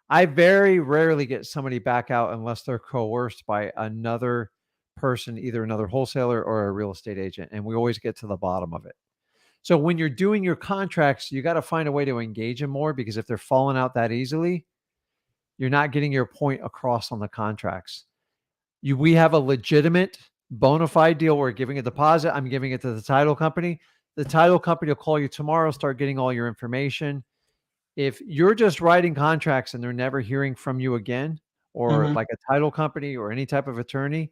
I very rarely get somebody back out unless they're coerced by another person, either another wholesaler or a real estate agent. And we always get to the bottom of it. So when you're doing your contracts, you got to find a way to engage them more, because if they're falling out that easily, you're not getting your point across on the contracts. We have a legitimate bona fide deal. We're giving a deposit. I'm giving it to the title company. The title company will call you tomorrow, start getting all your information. If you're just writing contracts and they're never hearing from you again, or like a title company or any type of attorney,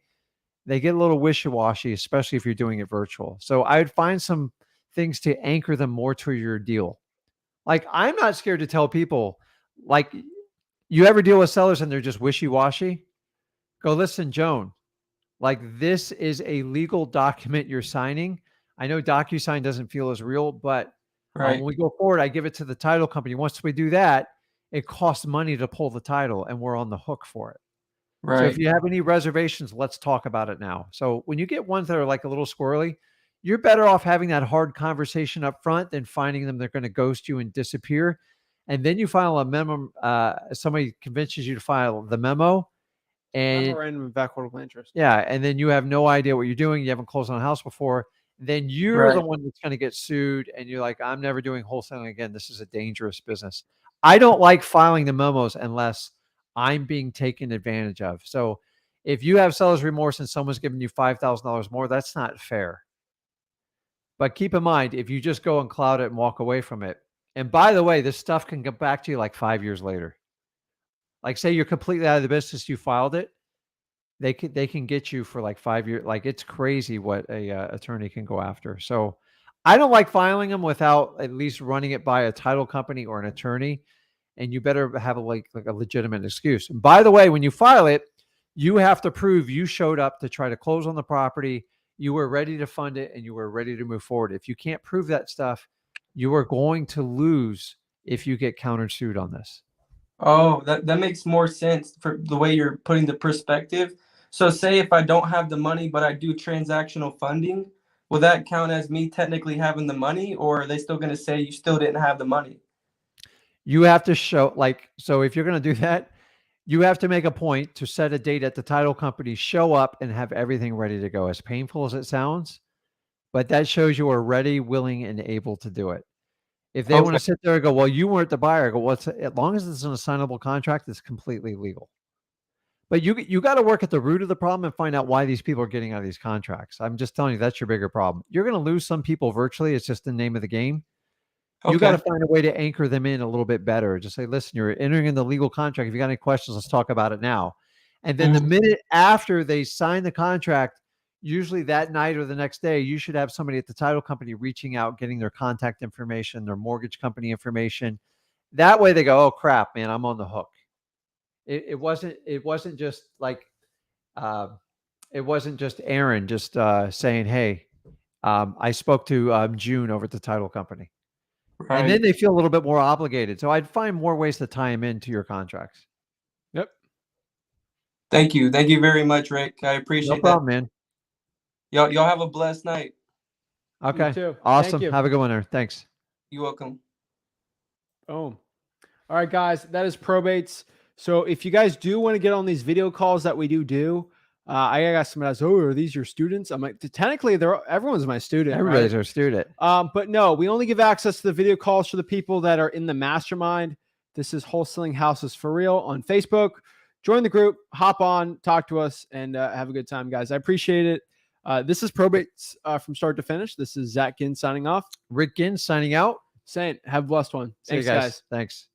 they get a little wishy-washy, especially if you're doing it virtual. So I would find some things to anchor them more to your deal. Like, I'm not scared to tell people, like, you ever deal with sellers and they're just wishy-washy? Go, listen, Joan, like, this is a legal document you're signing. I know DocuSign doesn't feel as real, but when we go forward, I give it to the title company. Once we do that, it costs money to pull the title, and we're on the hook for it. So if you have any reservations, let's talk about it now. So when you get ones that are like a little squirrely, you're better off having that hard conversation up front than finding them they're going to ghost you and disappear. And then you file a memo. Somebody convinces you to file the memo, and random equitable interest. Yeah, and then you have no idea what you're doing. You haven't closed on a house before. Then you're the one that's going to get sued, and you're like, I'm never doing wholesaling again. This is a dangerous business. I don't like filing the memos unless I'm being taken advantage of. So if you have seller's remorse and someone's giving you $5,000 more, that's not fair. But keep in mind, if you just go and cloud it and walk away from it, and by the way, this stuff can come back to you like 5 years later. Like say you're completely out of the business, you filed it. They can get you for like 5 years. Like it's crazy what a attorney can go after. So I don't like filing them without at least running it by a title company or an attorney. And you better have a legitimate excuse. And by the way, when you file it, you have to prove you showed up to try to close on the property. You were ready to fund it and you were ready to move forward. If you can't prove that stuff, you are going to lose if you get countersued on this. Oh, that makes more sense for the way you're putting the perspective. So say if I don't have the money, but I do transactional funding, will that count as me technically having the money, or are they still going to say you still didn't have the money? You have to show, so if you're going to do that, you have to make a point to set a date at the title company, show up and have everything ready to go. As painful as it sounds, but that shows you are ready, willing, and able to do it. If they want to sit there and go, well, you weren't the buyer, I go, well, as long as it's an assignable contract, it's completely legal. But you got to work at the root of the problem and find out why these people are getting out of these contracts. I'm just telling you, that's your bigger problem. You're going to lose some people virtually. It's just the name of the game. You got to find a way to anchor them in a little bit better. Just say, listen, you're entering in the legal contract. If you got any questions, let's talk about it now. And then the minute after they sign the contract, usually that night or the next day, you should have somebody at the title company reaching out, getting their contact information, their mortgage company information. That way they go, oh crap, man, I'm on the hook. It wasn't just like, it wasn't just Aaron just saying, hey, I spoke to June over at the title company. Right. And then they feel a little bit more obligated. So I'd find more ways to tie them into your contracts. Yep. Thank you. Thank you very much, Rick. I appreciate No problem, man. Y'all have a blessed night. Okay. You too. Awesome. Have a good one there. Thanks. You're welcome. Boom. All right, guys, that is probates. So if you guys do want to get on these video calls that we do, I got somebody else, oh, are these your students? I'm like, technically, everyone's my student. Everybody's our student. But no, we only give access to the video calls for the people that are in the mastermind. This is Wholesaling Houses for Real on Facebook. Join the group, hop on, talk to us, and have a good time, guys. I appreciate it. This is Probates from start to finish. This is Zach Ginn signing off. Rick Ginn signing out. Saying, have a blessed one. Thanks, guys. Thanks.